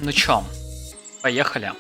Ну чё, поехали.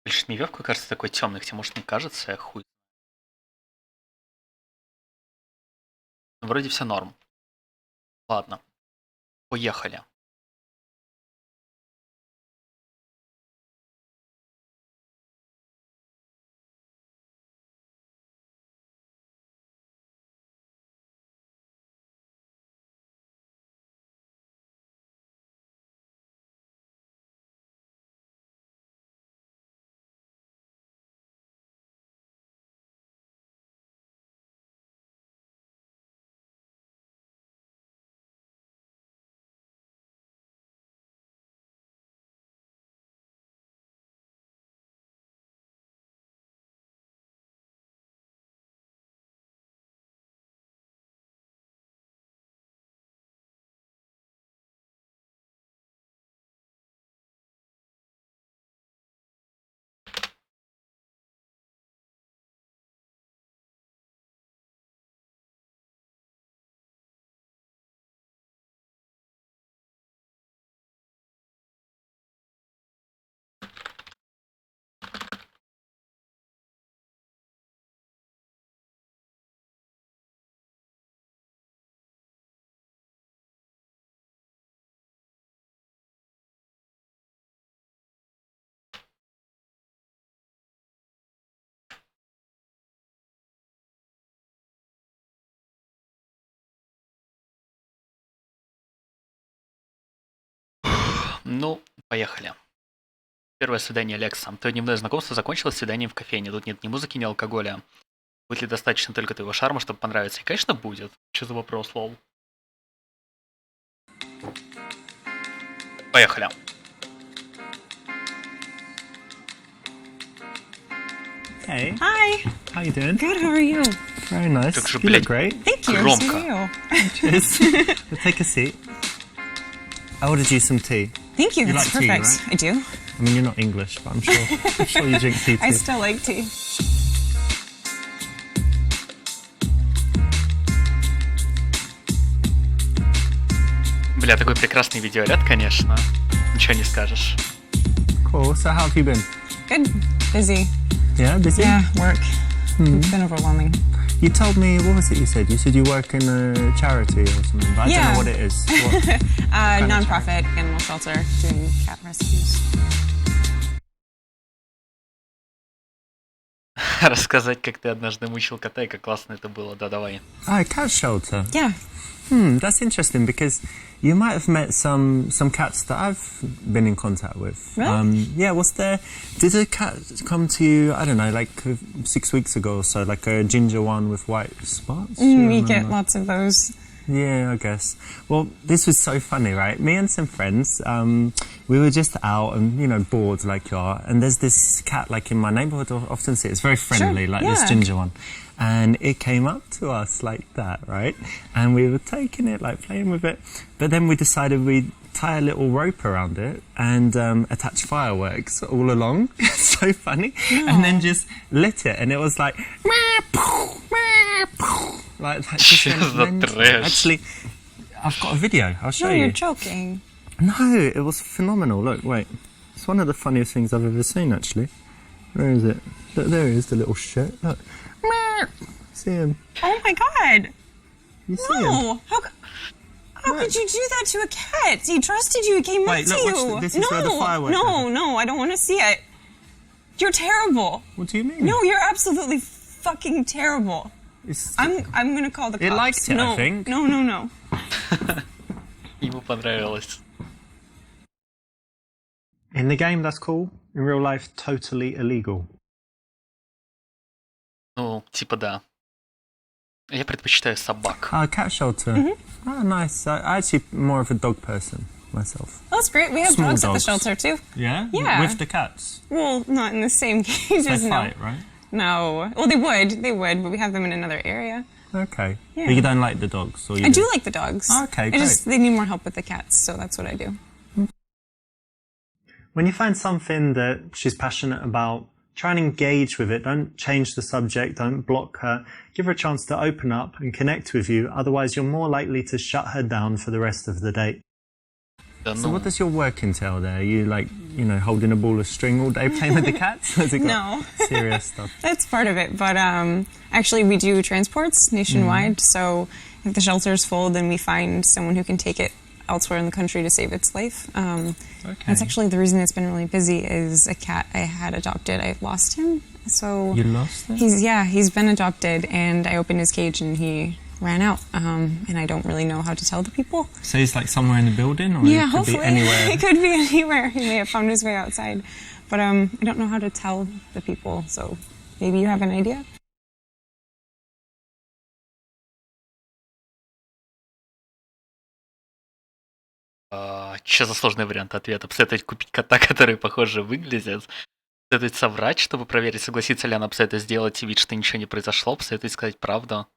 Шмевёвка, кажется, такой темный, хотя, может, не кажется, хуй. Вроде все норм. Ладно, поехали. Ну, поехали. Первое свидание Лекса. Твое дневное знакомство закончилось свиданием в кофейне. Тут нет ни музыки, ни алкоголя. Будет ли достаточно только твоего шарма, чтобы понравиться? И, конечно, будет. Что за вопрос, лол? Поехали. Hey. Hi. How you doing? Good, how are you? Very nice. Как же, You блядь, look great. Thank you. Громко. So you. Cheers. We'll take a seat. I ordered you some tea. Thank you. You That's like tea, perfect. right? I do. I mean, you're not English, but I'm sure you drink tea too. I still like tea. Бля, такой прекрасный видеоряд, конечно. Ничего не скажешь. Cool. So how have you been? Good. Busy. Yeah, busy? Yeah, work. It's been overwhelming. You told me, what was it you said? You said you work in a charity or something, but I don't Yeah. know what it is. What? of Non-profit animal shelter doing cat rescues. Рассказать, как ты однажды мучил кота и как классно это было. Да, давай. Oh, cat shelter. Yeah. That's interesting because you might have met some cats that I've been in contact with. Really? Yeah, did a cat come to you, I don't know, like 6 weeks ago or so, like a ginger one with white spots? Do you We get remember? lots of those. Yeah, I guess. Well, this was so funny, right? Me and some friends, we were just out and, you know, bored like you are. And there's this cat, like in my neighborhood, I often see it's very friendly, Sure, like yeah. this ginger one. And it came up to us like that, right? And we were taking it, like playing with it. But then we decided we'd tie a little rope around it and attach fireworks all along. It's so funny. No. And then just lit it. And it was like... Like that just Shit, went the mental. trash. Actually, I've got a video. I'll show No, you. you're joking. No, it was phenomenal. Look, wait. It's one of the funniest things I've ever seen, actually. Where is it? Look, there he is, the little shit. Look. See him? Oh my god. You see him? No. How could you do that to a cat? He trusted you. He came Wait, up look, to watch you. this is where the firework No, I don't want to see it. You're terrible. What do you mean? No, you're absolutely fucking terrible. I'm gonna call the cops. It liked it, no, I think. No. Ему понравилось. In the game, that's cool. In real life, totally illegal. Ну, типа да. Я предпочитаю собак. Cat shelter. Oh, nice. I actually more of a dog person myself. Well, that's great. We have Small dogs at the dogs. shelter too. Yeah? Yeah. With the cats? Well, not in the same cages. They No. fight, right? No. Well, they would, but we have them in another area. Okay. Yeah. But you don't like the dogs? Or you I do like the dogs. Okay, They need more help with the cats, so that's what I do. When you find something that she's passionate about, try and engage with it. Don't change the subject. Don't block her. Give her a chance to open up and connect with you. Otherwise, you're more likely to shut her down for the rest of the date. Да So ну. what does your work entail there? Are you like, holding a ball of string all day playing with the cats? Or has it got No. serious stuff? That's part of it, but actually we do transports nationwide, so if the shelter's full, then we find someone who can take it elsewhere in the country to save its life. That's actually the reason it's been really busy is a cat I had adopted. I lost him, so You lost him? he's been adopted, and I opened his cage and he ran out, and I don't really know how to tell the people. So he's like somewhere in the building? Or Yeah, it could hopefully be anywhere? it could be anywhere. He may have found his way outside, but I don't know how to tell the people. So maybe you have an idea. Что за сложный вариант ответа? Посоветовать купить кота, которые похоже выглядят. Посоветовать соврать, чтобы проверить, согласится ли она посоветовать сделать вид, что ничего не произошло. Посоветовать сказать правду.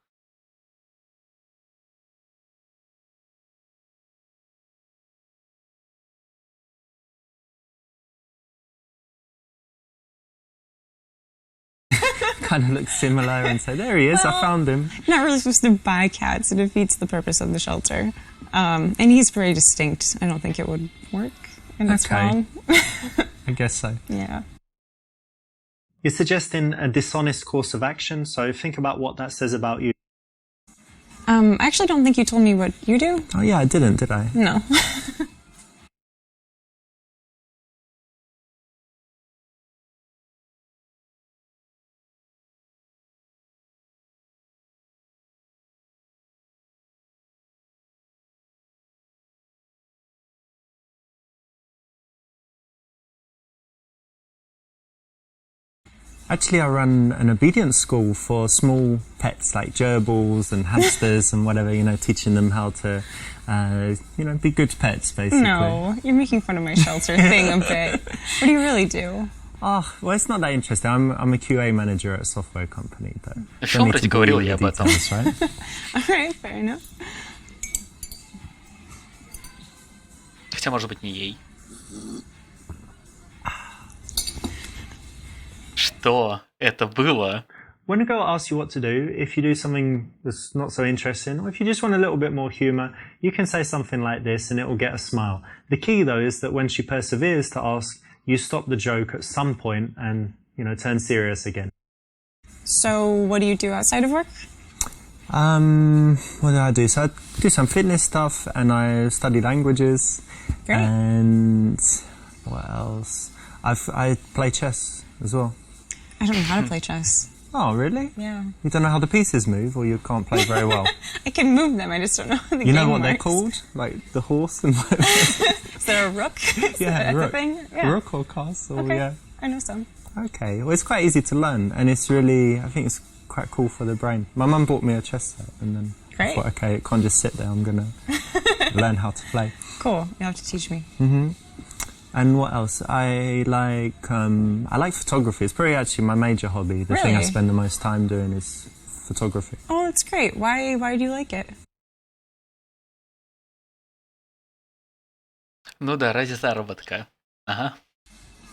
Kind of looks similar and say, there he is, I found him. Not really supposed to buy cats. It defeats the purpose of the shelter. And he's very distinct. I don't think it would work. And it's Okay. wrong. I guess so. Yeah. You're suggesting a dishonest course of action, so think about what that says about you. I actually don't think you told me what you do. Oh yeah, I didn't, did I? No. Actually, I run an obedience school for small pets like gerbils and hamsters and whatever, teaching them how to, be good pets, basically. No, you're making fun of my shelter thing a bit. What do you really do? Oh, well, it's not that interesting. I'm a QA manager at a software company. But В чем вроде говорил я об этом? right? All right, fair enough. Хотя, может быть, не ей. Что это было? When a girl asks you what to do, if you do something that's not so interesting, or if you just want a little bit more humour, you can say something like this and it will get a smile. The key, though, is that when she perseveres to ask, you stop the joke at some point and, turn serious again. So, what do you do outside of work? What do I do? So I do some fitness stuff and I study languages. Great. And what else? I play chess as well. I don't know how to play chess. Oh, really? Yeah. You don't know how the pieces move, or you can't play very well? I can move them, I just don't know how the You know game what they're works. called? Like the horse and whatever. Is there a rook? Is that rook. the thing? Yeah. Rook or castle, Okay. yeah. I know some. Okay, well, it's quite easy to learn, and it's really, I think it's quite cool for the brain. My mum bought me a chess set, and then Great. I thought, okay, it can't just sit there, I'm going to learn how to play. Cool. You'll have to teach me. And what else? I like photography. It's probably actually my major hobby. The thing I Really? spend the most time doing is photography. Oh, that's great. Why do you like it? Ну да, ради заработка. Ага.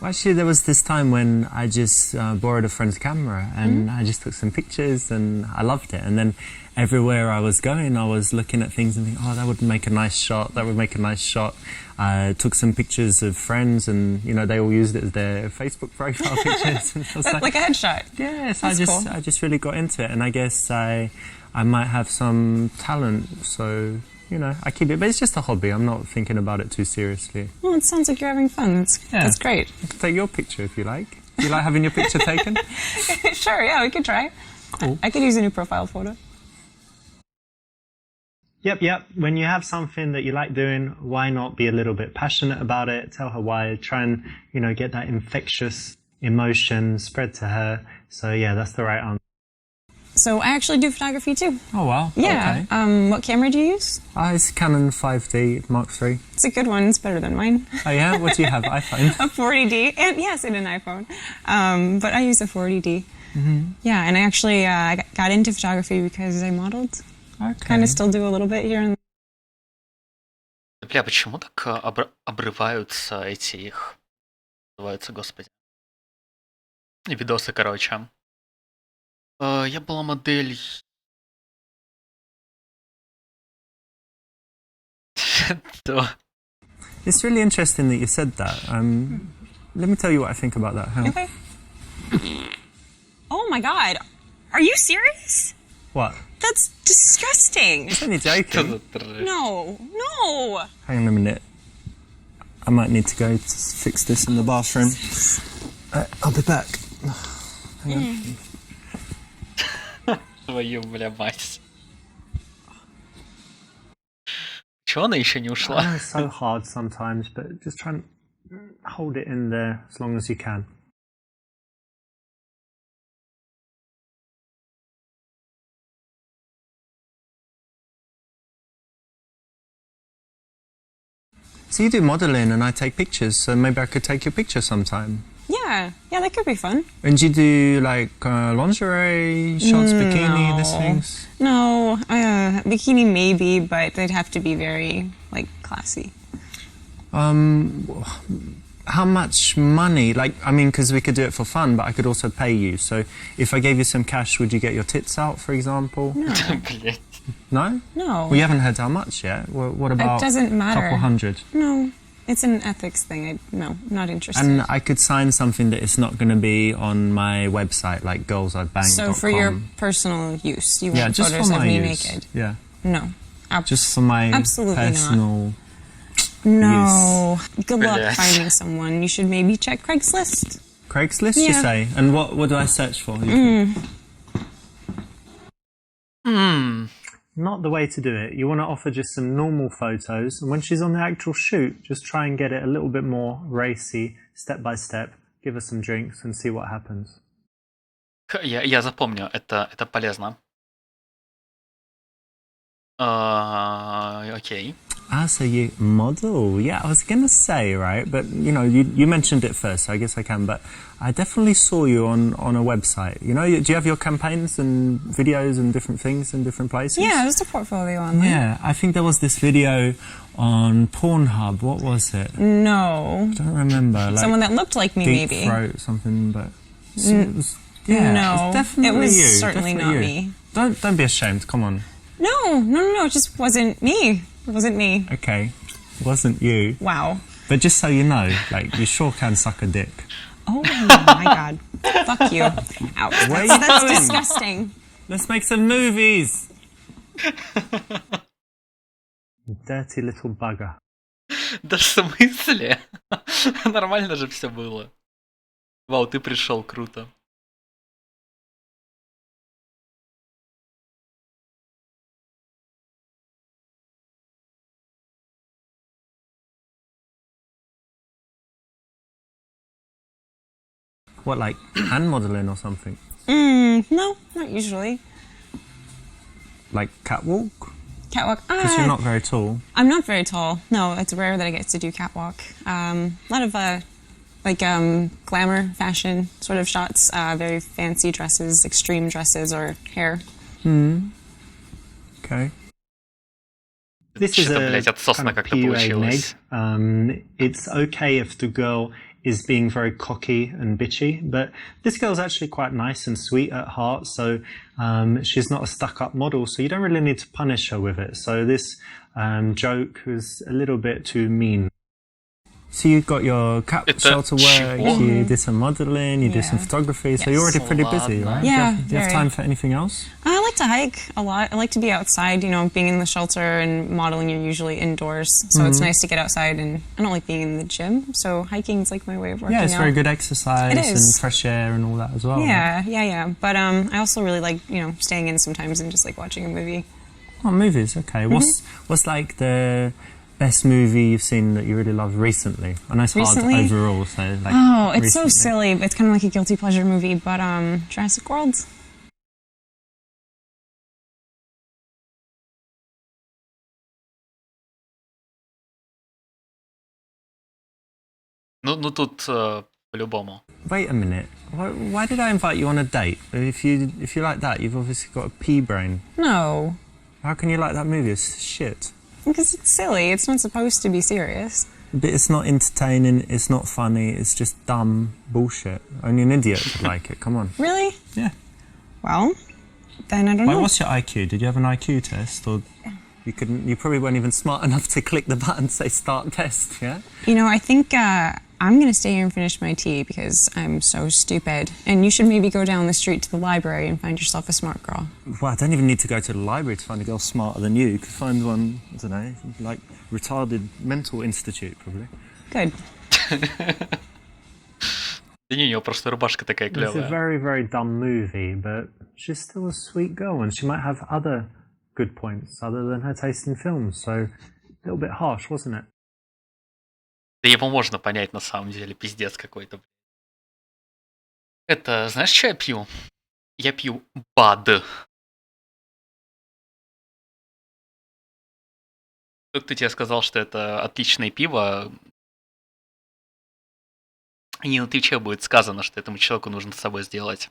Well, actually, there was this time when I just borrowed a friend's camera and I just took some pictures and I loved it. And then everywhere I was going, I was looking at things and thinking, oh, that would make a nice shot. That would make a nice shot. I took some pictures of friends and, they all used it as their Facebook profile pictures. And I was Like a headshot. yes, That's cool. I just really got into it. And I guess I might have some talent. So, I keep it. But it's just a hobby. I'm not thinking about it too seriously. Well, it sounds like you're having fun. That's great. I can take your picture if you like. Do you like having your picture taken? Sure, yeah, we could try. Cool. I could use a new profile photo. Yep. When you have something that you like doing, why not be a little bit passionate about it? Tell her why. Try and, get that infectious emotion spread to her. So yeah, that's the right answer. So I actually do photography too. Oh wow. Yeah. Okay. What camera do you use? It's Canon 5D Mark III. It's a good one. It's better than mine. Oh yeah? What do you have? iPhone? A 40D. And yes, and an iPhone. But I use a 40D. Yeah, and I actually got into photography because I modeled. Okay. Kind of still do a little bit here and there. Бля, почему так обрываются эти их... Называются, господи. Видосы, короче. Я была модель... It's really interesting that you said that. Let me tell you what I think about that. Hang on. Okay. Oh my god. Are you serious? What? That's disgusting. It's only joking. No. Hang on a minute. I might need to go to fix this in the bathroom. I'll be back. Hang on. Твою, бля, мать. Чего она еще не ушла? It's so hard sometimes, but just try and hold it in there as long as you can. So you do modelling and I take pictures, so maybe I could take your picture sometime. Yeah, that could be fun. And do you do like lingerie, shots, bikini, these things? No, bikini maybe, but they'd have to be very, classy. How much money? Because we could do it for fun, but I could also pay you. So if I gave you some cash, would you get your tits out, for example? No. Блять. No? No. Well, you haven't heard how much yet. What about It doesn't matter. a couple hundred? No, it's an ethics thing. No, I'm not interested. And I could sign something that it's not going to be on my website, like girlsI'veBanged.com. So for your personal use, you want just photos for of my me use. naked? Yeah. No. Just for my absolutely personal No. use. Good luck Блять. finding someone. You should maybe check Craigslist. Craigslist, you Yeah. say? And what do I search for? Not the way to do it. You want to offer just some normal photos, and when she's on the actual shoot, just try and get it a little bit more racy, step by step. Give her some drinks and see what happens. Я запомню, это полезно. Окей. So you model. Yeah, I was going to say, right? But, you mentioned it first, so I guess I can. But I definitely saw you on a website. Do you have your campaigns and videos and different things in different places? Yeah, there's a portfolio online. Yeah, I think there was this video on Pornhub. What was it? No. I don't remember. Someone that looked like me, Deep maybe. Throat, something, but... So it was, yeah, No, it was definitely it was you. certainly definitely not you. me. Don't be ashamed, come on. No, it just wasn't me. It wasn't me. Okay, wasn't you. Wow. But just so you know, you sure can suck a dick. Oh my god. Fuck you. Ouch. Where are you That's going? disgusting. Let's make some movies! Dirty little bugger. Да в смысле? Нормально же все было. Вау, ты пришел, круто. What, like hand modelling or something? No, not usually. Like catwalk? Catwalk. Because you're not very tall. I'm not very tall. No, it's rare that I get to do catwalk. A lot of glamour fashion sort of shots, very fancy dresses, extreme dresses, or hair. Okay. This is Что-то, a блядь, отсосно kind of как-то PUA получилось. neg. It's okay if the girl is being very cocky and bitchy, but this girl's actually quite nice and sweet at heart, so she's not a stuck-up model, so you don't really need to punish her with it. So this joke was a little bit too mean. So you got your cap shelter work, you did some modeling, you did some photography, so you're already pretty busy, right? Yeah. Do you have time for anything else? I like to hike a lot. I like to be outside, you know, being in the shelter and modeling, you're usually indoors. So it's nice to get outside, and I don't like being in the gym. So hiking is like my way of working out. Yeah, it's very good exercise and fresh air and all that as well. Yeah, right? But I also really like, you know, staying in sometimes and just like watching a movie. Oh, movies, okay. What's like the best movie you've seen that you really loved recently? I know it's hard overall, so like it's so silly. It's kind of like a guilty pleasure movie, but Jurassic World. Ну тут по-любому. Wait a minute. Why did I invite you on a date? If you like that, you've obviously got a pea brain. No. How can you like that movie? It's shit. Because it's silly. It's not supposed to be serious. But it's not entertaining, it's not funny, it's just dumb bullshit. Only an idiot could like it, come on. Really? Yeah. Well, then I don't know. What's your IQ? Did you have an IQ test? Or you probably weren't even smart enough to click the button and say start test, yeah? You know, I think I'm going to stay here and finish my tea because I'm so stupid. And you should maybe go down the street to the library and find yourself a smart girl. Well, I don't even need to go to the library to find a girl smarter than you. You could find one, I don't know, like retarded mental institute, probably. Good. Да не, у него просто рубашка такая клевая. It's a very, very dumb movie, but she's still a sweet girl and she might have other good points other than her taste in films. So, a little bit harsh, wasn't it? Да его можно понять на самом деле, пиздец какой-то. Это, знаешь, что я пью? Я пью БАД. Кто-то тебе сказал, что это отличное пиво, и на твиче будет сказано, что этому человеку нужно с собой сделать.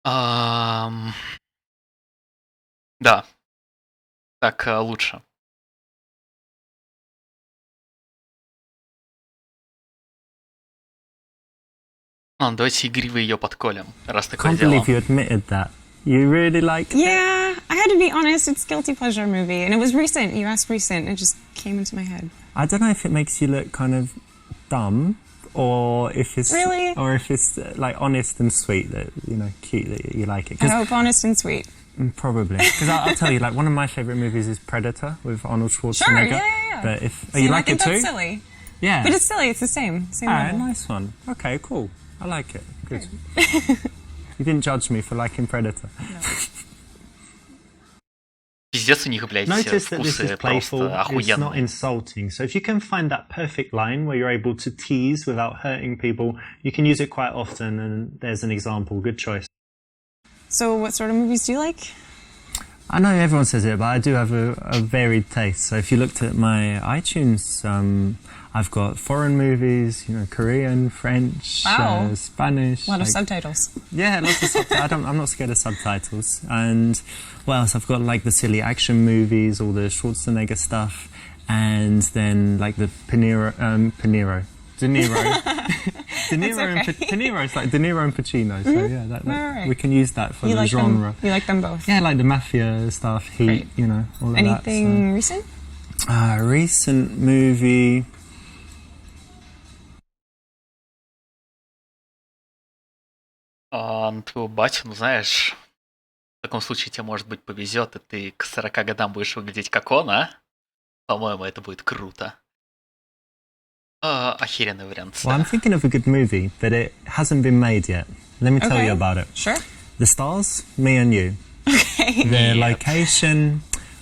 Да. Так лучше. Ладно, давайте игриво ее подколем, раз такое Can't дело. believe you admitted that. You really like it? Yeah, I had to be honest. It's a guilty pleasure movie. And it was recent. You asked recent. It just came into my head. I don't know if it makes you look kind of dumb or if it's Really? or if it's like honest and sweet that, you know, cute that you like it. I hope honest and sweet. Probably. Because I'll tell you, like, one of my favourite movies is Predator with Arnold Schwarzenegger. Sure, yeah. But if See, you like I it think too? that's silly. Yeah. But it's silly. It's the same. Same Alright, level. nice one. Okay, cool. I like it. Good. You didn't judge me for liking Predator. No. Пиздец у них, блядь, Notice that this is вкусы playful, просто it's not охуенные. insulting. So if you can find that perfect line where you're able to tease without hurting people, you can use it quite often, and there's an example. Good choice. So what sort of movies do you like? I know everyone says it, but I do have a varied taste. So if you looked at my iTunes, I've got foreign movies, you know, Korean, French, Wow. Spanish. A lot of subtitles. Yeah, lots of subtitles. I'm not scared of subtitles. And what else? I've got like the silly action movies, all the Schwarzenegger stuff, and then like the De Niro. De Niro and De Niro is like De Niro and Pacino. So yeah, Right. we can use that for You the like genre. them? You like them both? Yeah, like the mafia stuff, Heat, Great. you know, all of Anything recent? that. So. Recent movie. На твоего батю, ну знаешь, в таком случае тебе, может быть, повезет, и ты к 40 годам будешь выглядеть как он, а? По-моему, это будет круто. Охеренный вариант. Well, I'm thinking of a good movie, but it hasn't been made yet. Let me tell Okay. you about it. Sure. The stars, me and you. Okay. The location,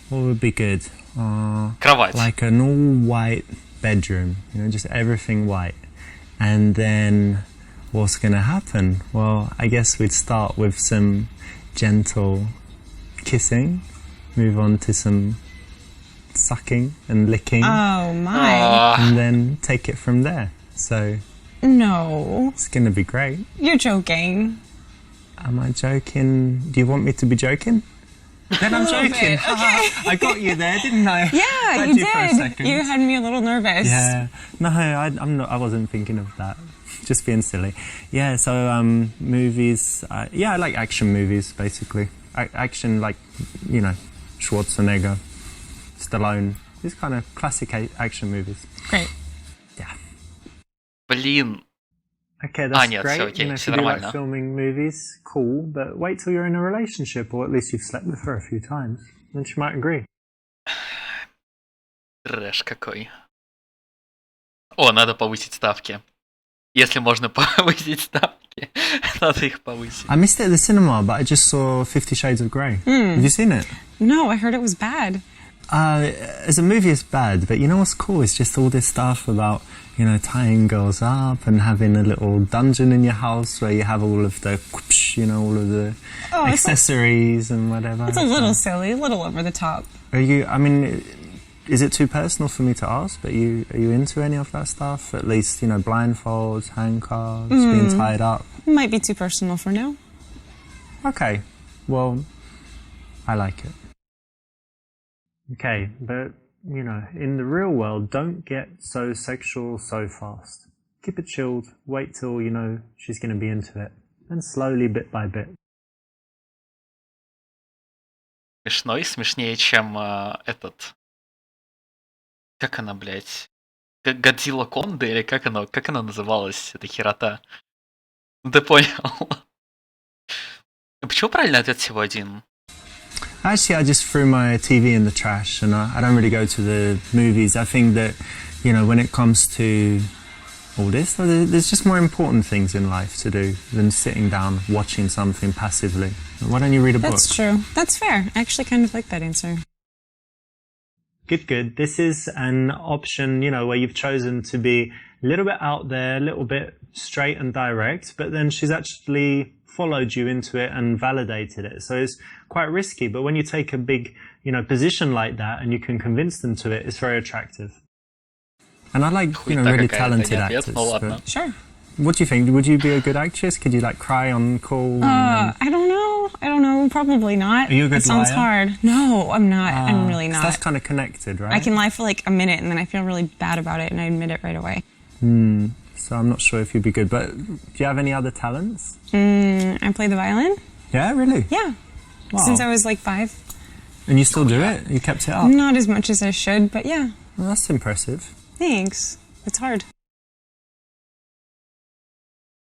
what would be good? Кровать. Like an all-white bedroom, you know, just everything white. And then what's going to happen? Well, I guess we'd start with some gentle kissing, move on to some sucking and licking, Oh my. and then take it from there. So No. it's going to be great. You're joking. Am I joking? Do you want me to be joking? Then I'm little joking. bit, okay. I got you there, didn't I? Yeah, Had you for a did. second. You had me a little nervous. Yeah. No, I'm not. I wasn't thinking of that. Just being silly. Yeah. So movies. Yeah, I like action movies basically. Action, like, you know, Schwarzenegger, Stallone. These kind of classic action movies. Great. Блин. Okay, that's нет, great. всё окей, You know, if всё you do like нормально. filming movies, cool. But wait till you're in a relationship, or at least you've slept with her a few times. Then she might agree. Трэш какой. О, надо повысить ставки. Если можно повысить ставки, надо их повысить. I missed it at the cinema, but I just saw 50 Shades of Grey. Have you seen it? No, I heard it was bad. As a movie, it's bad, but you know what's cool? It's just all this stuff about, you know, tying girls up and having a little dungeon in your house where you have all of the, you know, all of the accessories and whatever. It's a little silly, a little over the top. Are you, I mean, is it too personal for me to ask, but are you into any of that stuff? At least, you know, blindfolds, handcuffs, being tied up? Might be too personal for now. Okay, well, I like it. Okay, but, you know, in the real world, don't get so sexual so fast. Keep it chilled, wait till, you know, she's going to be into it. And slowly, bit by bit. Смешной, смешнее, чем этот... Как она, блядь? Годзилла Конда, или как она называлась, эта херота? Ну ты понял. Почему правильный ответ всего один? Actually, I just threw my TV in the trash, and I don't really go to the movies. I think that, you know, when it comes to all this, there's just more important things in life to do than sitting down watching something passively. Why don't you read a book? That's true. That's fair. I actually kind of like that answer. Good, good. This is an option, you know, where you've chosen to be a little bit out there, a little bit straight and direct, but then she's actually followed you into it and validated it. So it's quite risky, but when you take a big, you know, position like that and you can convince them to it, it's very attractive. And I like, you know, really talented actors. But Sure. what do you think? Would you be a good actress? Could you like cry on call? I don't know. I don't know. Probably not. Are you a good It sounds liar? hard. No, I'm not. I'm really not. That's kind of connected, right? I can lie for like a minute and then I feel really bad about it and I admit it right away. So I'm not sure if you'd be good, but do you have any other talents? I play the violin. Yeah, really? Yeah. Wow. Since I was like 5. And you still do it? You kept it up? Not as much as I should, but yeah. Well, that's impressive. Thanks. It's hard.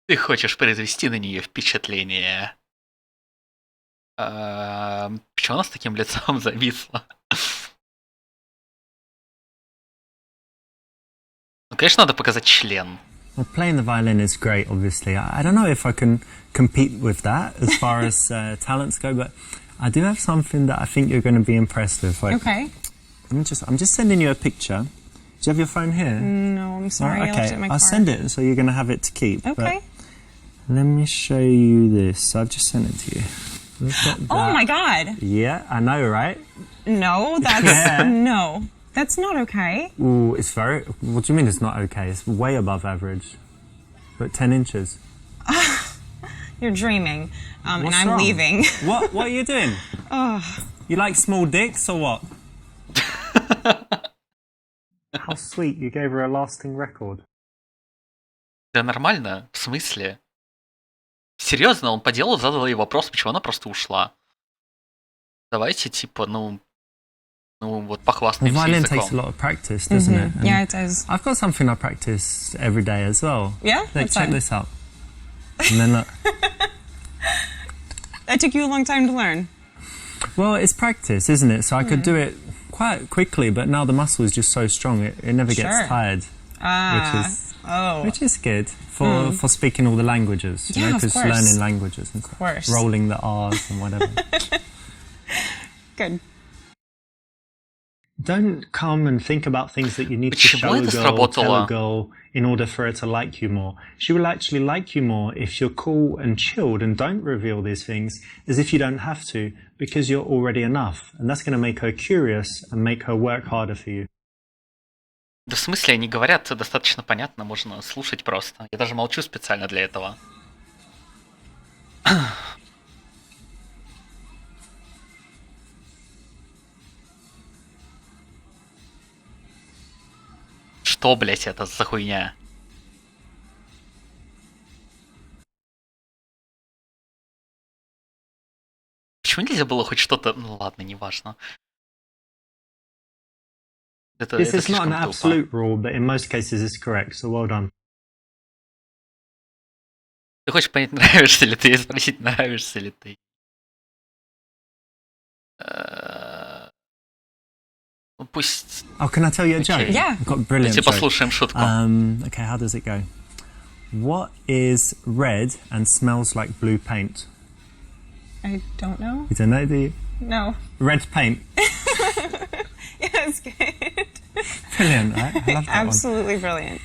Ты хочешь произвести на нее впечатление. Почему она с таким лицом зависла? Ну, конечно, надо показать член. Well, playing the violin is great, obviously. I don't know if I can compete with that as far as talents go, but I do have something that I think you're going to be impressed with. Like, Okay. I'm just sending you a picture. Do you have your phone here? No, I'm sorry. I left it in my car. I'll send it, so you're going to have it to keep. Okay. But let me show you this. I've just sent it to you. Look at that. Oh my god. Yeah, I know, right? No, that's... No. That's not okay. Ooh, it's very... What do you mean it's not okay? It's way above average. But 10 inches. You're dreaming. And What's I'm wrong? leaving. What are you doing? You like small dicks or what? How sweet, you gave her a lasting record. Да нормально? В смысле? Серьезно, он по делу задал ей вопрос, почему она просто ушла. Давайте, типа, ну вот похвастаемся Violin языком. takes a lot of practice, doesn't it? And Yeah, it does. I've got something I practice every day as well. Yeah? Like, What's check that? this out. And then look. That took you a long time to learn. Well, it's practice, isn't it? So I could do it quite quickly, but now the muscle is just so strong, it never gets Sure. tired. Which is good for speaking all the languages. You Yeah, know, of because course. learning languages and stuff. course. Rolling the R's and whatever. Good. Don't come and think about things that you need to Почему show a это girl, сработало? tell a girl in order for her to like you more. She will actually like you more if you're cool and chilled and don't reveal these things as if you don't have to, because you're already enough. And that's going to make her curious and make her work harder for you. Да в смысле, они говорят достаточно понятно, можно слушать просто. Я даже молчу специально для этого. Что, блять, это за хуйня? Почему нельзя было хоть что-то... Ну ладно, неважно. This is not слишком an тупо. absolute rule, but in most cases it's correct, so well done. Ты хочешь понять, нравишься ли ты, и спросить, нравишься ли ты. Ну, пусть... Oh, can I tell you a joke? Okay. Yeah. I've got a brilliant Давайте joke. послушаем шутку. Okay, how does it go? What is red and smells like blue paint? I don't know. You don't know, do you? No. Red paint. Yeah, it's good. Brilliant, right? I love that Absolutely brilliant.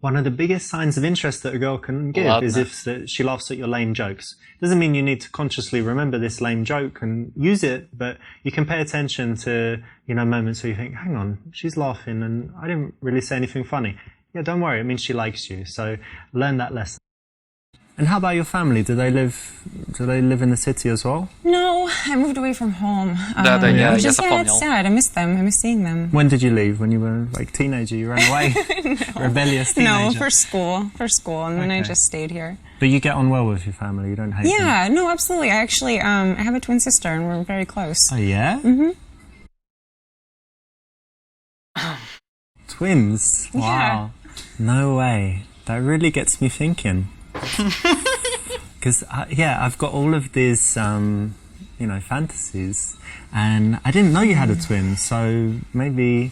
One of the biggest signs of interest that a girl can give Ладно. is if she laughs at your lame jokes. Doesn't mean you need to consciously remember this lame joke and use it, but you can pay attention to, moments where you think, hang on, she's laughing and I didn't really say anything funny. Yeah, don't worry, it means she likes you. So learn that lesson. And how about your family? Do they live in the city as well? No, I moved away from home. Да, я Which is, запомнил. it's sad. I miss them. I miss seeing them. When did you leave? When you were like teenager? You ran away? Rebellious teenager? No, for school, and then I Okay. just stayed here. But you get on well with your family, you don't hate them? Yeah, no, absolutely. I actually, I have a twin sister, and we're very close. Oh yeah? Mm-hmm. Twins? Yeah. Wow. No way. That really gets me thinking. Because, I've got all of these, fantasies. And I didn't know you had a twin, so maybe...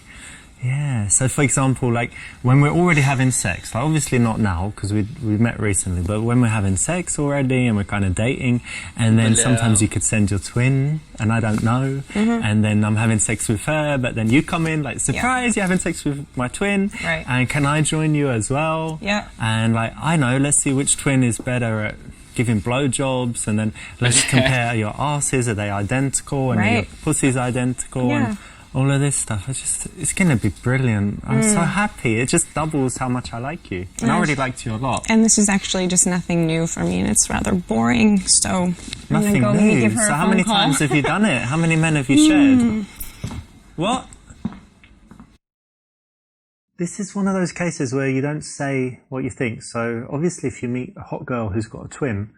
Yeah, so for example, like when we're already having sex, like obviously not now because we met recently, but when we're having sex already and we're kind of dating, and then sometimes you could send your twin and I don't know, and then I'm having sex with her, but then you come in like, surprise, you're having sex with my twin, Right. and can I join you as well? Yeah. And like, I know, let's see which twin is better at giving blowjobs, and then let's compare your asses, are they identical, and then your Right. pussy's identical, Yeah. and all of this stuff. It's going to be brilliant. I'm so happy. It just doubles how much I like you. And I already liked you a lot. And this is actually just nothing new for me, and it's rather boring, so Nothing I'm gonna go maybe new. give her So a how phone many call. times have you done it? How many men have you shared? What? This is one of those cases where you don't say what you think. So obviously if you meet a hot girl who's got a twin,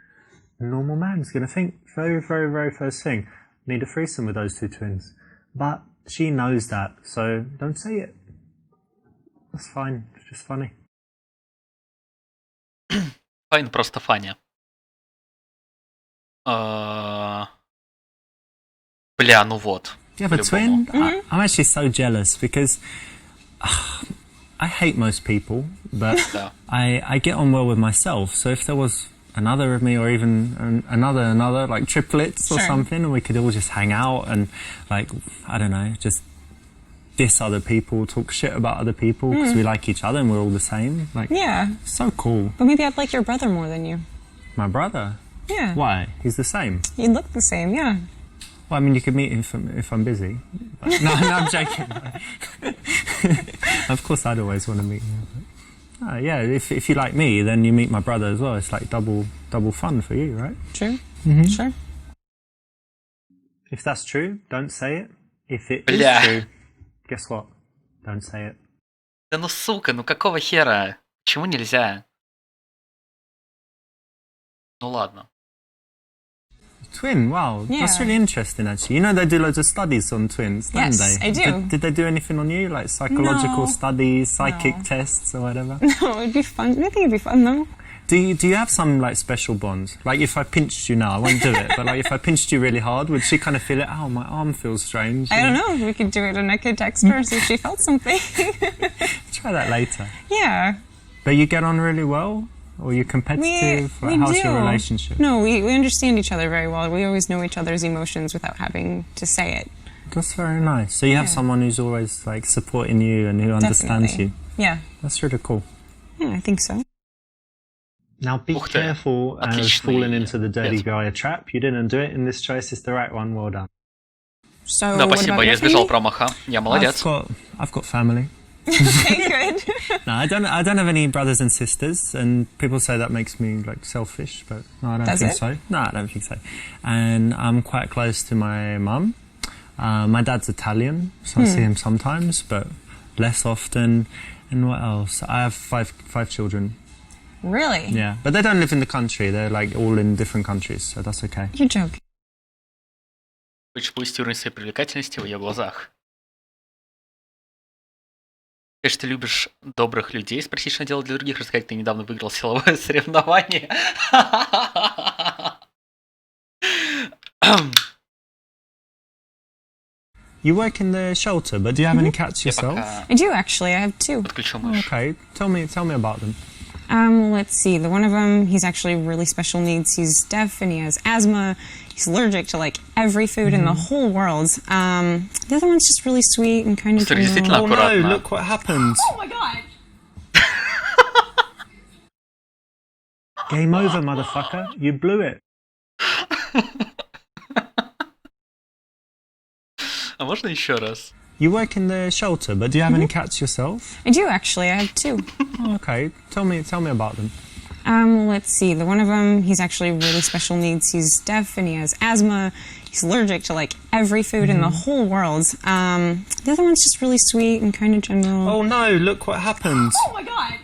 a normal man's going to think very, very, very first thing, need a threesome with those two twins. But she knows that, so don't say it. That's fine. It's just funny. Файн, просто фаня. Бля, ну вот. Do you have a twin? По-любому. I'm actually so jealous because I hate most people, but Да. I get on well with myself. So if there was another of me, or even another, like triplets or Sure. something, and we could all just hang out and, like, I don't know, just diss other people, talk shit about other people because we like each other and we're all the same. Like, Yeah, so cool. but maybe I'd like your brother more than you. My brother. Yeah. Why? He's the same. You look the same, yeah. Well, I mean, you could meet him if I'm busy. But, no, I'm joking. Of course, I'd always want to meet him. But, yeah, if you like me, then you meet my brother as well. It's like double fun for you, right? True. Sure. If that's true, don't say it. If it Бля. is true, guess what? Don't say it. Да ну сука, ну какого хера? Почему нельзя? Ну ладно. Twin, wow, that's Yeah. really interesting actually. You know they do loads of studies on twins, don't Yes, they? I do. Did they do anything on you, like psychological No. studies, psychic No. tests or whatever? No, it'd be fun. I think it'd be fun, though. Do you have some like special bonds? Like if I pinched you now, I won't do it, but like if I pinched you really hard, would she kind of feel it? Oh, my arm feels strange. I don't know. We could do it and I could text her and see if she felt something. Try that later. Yeah. But you get on really well? Or you're competitive? We How's do. your relationship? No, we understand each other very well. We always know each other's emotions without having to say it. That's very nice. So you have Yeah. someone who's always like supporting you and who understands Definitely. you. Yeah. That's really cool. Yeah, I think so. Now be Ух ты. careful of Отличный falling into the dirty ответ. guy trap. You didn't do it, and this choice is the right one. Well done. So, Да, what спасибо, about я your избежал family? промаха. Я молодец. I've got family. Okay, good. No, I don't have any brothers and sisters, and people say that makes me like selfish, but no, I don't Does think it? so. No, I don't think so. And I'm quite close to my mum. My dad's Italian, so I see him sometimes, but less often. And what else? I have five children. Really? Yeah, but they don't live in the country. They're like all in different countries, so that's okay. You're joking. Хочешь повысить уровень своей привлекательности в ее глазах? Конечно, ты любишь добрых людей, спросить, что делать для других, рассказать, ты недавно выиграл силовое соревнование. You work in the shelter, but do you have any cats Я yourself? пока I do actually. I have two. подключу мышь. Okay, tell me about them. Let's see. The one of them, he's actually really special needs. He's deaf and he has asthma. He's allergic to like every food in the whole world. The other one's just really sweet and kind of Слушай, действительно general. Oh no, аккуратно. look what happened. Oh my god! Game over, motherfucker. You blew it. А можно еще раз? You work in the shelter, but do you have any cats yourself? I do actually. I have two. Okay, tell me about them. Let's see. The one of them, he's actually really special needs. He's deaf and he has asthma. He's allergic to like every food in the whole world. The other one's just really sweet and kind of general. Oh no, look what happened. Oh my god!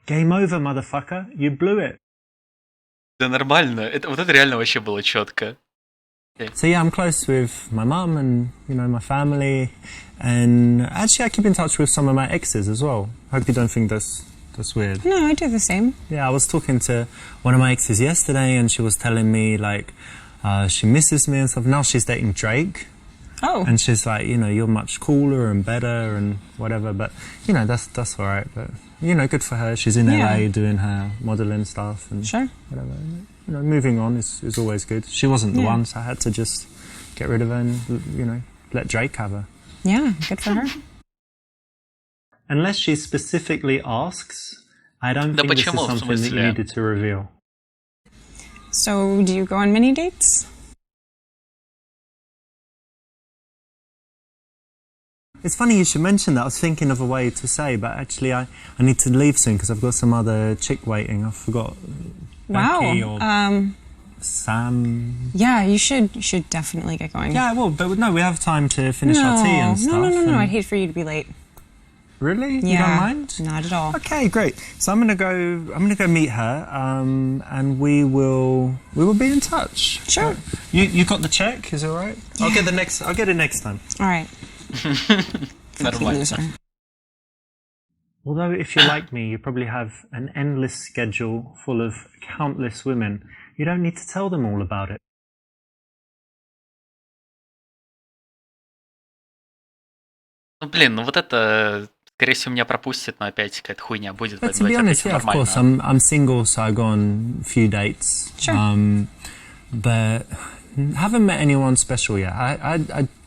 Game over, motherfucker. You blew it. Да нормально. Вот это реально вообще было четко. So yeah, I'm close with my mum and, you know, my family. And actually I keep in touch with some of my exes as well. Hope you don't think that's weird. No, I do the same. Yeah, I was talking to one of my exes yesterday and she was telling me like she misses me and stuff. Now she's dating Drake. Oh. And she's like, you know, you're much cooler and better and whatever. But, you know, that's all right. But, you know, good for her. She's in LA doing her modelling stuff and Sure. whatever. You know, moving on is always good. She wasn't the one, so I had to just get rid of her and, you know, let Drake have her. Yeah, good for her. Unless she specifically asks, I don't Да think this is почему, в something that you смысле? needed to reveal. So, do you go on many dates? It's funny you should mention that. I was thinking of a way to say, but actually I need to leave soon because I've got some other chick waiting. I forgot. Becky or Sam. Yeah, you should definitely get going. Yeah, I will, but no, we have time to finish our tea and stuff. No. and- I'd hate for you to be late. Really? Yeah, You don't mind? not at all. Okay, great. So I'm gonna go meet her, and we will be in touch. Sure. You got the check? Is it all right? I'll get it next time. All right. Нормально. Loser. Although if you're like me, you probably have an endless schedule full of countless women. You don't need to tell them all about it. Ну блин, ну вот это, скорее всего, меня пропустит, но опять какая-то хуйня будет. But to поэтому be давайте honest, ответим yeah, of нормально. course, I'm single, so I go on a few dates. Sure. But haven't met anyone special yet. I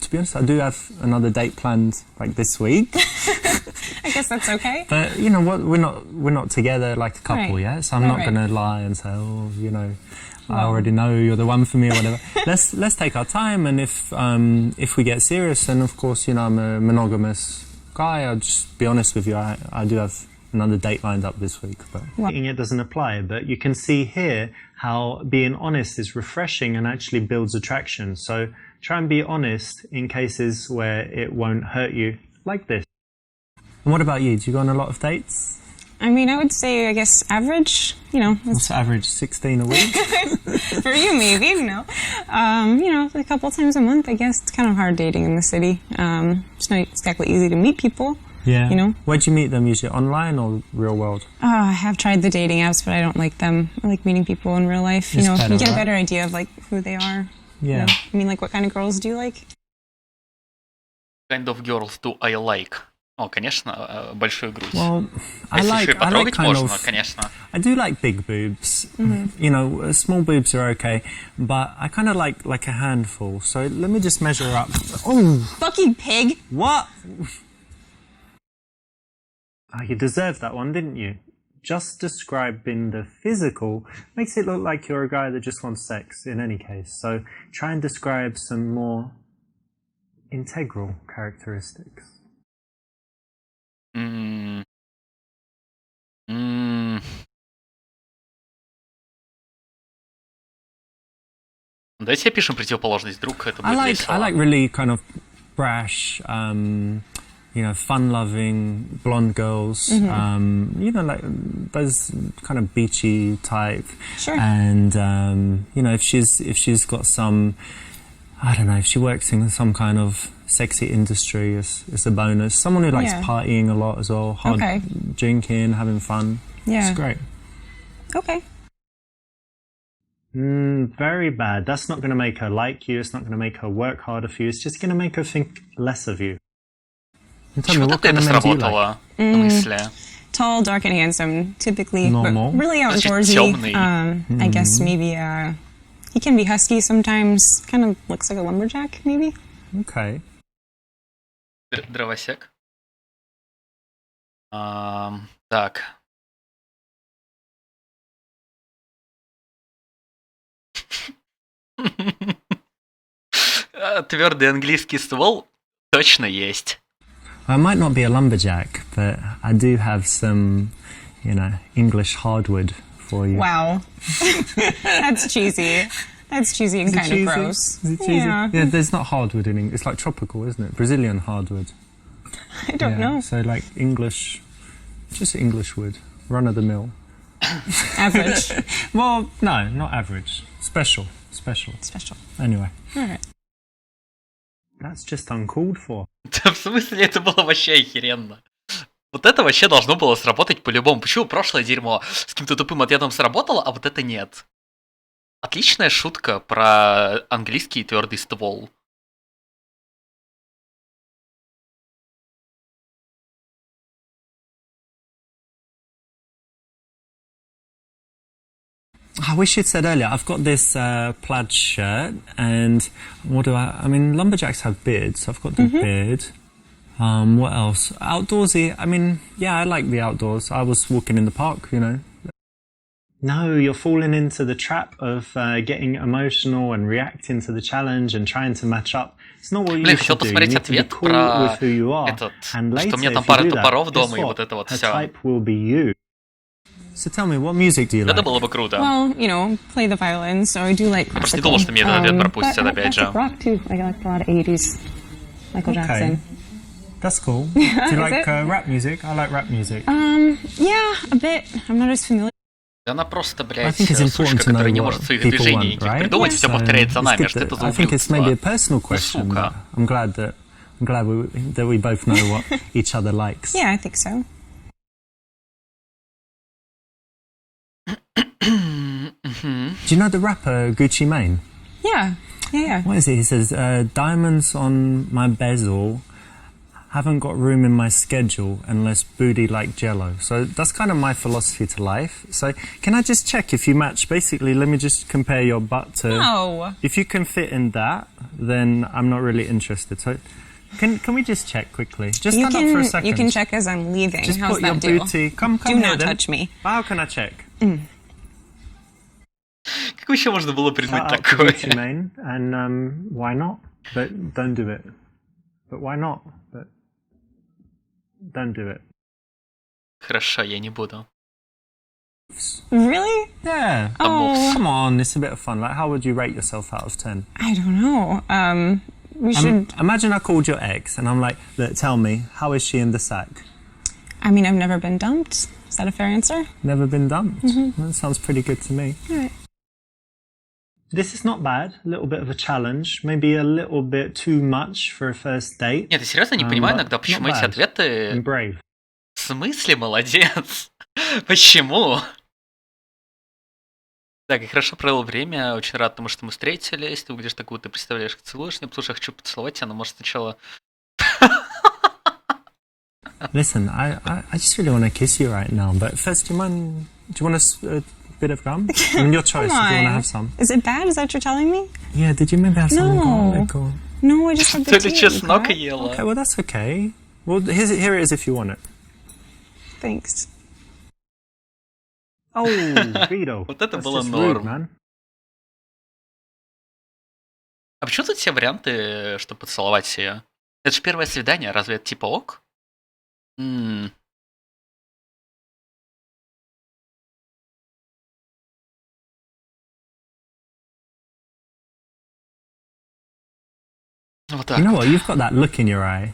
to be honest, I do have another date planned like this week. I guess that's okay. But you know what? We're not together like a couple Right. yet. So I'm Right, not right. going to lie and say, oh, you know, I Well. already know you're the one for me or whatever. let's take our time, and if we get serious, then of course, you know, I'm a monogamous guy. I'll just be honest with you. I do have another date lined up this week, but it doesn't apply. But you can see here how being honest is refreshing and actually builds attraction. So try and be honest in cases where it won't hurt you, like this. And what about you? Do you go on a lot of dates? I mean, I would say, I guess, average. You know, What's the average? 16 a week? for you maybe. No, you know, a couple times a month. I guess it's kind of hard dating in the city. It's not exactly easy to meet people. Yeah. You know? Where'd you meet them? Usually online or real world? I have tried the dating apps, but I don't like them. I like meeting people in real life. You It's know, better, you get a right? better idea of like who they are. Yeah. You know? I mean, like, what kind of girls do you like? Kind of girls do I like. О, конечно, большую грудь. Well, I Если еще и like потрогать kind можно, of. конечно. I do like big boobs. You know, small boobs are okay, but I kind of like a handful. So let me just measure up. Oh, Fucking pig! what? Oh, you deserved that one, didn't you? Just describing the physical makes it look like you're a guy that just wants sex in any case. So try and describe some more integral characteristics. Давайте опишем противоположность, вдруг это будет весело. I like really kind of brash, you know, fun-loving blonde girls. You know, like those kind of beachy type. Sure. And you know, if she's got some, I don't know, if she works in some kind of sexy industry is a bonus. Someone who likes partying a lot as well, hard drinking, having fun. Yeah. It's great. Okay. Very bad. That's not going to make her like you. It's not going to make her work harder for you. It's just going to make her think less of you. And tell me, Почему what тогда kind это of men do you like? сработало? В смысле? Tall, dark, and handsome, typically, but Normal. really Значит, outdoorsy. темный. I guess maybe he can be husky sometimes. Kind of looks like a lumberjack, maybe. Okay. Дровосек. Так. Твердый английский ствол точно есть. I might not be a lumberjack, but I do have some, English hardwood for you. Wow. That's cheesy. That's cheesy and kind of gross. Is it cheesy? Yeah. Yeah, there's not hardwood in English. It's like tropical, isn't it? Brazilian hardwood. I don't know. So like English, just English wood, run of the mill. Average. Well, no, not average. Special. Anyway. Alright. That's just uncalled for. Да, в смысле, это было вообще охеренно. Вот это вообще должно было сработать по-любому. Почему прошлое дерьмо с каким-то тупым ответом сработало, а вот это нет? Отличная шутка про английский твердый ствол. I wish you'd said earlier, I've got this plaid shirt, and I mean, lumberjacks have beards, so I've got the beard. What else? Outdoorsy, I mean, yeah, I like the outdoors. I was walking in the park, No, you're falling into the trap of getting emotional and reacting to the challenge and trying to match up. It's not what you Блин, should хотел do. You посмотреть need to be ответ cool про with who you are. этот, And later, что у меня там if you пара do топоров that, дома guess и what? вот это вот Her все. type will be you. So tell me, what music do you like? Это было бы круто. Well, play the violin, so I do like Я просто не classical. думал, что мне этот ответ пропустят, but опять же. classic rock too. I like a lot of 80s. Michael Jackson. That's cool. Do you like it? rap music? I like rap music. Yeah, a bit. I'm not as familiar. Она просто, I блядь, think it's important сучка, to know которая не what может своих people движений want, никаких right? придумать, все So повторяет за it's нами. good Что это that- за I think it's maybe a ублюдство? personal question. сука. but I'm glad that we both know what each other likes. Yeah, I think so. Do you know the rapper Gucci Mane? Yeah. What is it? He says, diamonds on my bezel haven't got room in my schedule unless booty like jello. So that's kind of my philosophy to life. So can I just check if you match? Basically, let me just compare your butt to... No. If you can fit in that, then I'm not really interested. So can we just check quickly? Just stand up for a second. You can check as I'm leaving. Just How's put your that deal? booty... Come Do here, not then. touch me. How can I check? Как вообще можно было придумать Shout out to такое? Gucci Mane, and why not? But don't do it. But why not? But don't do it. Хорошо, я не буду. Really? Yeah. Oh. Come on, it's a bit of fun. Like, how would you rate yourself out of 10? I don't know. We should... Imagine I called your ex and I'm like, look, tell me, how is she in the sack? I mean, I've never been dumped. Is that a fair answer? Never been dumped? That sounds pretty good to me. All right. This is not bad. A little bit of a challenge. Maybe a little bit too much for a first date. Нет, я серьезно не понимаю but иногда, почему not эти bad. ответы... And brave. В смысле молодец? Почему? Так, и хорошо провел время, очень рад тому, что мы встретились. Ты выглядишь такую, ты представляешь, как целуешь меня. Слушай, я хочу поцеловать тебя, но может сначала... Listen, I just really want to kiss you right now, but first, do you want a bit of gum? I mean, your choice, if you want to have some. Is it bad? Is that what you're telling me? Yeah, did you maybe have some garlic or... No, I just had the То ли tea. чеснок Okay. ела. Okay, well, that's okay. Well, here it is if you want it. Thanks. Oh, Vito. Вот это That's было just норм. rude, man. А почему тут все варианты, чтобы поцеловать ее? Это же первое свидание, разве это типа ок? Вот так. You know what? You've got that look in your eye.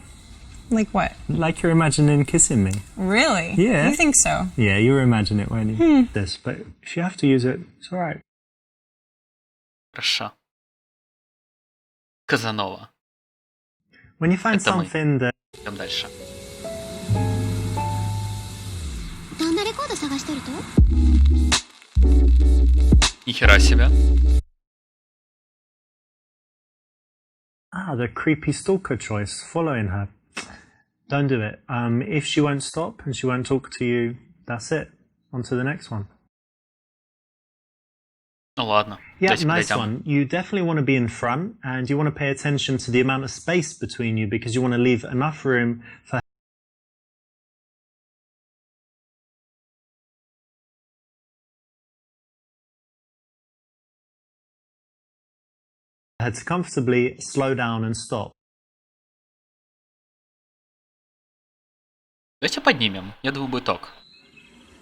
Like what? Like you're imagining kissing me. Really? Yeah. You think so? Yeah, you imagine it when you this, but if you have to use it, it's alright. Хорошо. Казанова. When you find Это мы. something that Идем дальше. どんなレコード探しとると Нихера себе. the creepy stalker choice, following her. Don't do it. If she won't stop and she won't talk to you, that's it. On to the next one. Ну ладно. Yeah, Давайте nice подойдем. one. You definitely want to be in front and you want to pay attention to the amount of space between you because you want to leave enough room for her to comfortably slow down and stop. Давайте поднимем. Я думаю, будет ок.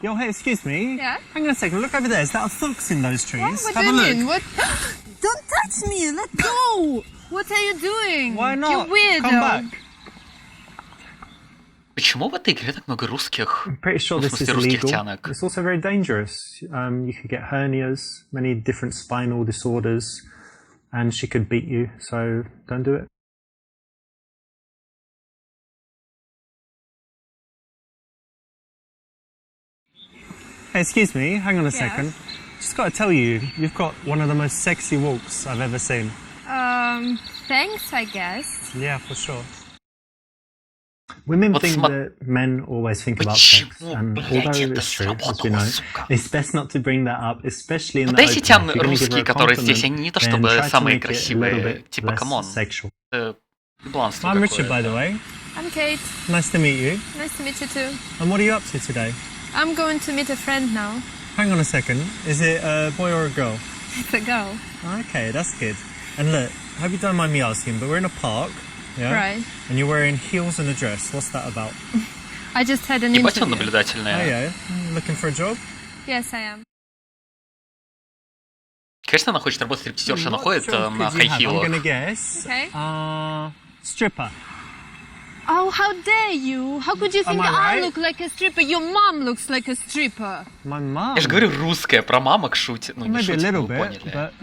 Yo, hey, excuse me. Yeah? Hang on a second. Look over there. Is that a fox in those trees? What Have do a you look. mean? What? Don't touch me! Let go! What are you doing? Why not? You weirdo. Come back. Почему в этой игре так много русских? I'm pretty sure Ну, в this is смысле, русских illegal. тянок. It's also very dangerous. You could get hernias, many different spinal disorders, and she could beat you. So don't do it. Hey, excuse me. Hang on a second. Just got to tell you, you've got one of the most sexy walks I've ever seen. Thanks, I guess. Yeah, for sure. Women Вот think смо- that men always think about sex, Почему, and блядь, although это it's true, as we сработало, know, сука? it's best not to bring that up, especially in Вот the эти open. тян If you're gonna give her русские, a которые здесь, compliment, они не то then чтобы try to самые make it a little красивые. bit Типа, less камон. sexual. Ебланство I'm Richard, by какое-то. the way. I'm Kate. Nice to meet you. Nice to meet you too. And what are you up to today? I'm going to meet a friend now. Hang on a second. Is it a boy or a girl? It's a girl. Okay, that's good. And look, I hope you don't mind me asking, but we're in a park, yeah? Right. And you're wearing heels and a dress. What's that about? I just had an Ебать он interview. Oh наблюдательная. yeah, looking for a job? Yes, I am. Конечно, она хочет работать репетитерша, она What ходит job на could you have? I'm хай-хилах. gonna guess. Okay. Stripper. Oh, how dare you! How could you think Am I I right? look like a stripper? Your mom looks like a stripper. My mum. Я же говорю русская, про мамок шутит. Ну, не Maybe a шутит, little вы bit, поняли. but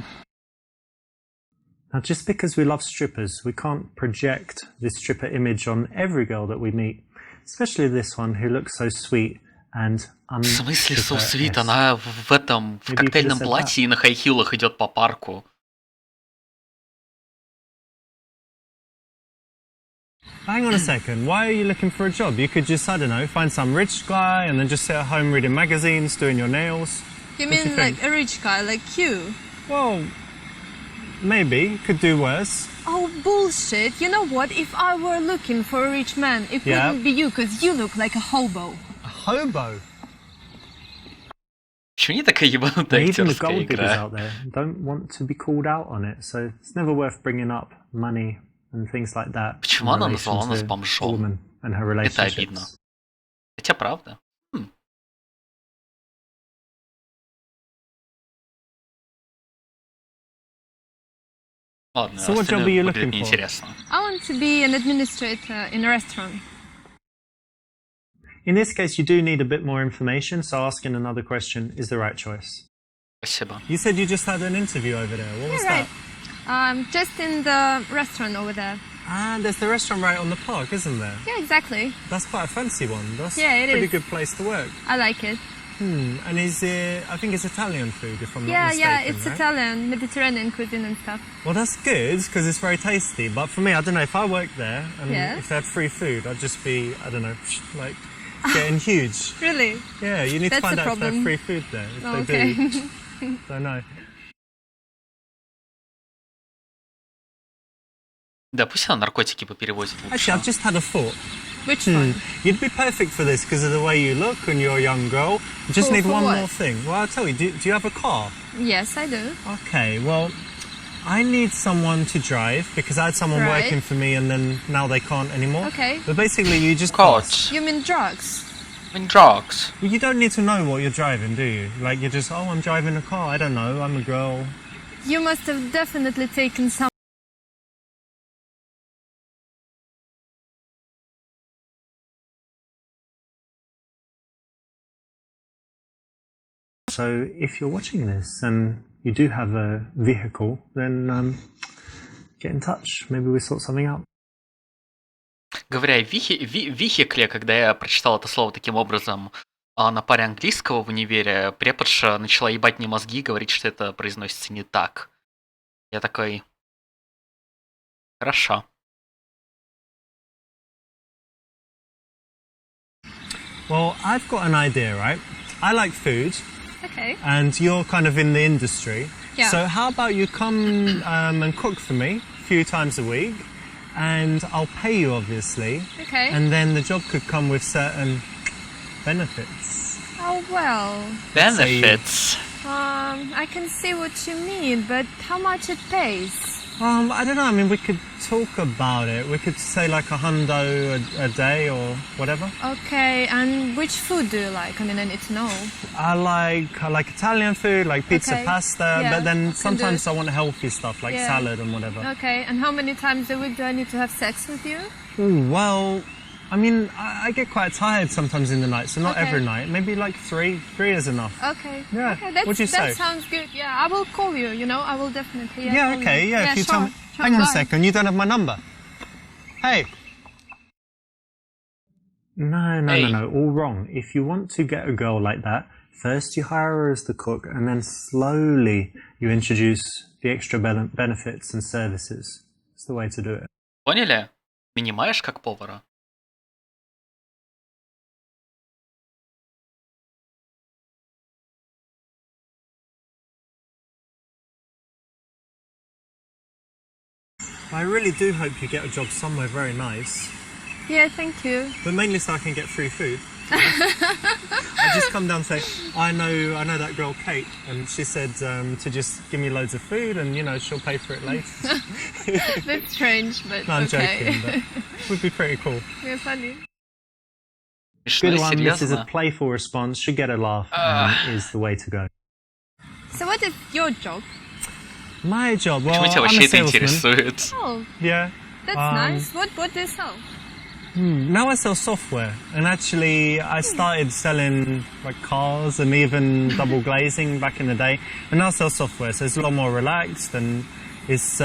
now just because we love strippers, we can't project this stripper image on every girl that we meet, especially this one who looks so sweet and В смысле, so sweet? un-stripper-esque. Она в этом, в Maybe you коктейльном could've said платье и на хай-хилах идет по парку. Hang on a second. Why are you looking for a job? You could just, I don't know, find some rich guy and then just sit at home reading magazines, doing your nails. You What do you mean like think? a rich guy like you? Well, maybe. Could do worse. Oh, bullshit. You know what? If I were looking for a rich man, it Yeah. wouldn't be you, because you look like a hobo. A hobo. Почему не такая ебанутая Even the актерская gold diggers игра? out there don't want to be called out on it, so it's never worth bringing up money and things like that. Почему in она relation назвала нас to a бомжом? woman and her Это relationships. обидно. Хотя правда. Ладно, So what job остальное are you выглядит looking for? неинтересно. I want to be an administrator in a restaurant. In this case, you do need a bit more information, so asking another question is the right choice. Спасибо. You said you just had an interview over there. What was right. that? Just in the restaurant over there. And there's the restaurant right on the park, isn't there? Yeah, exactly. That's quite a fancy one. That's Yeah, it a pretty is. good place to work. I like it. And is it, I think it's Italian food, if I'm not Yeah, mistaken, yeah, it's right? Italian, Mediterranean cuisine and stuff. Well, that's good, because it's very tasty. But for me, I don't know, if I worked there, and Yeah. if they had free food, I'd just be, I don't know, like, getting huge. Really? Yeah, you need to That's find the out if they have problem. free food there. If Oh, they okay. do, don't know. Да, пусть она наркотики поперевозит лучше. Actually, I've just had a thought. Which one? You'd be perfect for this because of the way you look and you're a young girl. You just need For one what? more thing. Well, I'll tell you, do you have a car? Yes, I do. Okay, well, I need someone to drive because I had someone Right. working for me and then now they can't anymore. Okay. But basically, you just Coach. You mean drugs? Drugs. Well, you don't need to know what you're driving, do you? Like, you're just, oh, I'm driving a car. I don't know. I'm a girl. You must have definitely taken some. So, if you're watching this and you do have a vehicle, then get in touch. Maybe we sort something out. Говоря о вихикле, когда я прочитал это слово таким образом на паре английского в универе, преподша начала ебать мне мозги и говорить, что это произносится не так. Я такой... Хорошо. Well, I've got an idea, right? I like food, Okay. and you're kind of in the industry. Yeah. So how about you come and cook for me a few times a week, and I'll pay you, obviously. Okay. And then the job could come with certain benefits. Oh well. Benefits. I can see what you mean, but how much it pays? I don't know. I mean, we could talk about it. We could say like $100 a day or whatever. Okay, and which food do you like? I mean, I need to know. I like Italian food, like pizza, Okay. pasta, Yeah, but then can do sometimes it. I want healthy stuff like Yeah. salad and whatever. Okay, and how many times a week do I need to have sex with you? Ooh, well, I mean, I get quite tired sometimes in the night, so not Okay. every night. Maybe like three. Three is enough. Okay. Yeah. Okay, What'd you that say? sounds good. Yeah, I will call you. You know, I will definitely. Yeah, call okay, you. yeah. If you sure. tell me, Sure, hang on a bye. second, you don't have my number. Hey. No, Hey. all wrong. If you want to get a girl like that, first you hire her as the cook, and then slowly you introduce the extra benefits and services. It's the way to do it. Поняли? Нанимаешь как повара. I really do hope you get a job somewhere very nice, Yeah, thank you. but mainly so I can get free food. I just come down and say, I know that girl Kate, and she said to just give me loads of food, and she'll pay for it later. That's strange, but No, I'm okay. joking, but it would be pretty cool. We're funny. Смешно, Good one. This is a серьезно. playful response. Should get a laugh, and is the way to go. So what is your job? My job. Well, Почему тебя I'm вообще a это salesman. интересует? Oh, Yeah. that's Um, nice. What do you sell? Now I sell software, and actually I started selling like cars and even double glazing back in the day, and now I sell software, so it's a lot more relaxed and it's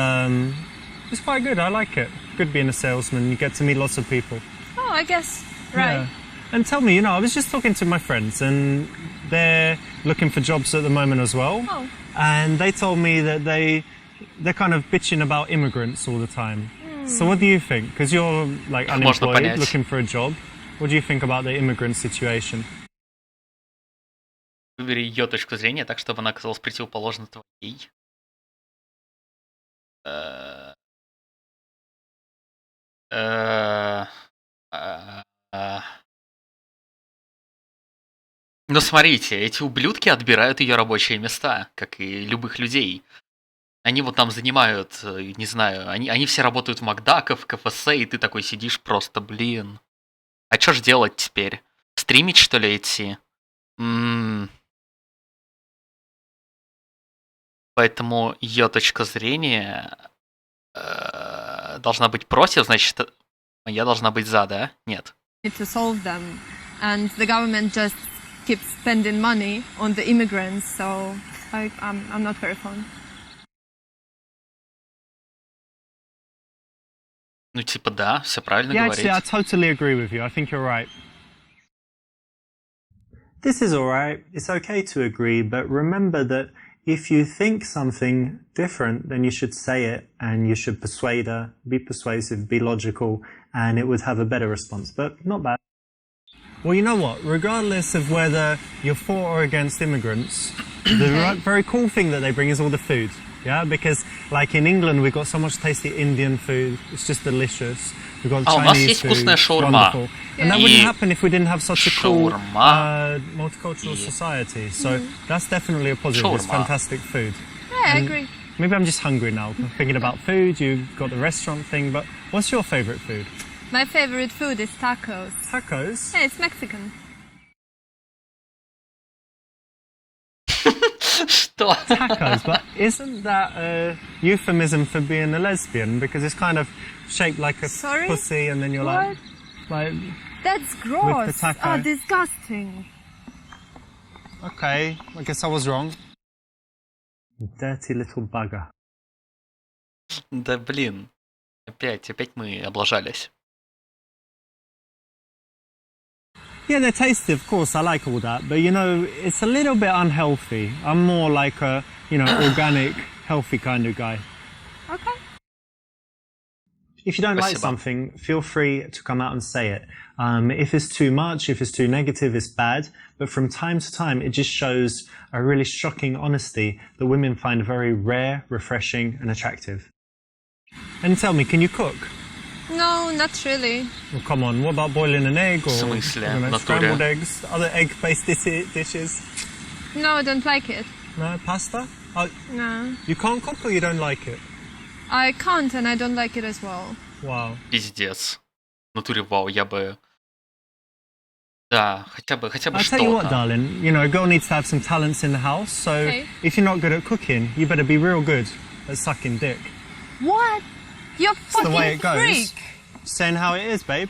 quite good. I like it. Good being a salesman. You get to meet lots of people. Oh, I guess. Right. Yeah. And tell me, I was just talking to my friends, and they're looking for jobs at the moment as well. Oh. And they told me that they're kind of bitching about immigrants all the time. So what do you think? Because you're like Можно unemployed, понять. looking for a job. What do you think about the immigrant situation? Выбери ее точку зрения так, чтобы она оказалась противоположной твоей. Э, э, э. Ну, смотрите, эти ублюдки отбирают ее рабочие места, как и любых людей. Они вот там занимают, не знаю, они все работают в Макдаках, в КФС, и ты такой сидишь просто, блин. А что ж делать теперь? Стримить, что ли, идти? Поэтому ее точка зрения должна быть против, значит, я должна быть за, да? Нет. To solve them, and the government just keeps spending money on the immigrants. So I'm not very fun. Ну, типа, да, все правильно Yeah, говорить. actually, I totally agree with you. I think you're right. This is all right. It's okay to agree, but remember that if you think something different, then you should say it, and you should persuade her, be persuasive, be logical, and it would have a better response. But not bad. Well, you know what? Regardless of whether you're for or against immigrants, the very cool thing that they bring is all the food. Yeah, because like in England, we've got so much tasty Indian food. It's just delicious. We've got А у нас Chinese есть food. вкусная It's шаурма. wonderful. And that И wouldn't happen if we didn't have such a cool шаурма. multicultural society. So that's definitely a positive. It's Шаурма. fantastic food. Yeah, I agree. Maybe I'm just hungry now. Thinking about food, you've got the restaurant thing, but what's your favorite food? My favorite food is tacos. Tacos? Yeah, it's Mexican. Что? Tacos, but isn't that a euphemism for being a lesbian? Because it's kind of shaped like a Sorry? pussy, and then you're What? like, That's gross. taco. Oh, disgusting. okay, I guess I was wrong. Dirty little bugger. Да блин. Опять мы облажались. Yeah, they're tasty, of course. I like all that, but you know, it's a little bit unhealthy. I'm more like a, you know, organic, healthy kind of guy. Okay. If you don't like Спасибо. something, feel free to come out and say it. If it's too much, if it's too negative, it's bad. But from time to time, it just shows a really shocking honesty that women find very rare, refreshing, and attractive. And tell me, can you cook? No, not really. Well, come on, what about boiling an egg or В смысле? I don't know, В натуре? scrambled eggs, other egg-based dishes? No, I don't like it. No, pasta? Oh, No. you can't cook or you don't like it? I can't and I don't like it as well. Wow. Пиздец. В натуре, вау, я бы... Да, хотя бы I'll tell you what, что-то. darling, you know, a girl needs to have some talents in the house, so Okay. if you're not good at cooking, you better be real good at sucking dick. What? You're That's the way fucking it goes. freak. Saying how it is, babe.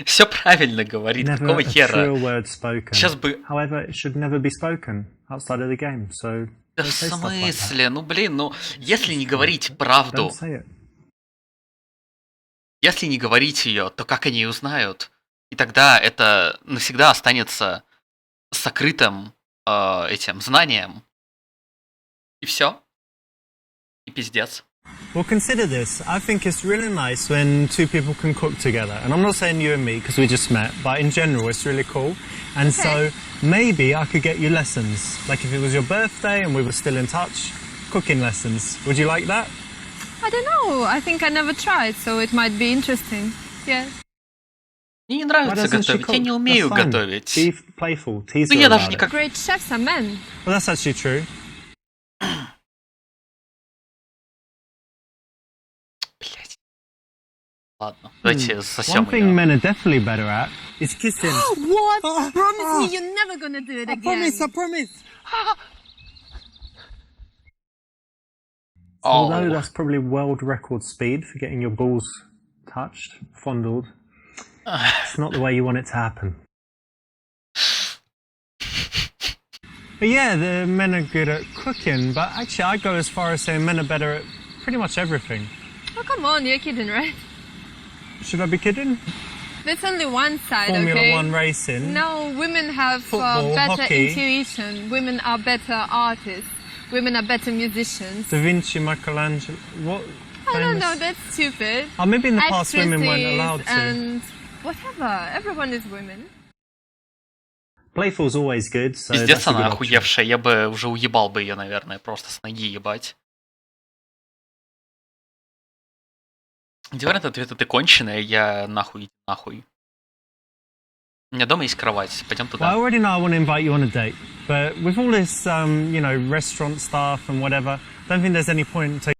Все правильно говорит, Never какого a хера? true word spoken. Сейчас бы... However, it should never be spoken outside of the game, so Да don't в say stuff like that. смысле? Ну блин, ну если не говорить правду, Don't say it. если не говорить ее, то как они узнают? И тогда это навсегда останется сокрытым этим знанием. И все. И пиздец. Well, consider this. I think it's really nice when two people can cook together. And I'm not saying you and me, because we just met, but in general, it's really cool. And Okay. so maybe I could get you lessons. Like if it was your birthday and we were still in touch, cooking lessons. Would you like that? I don't know. I think I never tried, so it might be interesting. Yeah. Мне не Why нравится doesn't she готовить, я не cook? умею That's fine. готовить. Be playful. Tease Ну her я даже about it. никак... Great chefs are men. Well, that's actually true. Блять. Ладно, давайте One засосем thing ее. men are definitely better at is kissing. What? Promise me you're never gonna do it again. promise. Oh. Although that's probably world record speed for getting your balls touched, fondled, it's not the way you want it to happen. But yeah, the men are good at cooking, but actually I go as far as saying men are better at pretty much everything. Oh, come on, you're kidding, right? Should I be kidding? There's only one side, Formula okay? One racing. No, women have Football, better hockey. intuition. Women are better artists. Women are better musicians. Da Vinci, Michelangelo. What? I don't famous- know, that's stupid. Oh, maybe in the past women weren't Actresses allowed to. and whatever. Everyone is women. Playful's always good, so Пиздец that's a good она option. охуевшая, я бы уже уебал бы ее, наверное, просто с ноги ебать. Где вариант ответа ты конченая, я нахуй. У меня дома есть кровать, пойдем Well, I туда. already know I want to invite you on a date, but with all this, you know, restaurant stuff and whatever, I don't think there's any point in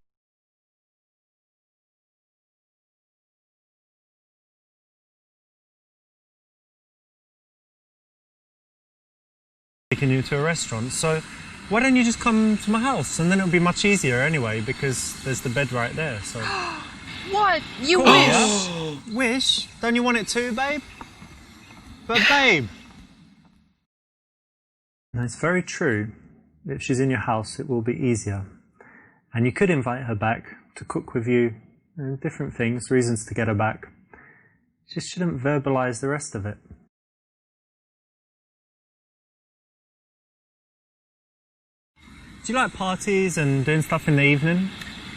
taking you to a restaurant. So why don't you just come to my house, and then it'll be much easier anyway because there's the bed right there. So What? You Cool, wish? yeah? Wish? Don't you want it too, babe? But babe. No, it's very true. If she's in your house, it will be easier. And you could invite her back to cook with you, different things, reasons to get her back. Just shouldn't verbalise the rest of it. Do you like parties and doing stuff in the evening?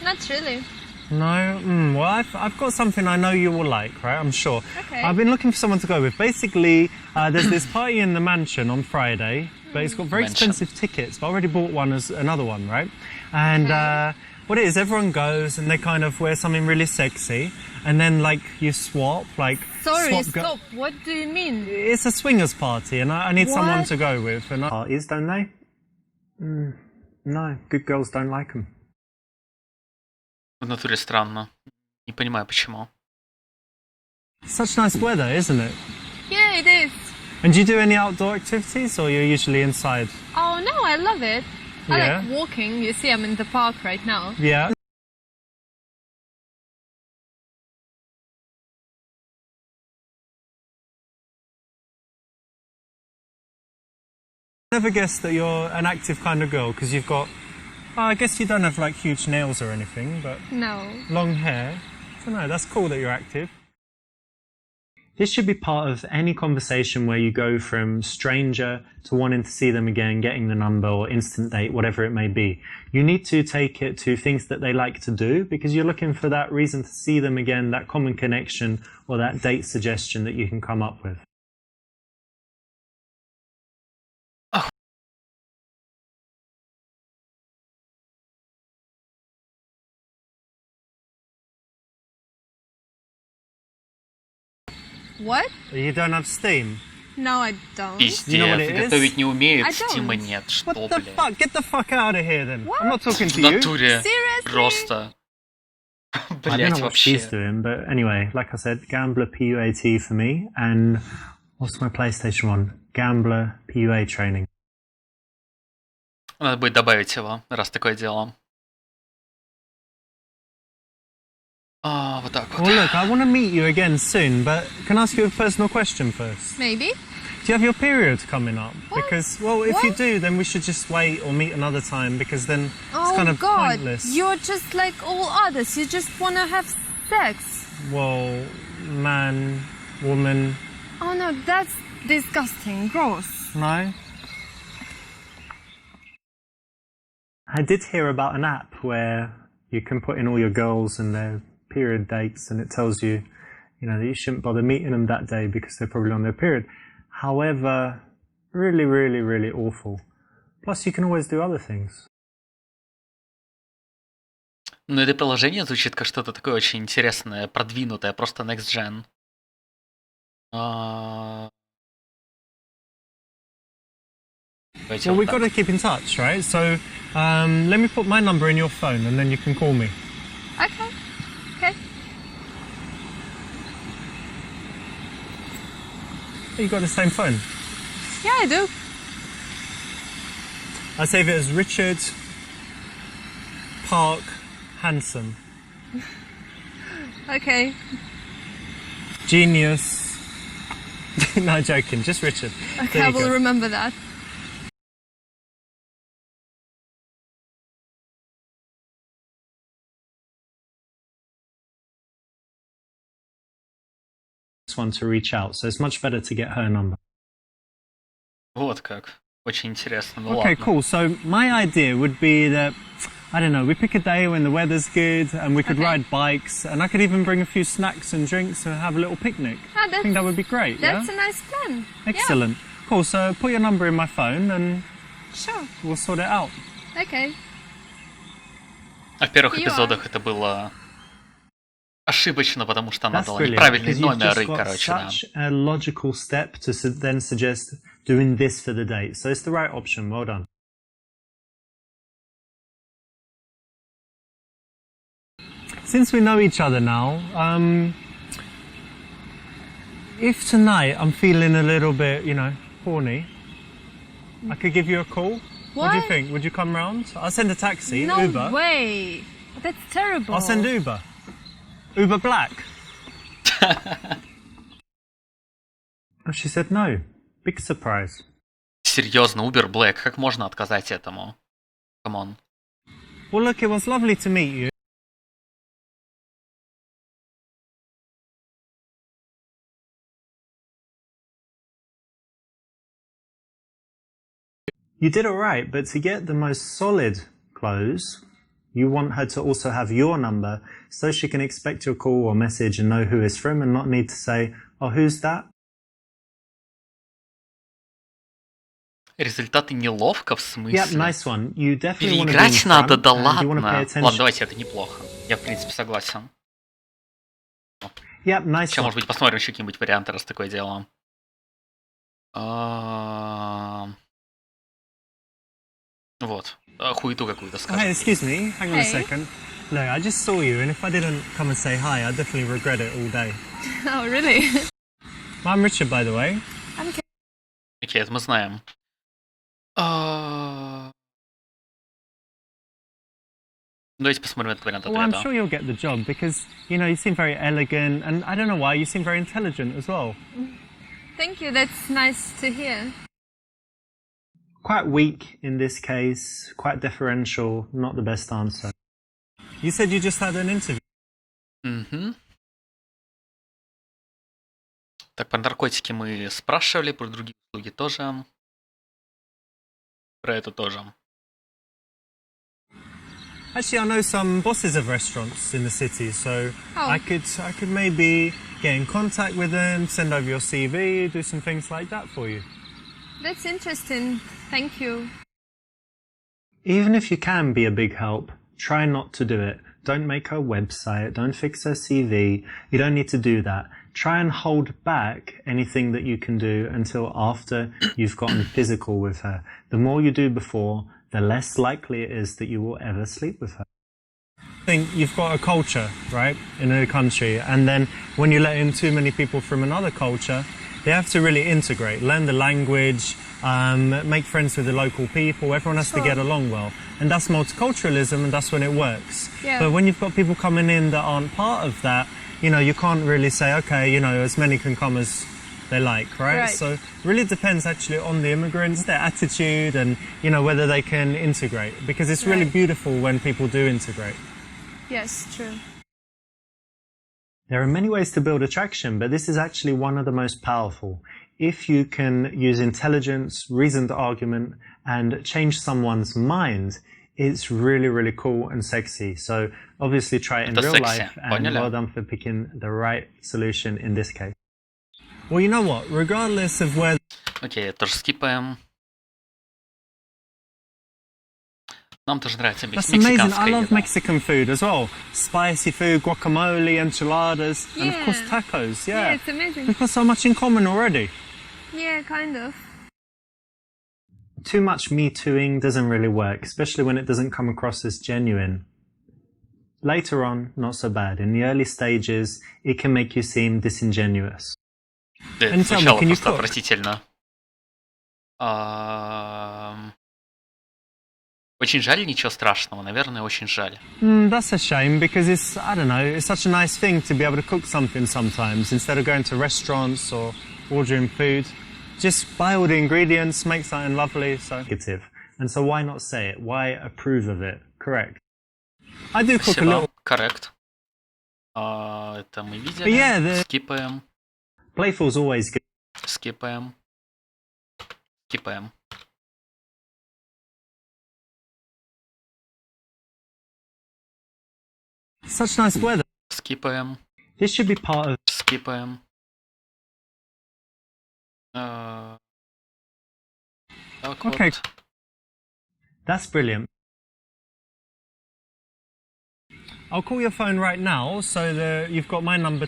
Not really. No? Well, I've got something I know you will like, right? I'm sure. Okay. I've been looking for someone to go with. Basically, there's this party in the mansion on Friday, but it's got very Mansion. expensive tickets. But I already bought one as another one, right? And what it is, everyone goes and they kind of wear something really sexy, and then like you swap, like Sorry, swap stop. What do you mean? It's a swingers party, and I need someone What? to go with. And parties, don't they? No, good girls don't like them. В натуре странно. Не понимаю, почему. Such nice weather, isn't it? Yeah, it is. And do you do any outdoor activities, or you're usually inside? Oh no, I love it. I Yeah? like walking. You see, I'm in the park right now. Yeah. Never guessed that you're an active kind of girl because you've got. I guess you don't have like huge nails or anything, but No. long hair. I don't know. That's cool that you're active. This should be part of any conversation where you go from stranger to wanting to see them again, getting the number or instant date, whatever it may be. You need to take it to things that they like to do because you're looking for that reason to see them again, that common connection or that date suggestion that you can come up with. What? You don't have Steam? No, I don't. Пиздец, You know what it is? готовить не умеет, I don't. Стима нет. Что, What the блядь? fuck? Get the fuck out of here then. What? I'm not talking В to you. натуре Seriously? просто. I don't Блять, know what she's вообще. doing, but anyway, like I said, Gambler PUAT for me, and what's my PlayStation one? Gambler PUA training. Надо будет добавить его, раз такое дело. Вот так вот. Well, look, I want to meet you again soon, but can I ask you a personal question first? Maybe. Do you have your period coming up? What? Because, well, if you What? do, then we should just wait or meet another time because then it's Oh kind of God, pointless. you're just like all others. You just wanna have sex. Well, man, woman, Oh no, that's disgusting. Gross. no? I did hear about an app where you can put in all your girls and their period dates and it tells you, that you shouldn't bother meeting them that day because they're probably on their period. However, really, really, really awful. Plus, you can always do other things. Ну, это приложение звучит как что-то такое очень интересное, продвинутое, просто next gen. Давайте Well, вот we've так. got to keep in touch, right? So, let me put my number in your phone and then you can call me. Okay. Okay. You got the same phone. Yeah, I do. I save it as Richard Park Handsome. Okay. Genius. No, joking, just Richard. Okay, There I you will go. remember that. One to reach out, so it's much better to get her number. Вот как. Очень интересно. Ну Okay, ладно. cool. So my idea would be that, I don't know, we pick a day when the weather's good and we could Okay. ride bikes and I could even bring a few snacks and drinks and have a little picnic. Ah, I think that would be great, yeah? That's a nice plan. Excellent. Cool, so put your number in my phone and Yeah, sure. we'll sort it out. Okay. А в первых You эпизодах это было ошибочно, потому что она That's дала brilliant, неправильный because you've номер, just и, got короче, да. such a logical step to then suggest doing this for the date. So it's the right option. Well done. Since we know each other now, if tonight I'm feeling a little bit, horny, I could give you a call. What do you What? think? Would you come round? I'll send a taxi, No Uber. way. That's terrible. I'll send Uber. Uber Black. Oh, she said no. Big surprise. Серьезно, Uber Black, как можно отказать этому? Камон. Well, look, it was lovely to meet you. You did alright, but to get the most solid close, you want her to also have your number so she can expect your call or message and know who it's from and not need to say, oh, who's that? Результаты неловко, в смысле? Yep, nice one. You definitely want to be in Переиграть надо, front, да and you want to pay ладно. attention. Ладно, давайте, это неплохо. Я, в принципе, согласен. Yep, nice Сейчас, one. может быть, посмотрим еще какие-нибудь варианты, раз такое дело. Вот. Хуету какую-то Hey, скажем. excuse me. Hang on a Hey. second. Look, I just saw you, and if I didn't come and say hi, I'd definitely regret it all day. Oh, really? I'm Richard, by the way. Окей, это мы знаем. Давайте посмотрим этот вариант Well, I'm ответа. sure you'll get the job because, you seem very elegant, and I don't know why, you seem very intelligent as well. Thank you. That's nice to hear. Quite weak in this case, quite deferential, not the best answer. You said you just had an interview. Угу. Так, про наркотики мы спрашивали, про другие услуги тоже. Про это тоже. Actually, I know some bosses of restaurants in the city, so Oh. I could maybe get in contact with them, send over your CV, do some things like that for you. That's interesting. Thank you. Even if you can be a big help, try not to do it. Don't make her website, don't fix her CV. You don't need to do that. Try and hold back anything that you can do until after you've gotten physical with her. The more you do before, the less likely it is that you will ever sleep with her. I think you've got a culture, right, in a country, and then when you let in too many people from another culture, they have to really integrate, learn the language, make friends with the local people. Everyone has to get along well, and that's multiculturalism, and that's when it works. Yeah. But when you've got people coming in that aren't part of that, you know, you can't really say, okay, you know, as many can come as they like, right? Right. So really depends actually on the immigrants, their attitude, and you know whether they can integrate, because it's really Right. beautiful when people do integrate. Yes, true. There are many ways to build attraction, but this is actually one of the most powerful. If you can use intelligence, reasoned argument, and change someone's mind, it's really, really cool and sexy. So obviously try it in Это real секси, life, and поняли? well done for picking the right solution in this case. Well, you know what? Regardless of where Окей, тоже скипаем. Нам тоже нравится That's amazing. I мексиканская love еда. Mexican food as well. Spicy food, guacamole, enchiladas, and of course Yeah. tacos. Yeah, Yeah. it's amazing. We've got so much in common already. Yeah, kind of. Too much me tooing doesn't really work, especially when it doesn't come across as genuine. Later on, not so bad. In the early stages, it can make you seem disingenuous. Да, это And tell me, звучало can you просто cook? отвратительно. Очень жаль, ничего страшного. Наверное, очень жаль. That's a shame because it's, I don't know, it's such a nice thing to be able to cook something sometimes instead of going to restaurants or ordering food. Just buy all the ingredients, make something lovely, so negative. And so why not say it? Why approve of it? Correct. I do cook a Спасибо. little. Коррект. Это мы видели. Yeah, the- Скипаем. Playful's always good. Скипаем. Скипаем. Such nice weather. Скипаем. This should be part of. Скипаем. Так Okay. вот. That's brilliant. I'll call your phone right now so that you've got my number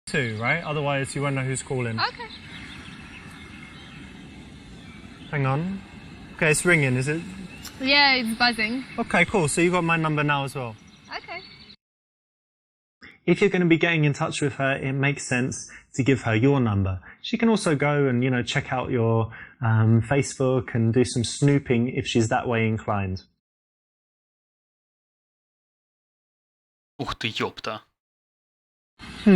too, right? Otherwise you won't know who's calling. Okay. Hang on. Okay, it's ringing, is it? Yeah, it's buzzing. Okay, cool. So you've got my number now as well. Okay. If you're going to be getting in touch with her, it makes sense to give her your number. She can also go and, you know, check out your Facebook and do some snooping if she's that way inclined. Ух ты, ёпта.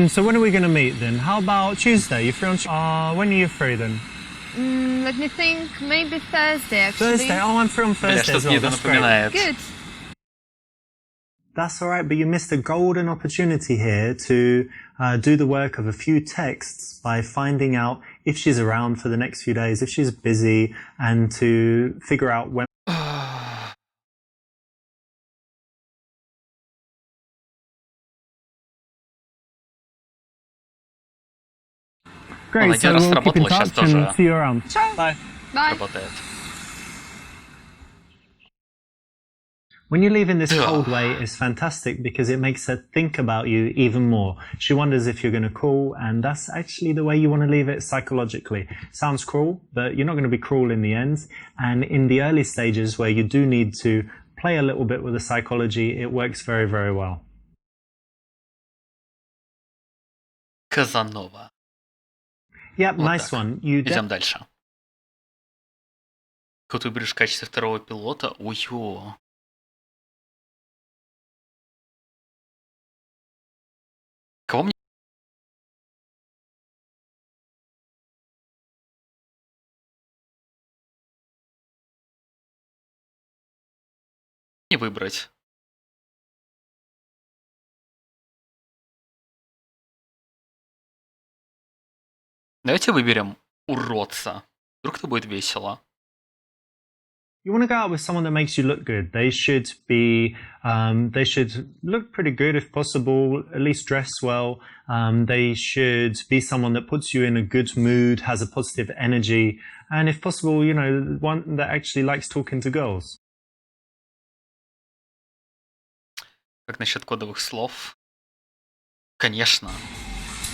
So when are we going to meet then? How about Tuesday? You free on when are you free then? Let me think. Maybe Thursday, actually. Thursday? Oh, I'm free on Бля, Thursday as что-то well. мне это That's great. напоминает. Good. That's all right, but you missed a golden opportunity here to do the work of a few texts by finding out if she's around for the next few days, if she's busy, and to figure out when. Great, один so раз we'll keep in сработало, сейчас touch and тоже see you around. Bye. Bye. работает. When you leave in this Yeah. cold way, it's fantastic because it makes her think about you even more. She wonders if you're going to call, and that's actually the way you want to leave it psychologically. Sounds cruel, but you're not going to be cruel in the end. And in the early stages where you do need to play a little bit with the psychology, it works very, very well. Казанова. Yep, Вот nice так. one. You Идем дальше. Как ты выберешь в качестве второго пилота? Ой-ё. Кого мне Не выбрать. Давайте выберем уродца. Вдруг это будет весело. You want to go out with someone that makes you look good. They should look pretty good if possible, at least dress well. They should be someone that puts you in a good mood, has a positive energy, and if possible, you know, one that actually likes talking to girls. Как насчет кодовых слов? Конечно.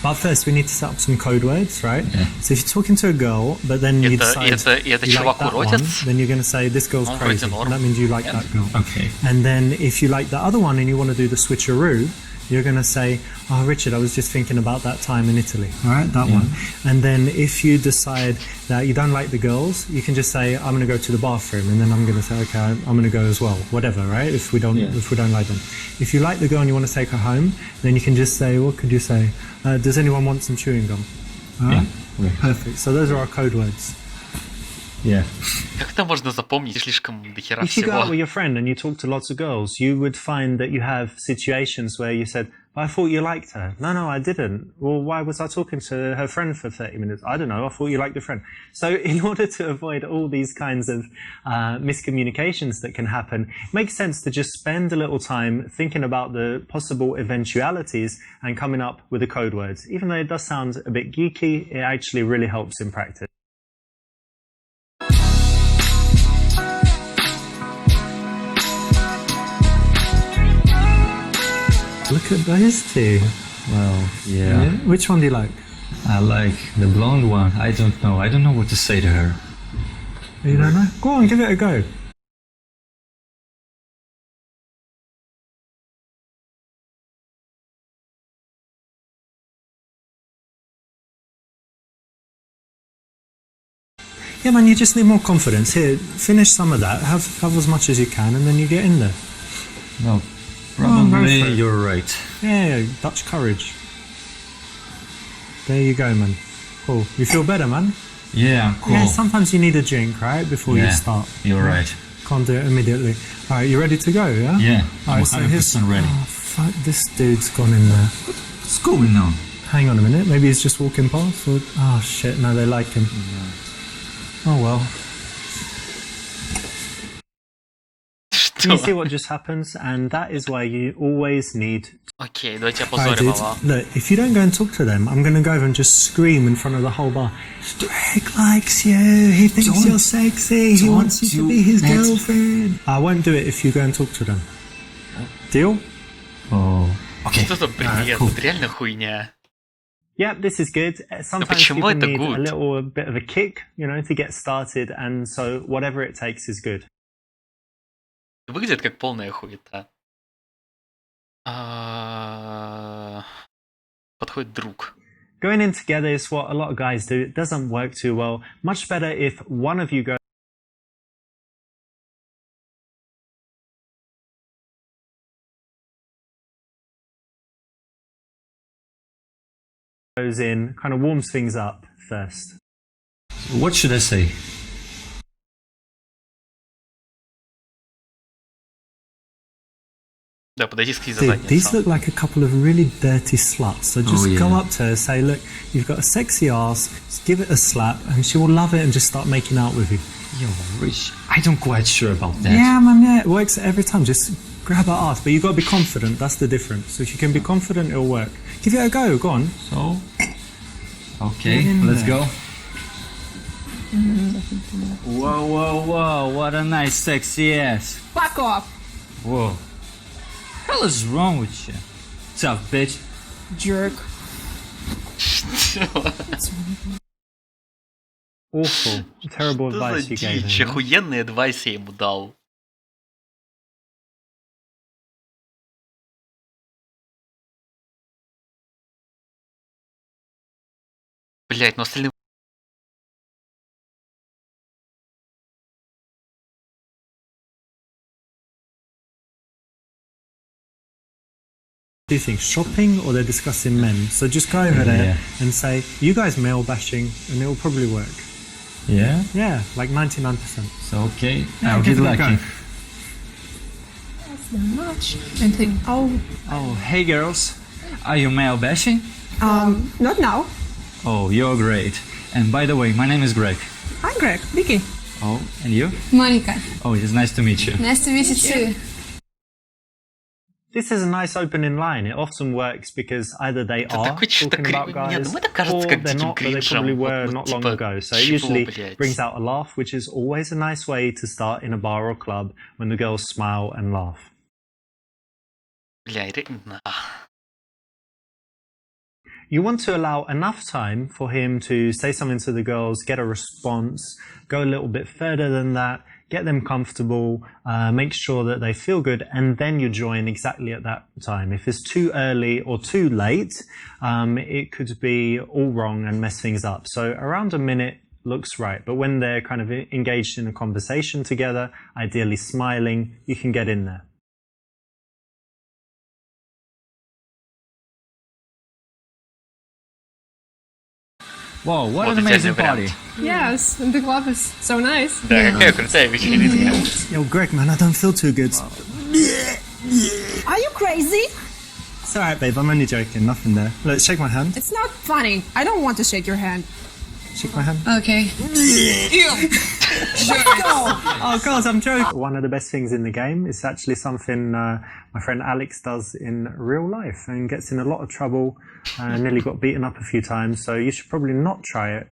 But first, we need to set up some code words, right? Yeah. So if you're talking to a girl, but then you decide you like that one, then you're going to say, this girl's crazy. And that means you like that girl. Okay. And then if you like the other one and you want to do the switcheroo, you're going to say, oh, Richard, I was just thinking about that time in Italy. All right, that one. And then if you decide that you don't like the girls, you can just say, I'm going to go to the bathroom. And then I'm going to say, okay, I'm going to go as well. Whatever, right? If we don't like them. If you like the girl and you want to take her home, then you can just say, what could you say? Does anyone want some chewing gum? All right? Yeah. Perfect. So those are our code words. Yeah. Как это можно запомнить? Слишком дохера If you go out всего. with your friend and you talk to lots of girls, you would find that you have situations where you said, I thought you liked her. No, I didn't. Well, why was I talking to her friend for 30 minutes? I don't know. I thought you liked the friend. So in order to avoid all these kinds of miscommunications that can happen, it makes sense to just spend a little time thinking about the possible eventualities and coming up with the code words. Even though it does sound a bit geeky, it actually really helps in practice. Look at those two. Well, yeah. Which one do you like? I like the blonde one. I don't know. I don't know what to say to her. You don't know? Go on, give it a go. Yeah, man, you just need more confidence. Here, finish some of that. Have as much as you can, and then you get in there. No, probably you're right. Yeah, Dutch courage. There you go, man. Cool. You feel better, man? Yeah, I'm cool. Yeah, sometimes you need a drink, right, before you start. You're right. Can't do it immediately. All right, you ready to go, yeah? Yeah, All I'm right, so 100% ready. Oh, fuck, this dude's gone in there. What's going on? Hang on a minute, maybe he's just walking past, or... Oh, shit, no, they like him. Oh, well. You see what just happens, and that is why you always need... Окей, давайте Alright, опозорим dude, его. look, if you don't go and talk to them, I'm going to go over and just scream in front of the whole bar. Drake likes you, he thinks you're sexy, he wants you to be his girlfriend. I won't do it if you go and talk to them. Deal? Oh, okay. Что за бред? cool. Это реально хуйня. Yep, this is good. Sometimes почему people это need good? a little bit of a kick, you know, to get started, and so whatever it takes is good. Выглядит как полная хуета. Подходит друг. Going in together is what a lot of guys do. It doesn't work too well. Much better if one of you goes in, kind of warms things up first. What should I say? Да, подойди, скажи за Dude, задницу. these look like a couple of really dirty sluts. So just go up to her, say, look, you've got a sexy ass, just give it a slap, and she will love it and just start making out with you. Yo, Rich, I don't quite sure about that. Yeah, man, yeah, it works every time. Just grab her ass, but you've got to be confident. That's the difference. So if you can be confident, it'll work. Give it a go, go on. So, okay, let's go. Whoa, whoa, whoa, what a nice sexy ass. Fuck off, Whoa. What the hell is wrong with you? What's up, bitch? jerk. Awful. Terrible Что за advice you gave дичь? him. Охуенный адвайс я ему дал. Блять, но остальные... Do you think shopping or they're discussing men? So just go over there and say, you guys male bashing, and it will probably work. Yeah? Yeah, like 99%. So, okay, Yeah, I'll give get it a lucky. go. very much. And think, oh, hey girls. Are you male bashing? not now. Oh, you're great. And by the way, my name is Greg. I'm Greg, Vicky. Oh, and you? Monica. Oh, it's nice to meet you. Nice to meet you too. This is a nice opening line. It often works because either they Это are такой что-то talking about криво. Нет, guys, ну это кажется or как they're диким not, but they кринжем. probably were Вот, not long типа, ago. So it чего, usually блядь? brings out a laugh, which is always a nice way to start in a bar or club when the girls smile and laugh. Бля, реально. You want to allow enough time for him to say something to the girls, get a response, go a little bit further than that, get them comfortable, make sure that they feel good, and then you join exactly at that time. If it's too early or too late, it could be all wrong and mess things up. So around a minute looks right, but when they're kind of engaged in a conversation together, ideally smiling, you can get in there. Whoa, what Вот an amazing идеальный party. вариант. Yes, and the club is so nice. Да, какая крутая вечеринка. Yo, Greg, man, I don't feel too good. Are you crazy? It's alright, babe, I'm only joking, nothing there. Look, shake my hand. It's not funny. I don't want to shake your hand. Shake my hand. Okay. Oh, girls, I'm joking. One of the best things in the game is actually something my friend Alex does in real life and gets in a lot of trouble. Nearly got beaten up a few times, so you should probably not try it.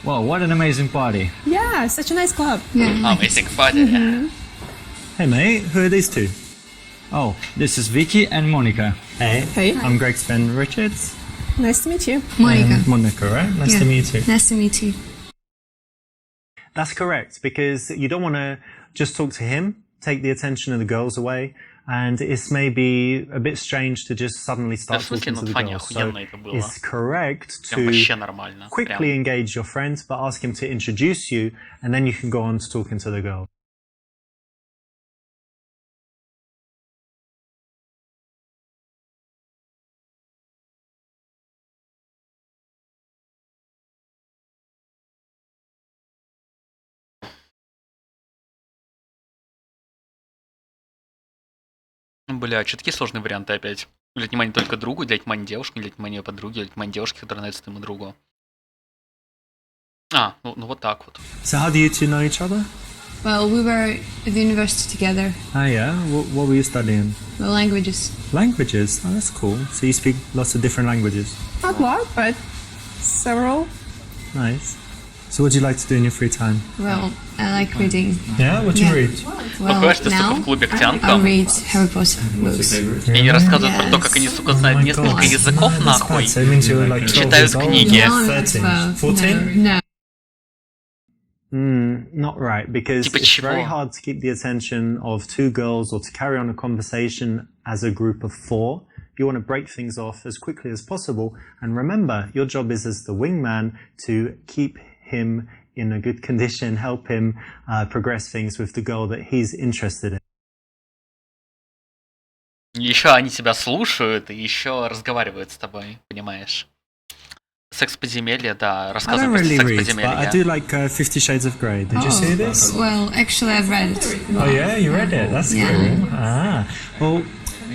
Wow, what an amazing party. Yeah, such a nice club. Amazing party. Hey, mate, who are these two? Oh, this is Vicky and Monica. Hey. Hey. I'm Greg's friend Richards. Nice to meet you. Monica. Monica, right? Nice to meet you too. Nice to meet you. That's correct, because you don't want to just talk to him, take the attention of the girls away, and it's maybe a bit strange to just suddenly start Да, в смысле, talking to на the фоне girls. So охуенно это было. it's correct Прям to вообще нормально. quickly Прям. engage your friends, but ask him to introduce you, and then you can go on to talking to the girl. Бля, что такие сложные варианты опять? Уделять внимание только другу, уделять внимание девушке, уделять внимание подруге, уделять внимание девушке, которая нравится твоему другу. Ну вот так вот. So how do you two know each other? Well, we were at the university together. Oh yeah, what were you studying? Well, languages. Languages. Oh, that's cool. So you speak lots of different languages. Not a lot, but several. Nice. So what do you like to do in your free time? Well, I like reading. Yeah, what do you Yeah. read? Well, Похож ты, сука, now в клубе к I тянкам. read Harry Potter books. И не рассказывают про то, как они, Yes. сука, знают несколько языков, нахуй. So it means you're like 12 Читают years old? книги. No, 13? 12. 14? No. Not right, because Типа it's чего? very hard to keep the attention of two girls or to carry on a conversation as a group of four. You want to break things off as quickly as possible. And remember, your job is as the wingman to keep him in a good condition, help him progress things with the girl that he's interested in. Еще они тебя слушают и еще разговаривают с тобой, понимаешь? Секс-подземелье, да, I don't рассказывают про really read, but I do секс-подземелье. like 50 Shades of Grey. Did you see this? Well, actually, I've read it. Oh yeah, you read it. That's Yeah. cool. Ah, well,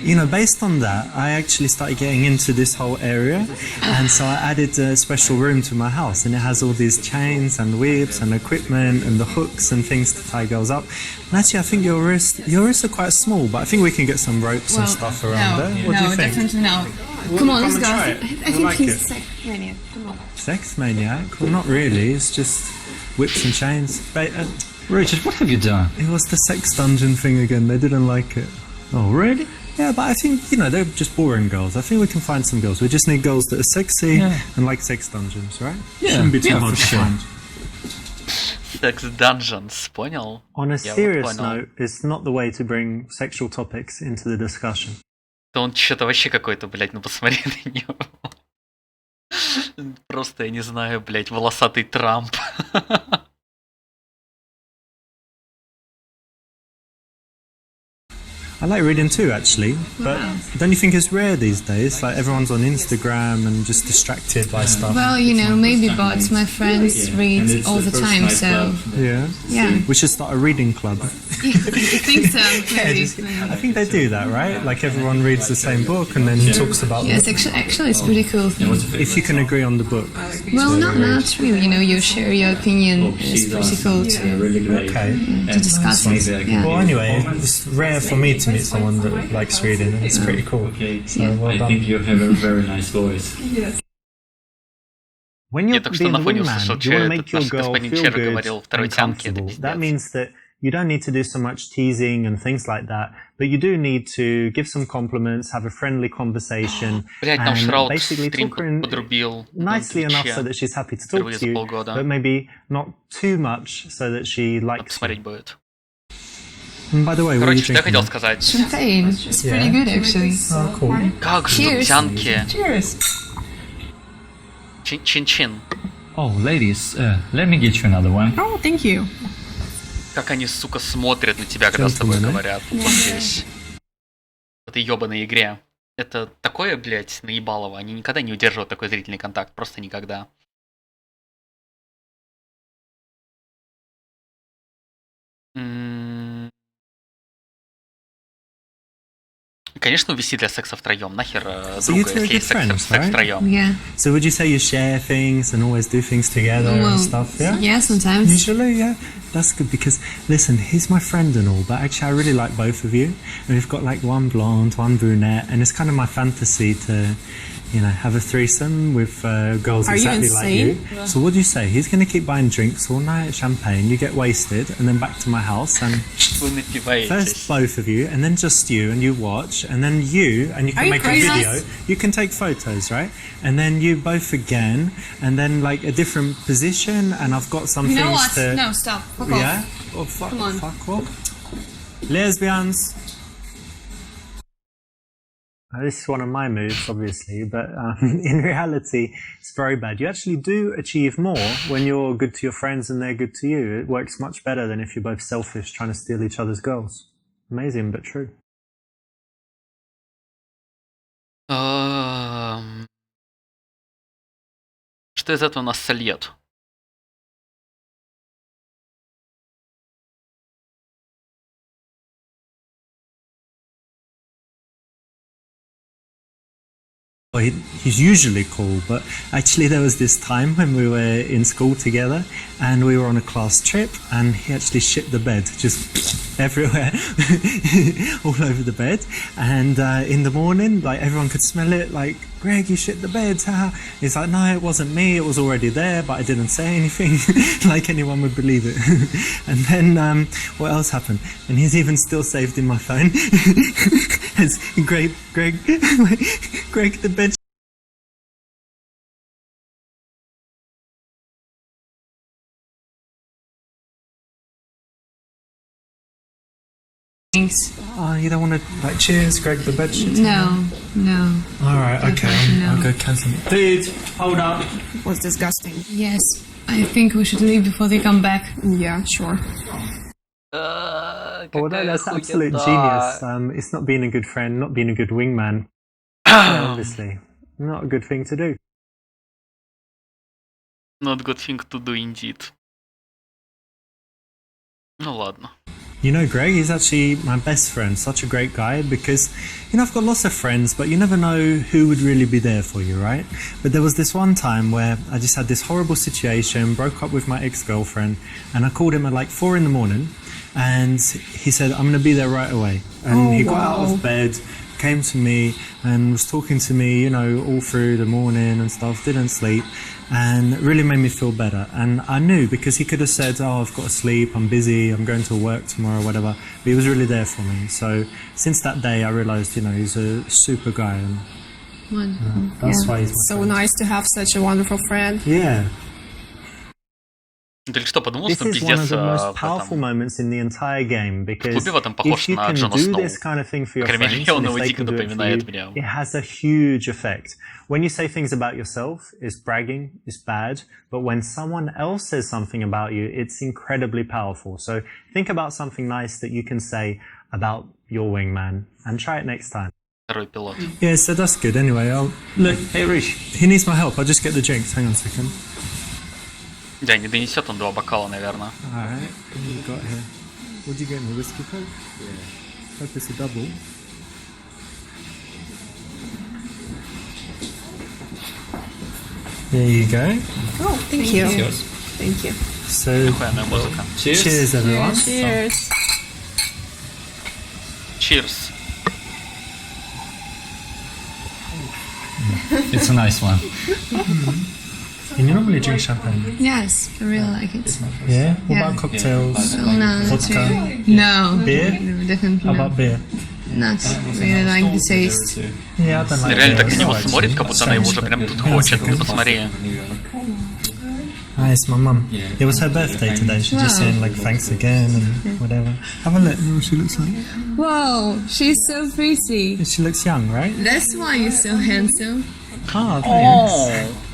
you know, based on that, I actually started getting into this whole area, and so I added a special room to my house, and it has all these chains and whips and equipment and the hooks and things to tie girls up. And actually, I think your wrists are quite small, but I think we can get some ropes and stuff around there. What do you think? Definitely no. Come on, let's and go. try I it. think You like he's it? sick. Maniac. Come on. Sex maniac? Well, not really. It's just whips and chains. Richard, what have you done? It was the sex dungeon thing again. They didn't like it. Oh, really? Yeah, but I think, you know, they're just boring girls. I think we can find some girls. We just need girls that are sexy Yeah. and like sex dungeons, right? Yeah, Shouldn't be too yeah, hard for to sure. find. Sex Dungeons, понял? On a Я вот serious понял. note, it's not the way to bring sexual topics into the discussion. Да он что-то вообще какой-то, блядь, ну посмотри на него. Просто, я не знаю, блядь, волосатый Трамп. I like reading too, actually. But don't you think it's rare these days? Like everyone's on Instagram and just distracted by stuff. Well, you know, maybe, but my friends read all the time, so Yeah. We should start a reading club. I think so. Maybe. I think they do that, right? Like everyone reads the same book and then talks about. Yes, actually, it's pretty cool. If you can agree on the book. Well, not really. You know, you share your opinion. It's pretty cool to discuss it. Yeah. Well, anyway, it's rare for me to meet someone that likes reading, and it's pretty cool. So well done. I think you have a very nice voice. When you're Я только что being на the фоне wingman, услышал, you что want to этот make your наш girl господин feel Чер good говорил второй and тянке, это comfortable. пиздец. That means that you don't need to do so much teasing and things like that, but you do need to give some compliments, have a friendly conversation, Блять, там and Шраут basically стрим talk her in подрубил nicely на enough Твиче. so that she's happy to talk Впервые to за you, полгода. but maybe not too much so that she likes you. Посмотреть будет. And by the way, what are you Короче, что я хотел drinking? сказать. Champagne. It's pretty good, actually. Oh, cool. Как же Cheers. тут тянки? Cheers. Чин-чин. Oh, ladies, let me get you another one. Oh, thank you. Как они, сука, смотрят на тебя, когда с тобой Gentleman, говорят. Вот здесь. В этой ебаной игре. Это такое, блядь, наебалово. Они никогда не удерживают такой зрительный контакт. Просто никогда. Конечно, увести для секса втроем. Нахер So you друга, two are если good есть секс friends, right? втроем. Yeah. So would you say you share things and always do things together Well, and stuff? Yeah. Yeah, sometimes. Usually, yeah. That's good because, listen, he's my friend and all, but actually I really like both of you. And we've got like one blonde, one brunette, and it's kind of my fantasy to, you know, have a threesome with girls Are you exactly like insane? you. So what do you say? He's going to keep buying drinks all night, champagne, you get wasted, and then back to my house, and Вы напиваетесь. first both of you, and then just you, and you watch, and then you, and you can Are you make a crazy? video. You can take photos, right? And then you both again, and then like a different position, and I've got some You know things what? to... No, stop. Fuck Yeah? off. Oh, fuck, Come on. fuck off. Lesbians. This is one of my moves, obviously, but in reality, it's very bad. You actually do achieve more when you're good to your friends and they're good to you. It works much better than if you're both selfish trying to steal each other's girls. Amazing, but true. Что из этого нас сольет? Well, he's usually cool, but actually there was this time when we were in school together and we were on a class trip and he actually shit the bed just everywhere, all over the bed. And in the morning, like everyone could smell it, like, Greg, you shit the bed. He's like, no, it wasn't me, it was already there, but I didn't say anything, like anyone would believe it. And then what else happened? And he's even still saved in my phone. As Greg, the bed. Thanks. Oh, you don't want to, like, cheers, Greg, the bed shit? No. Alright, okay, I'll go cancel it. Dude, hold up. It was disgusting. Yes. I think we should leave before they come back. Yeah, sure. Oh, no, that's absolute genius. It's not being a good friend, not being a good wingman. Yeah, obviously. Not a good thing to do. Not good thing to do indeed. Ну ладно. You know, Greg, he's actually my best friend, such a great guy, because, you know, I've got lots of friends, but you never know who would really be there for you, right? But there was this one time where I just had this horrible situation, broke up with my ex-girlfriend, and I called him at like 4 in the morning, and he said, I'm going to be there right away. And he got out of bed, came to me, and was talking to me, you know, all through the morning and stuff, didn't sleep. And it really made me feel better. And I knew, because he could have said, oh, I've got to sleep, I'm busy, I'm going to work tomorrow, whatever. But he was really there for me. So since that day, I realised, you know, he's a super guy. And that's why he's my So friend. nice to have such a wonderful friend. Yeah. Ты только что подумал, This что is one of пиздец the most в powerful этом... moments in the entire game, because клубе в этом похож if you на can Джона do Сноу. this kind of thing for your По крайней мере, friends, он and if его they дико can do it for напоминает you, меня. it has a huge effect. When you say things about yourself, it's bragging, it's bad, but when someone else says something about you, it's incredibly powerful. So think about something nice that you can say about your wingman and try it next time. Второй пилот. Yeah, so that's good. Anyway, look, hey Rich, he needs my help. I'll just get the drinks. Hang on a second. Да, не донесет он 2 бокала, наверное. Alright, what have you got here? What did you get me? Whiskey Coke? Yeah. Hope it's a double. There you go. Oh, thank you. Thank you. So, Охуенная музыка. cheers everyone. Cheers. Cheers. It's a nice one. And you normally drink champagne? Yes, I really like it. Yeah? What Yeah. about cocktails? Oh, no, not Vodka? really. No. Beer? No, definitely How not. about beer? Not really like the taste. Yeah, I don't like Реально beer. так на It's него alright, смотрит, see? как будто она его уже прям тут хочет. Ты посмотри. Hi, it's my mum. It was her birthday today. She's just Wow. saying like thanks again and whatever. Have a look. You know what she looks like? Whoa, she's so pretty. She looks young, right? That's why you're so handsome. Oh, thanks. О,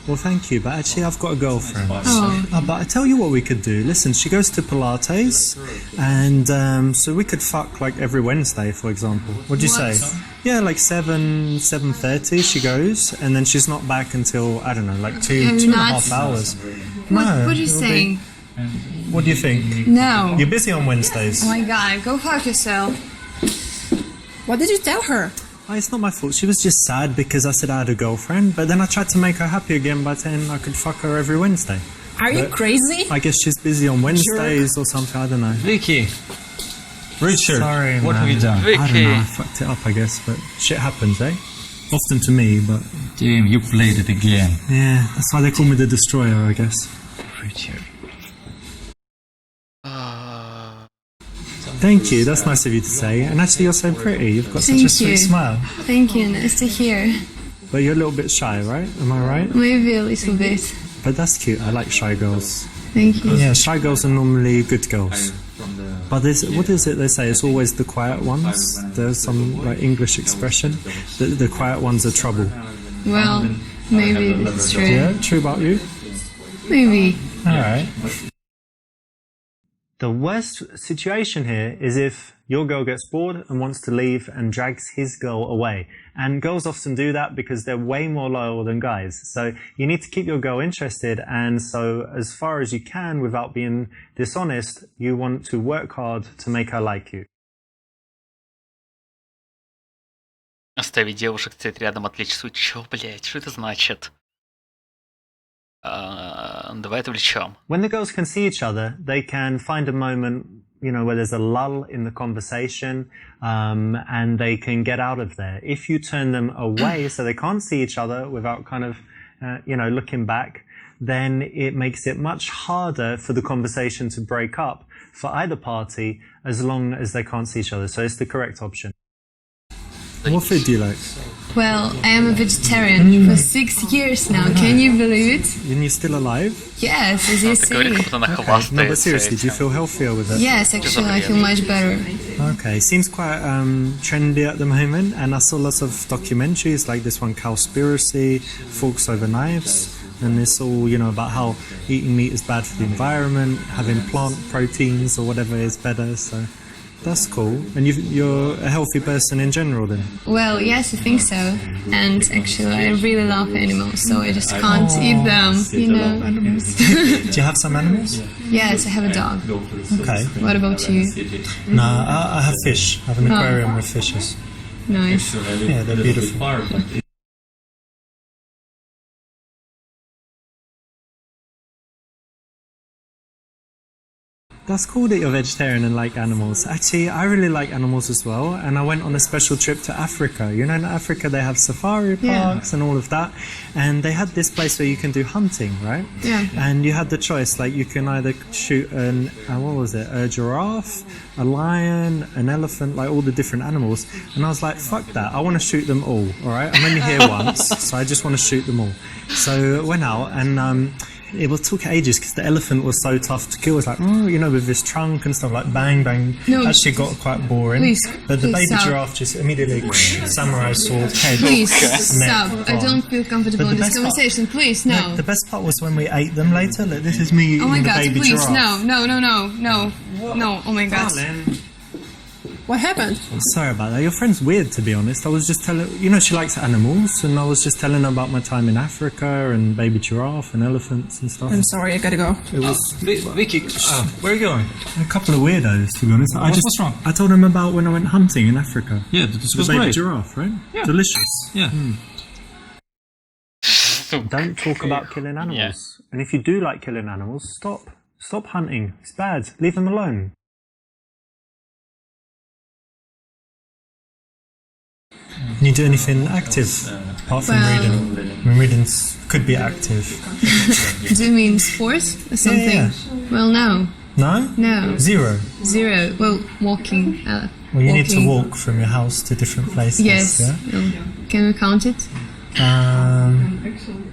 Well, thank you, but actually I've got a girlfriend. But I tell you what we could do. Listen, she goes to Pilates, and so we could fuck like every Wednesday, for example. What'd you say? Yeah, like 7:30 she goes, and then she's not back until, I don't know, like two and a half hours. What are you it'll be- saying? What do you think? No. You're busy on Wednesdays. Oh my god, go fuck yourself. What did you tell her? Oh, it's not my fault. She was just sad because I said I had a girlfriend, but then I tried to make her happy again by saying I could fuck her every Wednesday. Are you But- crazy? I guess she's busy on Wednesdays or something, I don't know. Vicky. Richard. Sorry, What man. have you done? I don't know, Vicky. I fucked it up, I guess, but shit happens, eh? Often to me, but Damn, you played it again. yeah, that's why they call me the Destroyer, I guess. Richard. Thank you, that's nice of you to say. And actually, you're so pretty. You've got such a Thank sweet you. smile. Thank you, nice to hear. But you're a little bit shy, right? Am I right? Maybe a little bit. But that's cute. I like shy girls. Thank you. Yeah, shy girls are normally good girls. But what is it they say? It's always the quiet ones. There's some like English expression. The quiet ones are trouble. Well, maybe that's true. Yeah, true about you? Maybe. Alright. The worst situation here is if your girl gets bored and wants to leave and drags his girl away. And girls often do that because they're way more loyal than guys. So you need to keep your girl interested, and so as far as you can without being dishonest, you want to work hard to make her like you. Оставить девушек стоять рядом, отвлечься. Чё, блять, что это значит? Давай отвлечем. When the girls can see each other, they can find a moment, you know, where there's a lull in the conversation, and they can get out of there. If you turn them away so they can't see each other without kind of, you know, looking back, then it makes it much harder for the conversation to break up for either party as long as they can't see each other. So it's the correct option. What food do you like? Well, I am a vegetarian for 6 years now. Can you believe it? And you're still alive? Yes, as you Ты говоришь, see. как будто она No, but хвастается seriously, do you этим. feel healthier with it? Yes, actually, I feel much better. Okay, seems quite trendy at the moment, and I saw lots of documentaries like this one, Cowspiracy, Forks Over Knives, and it's all, you know, about how eating meat is bad for the environment, having plant proteins or whatever is better, so that's cool. And you're a healthy person in general then? Well, yes, I think so. And actually, I really love animals, so I just can't eat them, you know. Do you have some animals? Yes, I have a dog. Okay. What about you? No, I have fish. I have an aquarium with fishes. Nice. Yeah, they're beautiful. That's cool that you're vegetarian and like animals. Actually, I really like animals as well, and I went on a special trip to Africa. You know, in Africa they have safari parks and all of that, and they had this place where you can do hunting, right? Yeah. And you had the choice, like you can either shoot a giraffe, a lion, an elephant, like all the different animals. And I was like, fuck that, I want to shoot them all right? I'm only here once, so I just want to shoot them all. So I went out, and it took ages because the elephant was so tough to kill. It's like, you know, with this trunk and stuff, like bang, bang. No, actually got quite boring. Please, but the please baby stop. giraffe just immediately samurai sword, head, Please neck, stop. I arm. don't feel comfortable But in the this best part- conversation. Please, no. The best part was when we ate them later. Like, this is me Oh my eating the god, baby please, giraffe. no, oh my god. Darling, What happened? sorry about that. Your friend's weird, to be honest. I was just telling, you know, she likes animals, and I was just telling her about my time in Africa and baby giraffe and elephants and stuff. I'm sorry, I gotta go. It was Vicky, where are you going? a couple of weirdos, to be honest. What's wrong? I told him about when I went hunting in Africa. Yeah, this The was baby great. giraffe, right? Yeah. Delicious. Yeah. Don't talk about killing animals. And if you do like killing animals, stop. Stop hunting. It's bad. Leave them alone. Can you do anything active apart from Well- reading? I mean, reading could be active. Do you mean sports or something? Yeah. Well, no. No? Zero. Zero. Well, walking. Well, you need to walk from your house to different places. Yes. Yeah? Well, can we count it?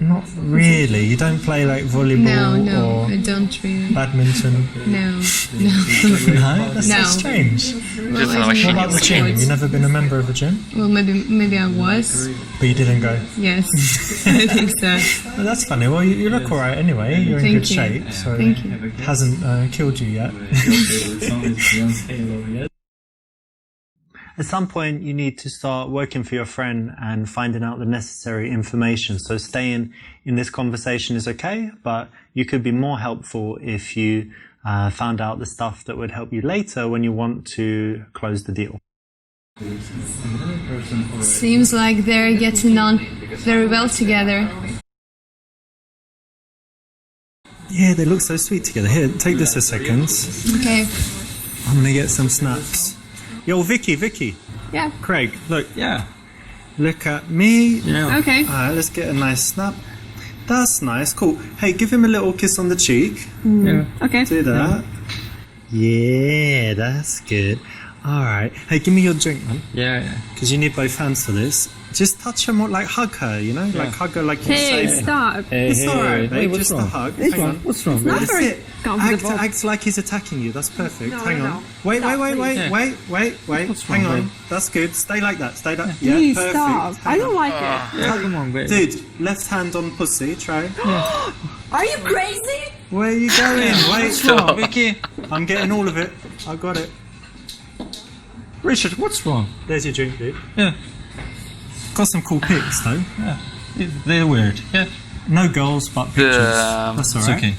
Not really. You don't play like volleyball No, or I don't really. badminton. No. No, that's No. so strange. Well, I вообще don't What about the like gym? sports. You've never been a member of a gym? Well, maybe I was. But you didn't go. Yes, I think so. Well, that's funny. Well, you look alright anyway. You're in Thank good you. shape, so Thank you. it hasn't killed you yet. At some point, you need to start working for your friend and finding out the necessary information. So staying in this conversation is okay, but you could be more helpful if you found out the stuff that would help you later when you want to close the deal. Seems like they're getting on very well together. Yeah, they look so sweet together. Here, take this a second. Okay. I'm gonna get some snaps. Yo, Vicky. Yeah. Craig, look. Yeah. Look at me. Yeah. Okay. Alright, let's get a nice snap. That's nice, cool. Hey, give him a little kiss on the cheek. Yeah. Okay. Do that. Yeah, that's good. Alright. Hey, give me your drink, man. Yeah. Because you need both hands for this. Just touch her more, like hug her, you know? Like hug her like you Hey, say. stop. It's alright, babe. what's Just a wrong? hug. Hang on. What's wrong? Not That's very it. comfortable. Act like he's attacking you. That's perfect. No, Hang no, on. no. Wait. Stop, Wait. What's wrong, Hang on. babe? That's good. Stay like that. Stay like. Yeah, Please perfect. stop. I Hang don't on. like it. Yeah, come on, babe. Dude, left hand on pussy. Try. Are you crazy? Where are you going? Wait. What's wrong, Vicky? I'm getting all of it. I got it. Richard, what's wrong? There's your drink, dude. Yeah. Got some cool pics though. Yeah. They're weird. Yeah. No girls, but pictures. That's It's alright. okay.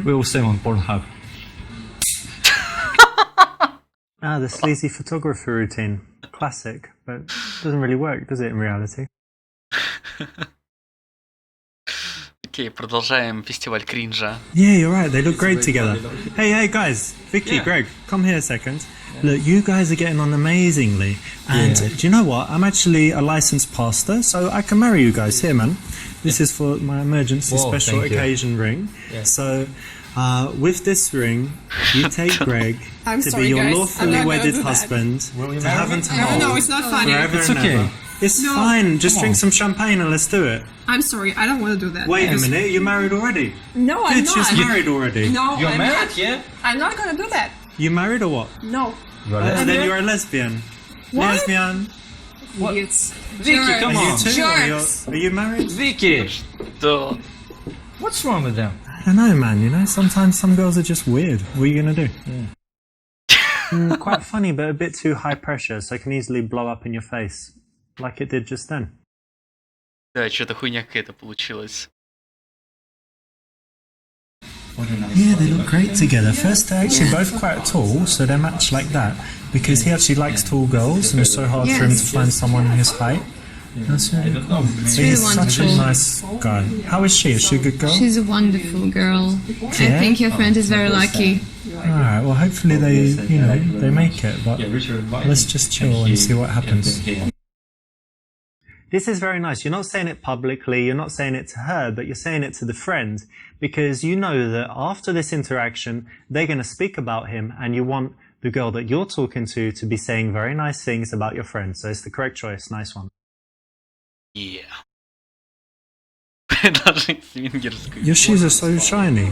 We will stay on Pornhub. Ah, the sleazy photographer routine. Classic, but doesn't really work, does it, in reality? Окей, продолжаем фестиваль кринжа. Yeah, you're right. They look great together. Hey, guys. Vicky, Yeah. Greg, come here a second. Look, you guys are getting on amazingly. And do you know what? I'm actually a licensed pastor, so I can marry you guys. Here, man. This is for my emergency Whoa, special thank you. occasion ring. Yeah. So, with this ring, you take Greg I'm to sorry, be your guys. I'm lawfully not gonna wedded do that. husband, to have and to No, hold. no, it's not funny. Forever It's and okay. ever. It's No. fine. Just Come drink on. some champagne and let's do it. I'm sorry, I don't want to do that. Wait a minute. You're married already? No, I'm Dude, she's not. married already. No, You're I'm married, not. yeah? I'm not gonna do that. You married or what? No. Then you're a lesbian. What? Lesbian. Idiots. Vicky, come Are you on. too? Jerks. Are you married? Vicky, Да. what's wrong with them? I don't know, man. You know, sometimes some girls are just weird. What are you gonna do? Quite funny, but a bit too high pressure, so it can easily blow up in your face, like it did just then. Да, что-то хуйня какая-то получилась. Yeah, they look great together. First, they're actually both quite tall, so they match like that. Because he actually likes tall girls, and it's so hard for him to find someone his height. That's really cool. He's really such a wonderful. nice guy. How is she? Is she a good girl? She's a wonderful girl. I Yeah? think your friend is very lucky. Alright, well hopefully they make it, but let's just chill and see what happens. This is very nice. You're not saying it publicly, you're not saying it to her, but you're saying it to the friend because you know that after this interaction, they're going to speak about him and you want the girl that you're talking to be saying very nice things about your friend. So it's the correct choice. Nice one. Yeah. предложить свингерскую. Your shoes are so shiny.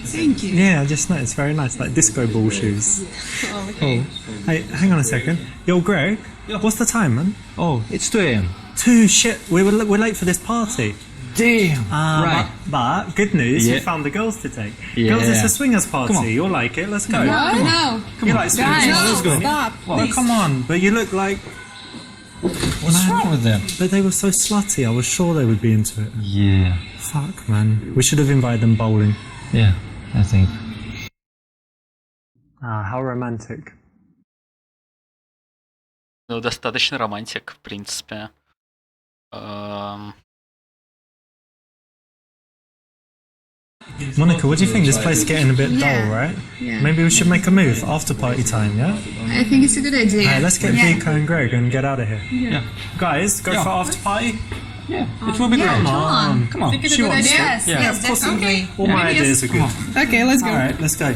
Thank you. Yeah, I just noticed. Very nice, like disco ball shoes. Oh. Hey, hang on a second. Yo, Greg, what's the time, man? Oh, it's 2 a.m. 2, shit. We're late for this party. Damn. Right. But good news, Yeah. you found the girls to take. Yeah. Girls, it's a swingers party. Come on. You'll like it. Let's go. What? No. You like swingers? Guys, Let's go. stop. Oh, come on. But you look like. What's wrong with them? But they were so slutty. I was sure they would be into it. Yeah. Fuck, man. We should have invited them bowling. Yeah, I think. How romantic. Ну, достаточно романтик, в принципе. Monica, what do you think? This place is getting a bit Yeah. dull, right? Yeah. Maybe we should make a move after party time, yeah? I think it's a good idea. Alright, let's get Vika and Greg and get out of here. Yeah. Guys, go Yeah. for after party. Yeah, it will be great. Come on. Come on. Think it's a She good wants idea? to. Yes, Yeah. yes, definitely. All my ideas are good. Okay, let's go. Alright, let's go.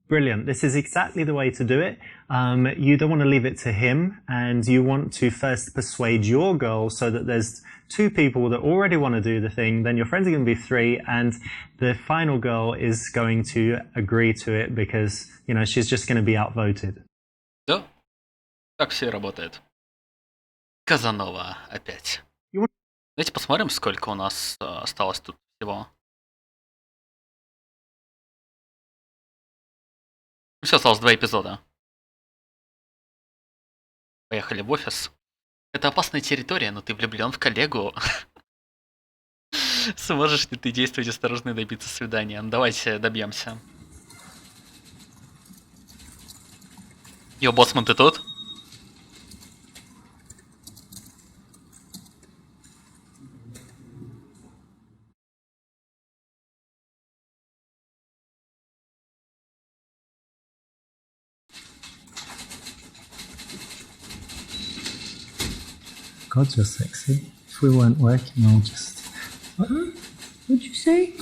Brilliant. This is exactly the way to do it. You don't want to leave it to him, and you want to first persuade your girl so that there's 2 people that already want to do the thing. Then your friends are going to be 3, and the final girl is going to agree to it because, you know, she's just going to be outvoted. Да, так все и работает. Казанова опять. Давайте посмотрим, сколько у нас осталось тут всего. Все, осталось 2 эпизода. Поехали в офис. Это опасная территория, но ты влюблен в коллегу. Сможешь ли ты действовать осторожно и добиться свидания? Ну, давайте добьемся. Йо, боссман, ты тут? God, you're sexy. If we weren't working, I'll just... What'd you say?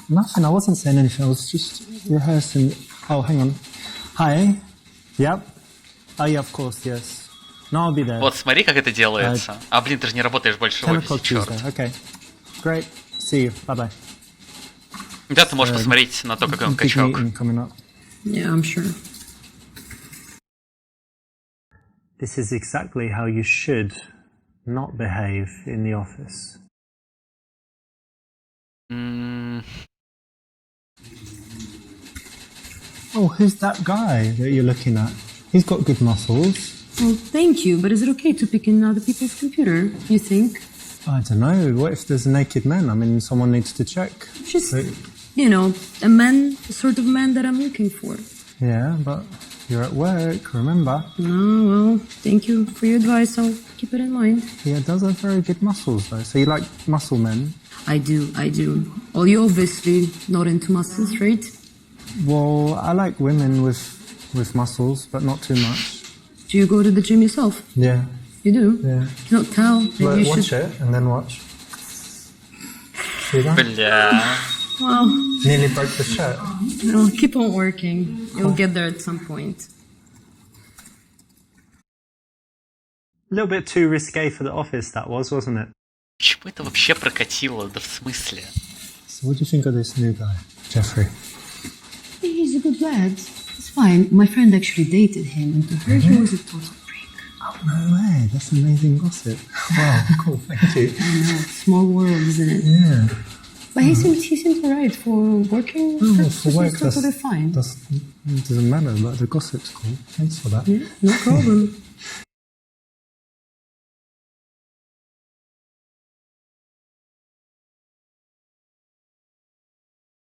Nothing, I wasn't saying anything, I was just rehearsing. Oh, hang on. Hi. Yep. Oh, yeah, of course, yes. No, I'll be there. Вот, смотри, как это делается. А, блин, ты же не работаешь больше в 10 офисе, o'clock черт. Tuesday. Okay. Great. See you. Bye-bye. Да, ты можешь посмотреть на то, какой он Big качок. meeting coming up. Yeah, I'm sure. This is exactly how you should not behave in the office. Oh, who's that guy that you're looking at? He's got good muscles. Well, thank you, but is it okay to pick in other people's computer, you think? I don't know. What if there's a naked man? I mean, someone needs to check. Just, But- you know, a man, the sort of man that I'm looking for. yeah, but you're at work, remember? Oh, well, thank you for your advice. I'll keep it in mind. He does have very good muscles, though. So you like muscle men? I do. Well, you're obviously not into muscles, right? Well, I like women with muscles, but not too much. Do you go to the gym yourself? Yeah, You do? yeah. You not tell. Maybe Look, you watch should. it and then watch. See that? Бля. Well, Nearly broke the shirt. no, keep on working. You'll get there at some point. A little bit too risque for the office, that was, wasn't it? Почему это вообще прокатило? Да в смысле? So what do you think of this new guy, Jeffrey? He's a good lad. It's fine. My friend actually dated him, and to her, he was a total freak. Oh, no way. That's amazing gossip. Wow, cool, thank you. I know, small world, isn't it? Yeah. But he seems alright for working. Oh, That's for work, totally fine. it doesn't matter, but the gossip's cool. Thanks for that. Yeah, no problem.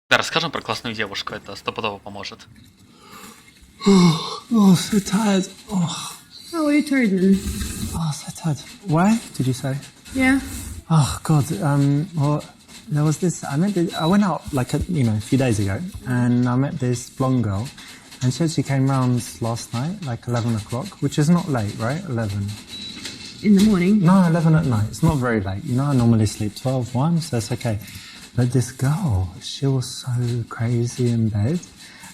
Да, расскажем про классную девушку, это стопудово поможет. Oh, so tired. Oh, How are you tired, man? so tired. Why, did you say? Yeah. Oh, God. Well, there was this... I went out, like, a few days ago, and I met this blonde girl, and she actually came round last night, like 11 o'clock, which is not late, right? 11. In the morning. No, 11 at night. It's not very late. You know, I normally sleep 12, 1, so it's okay. But this girl, she was so crazy in bed,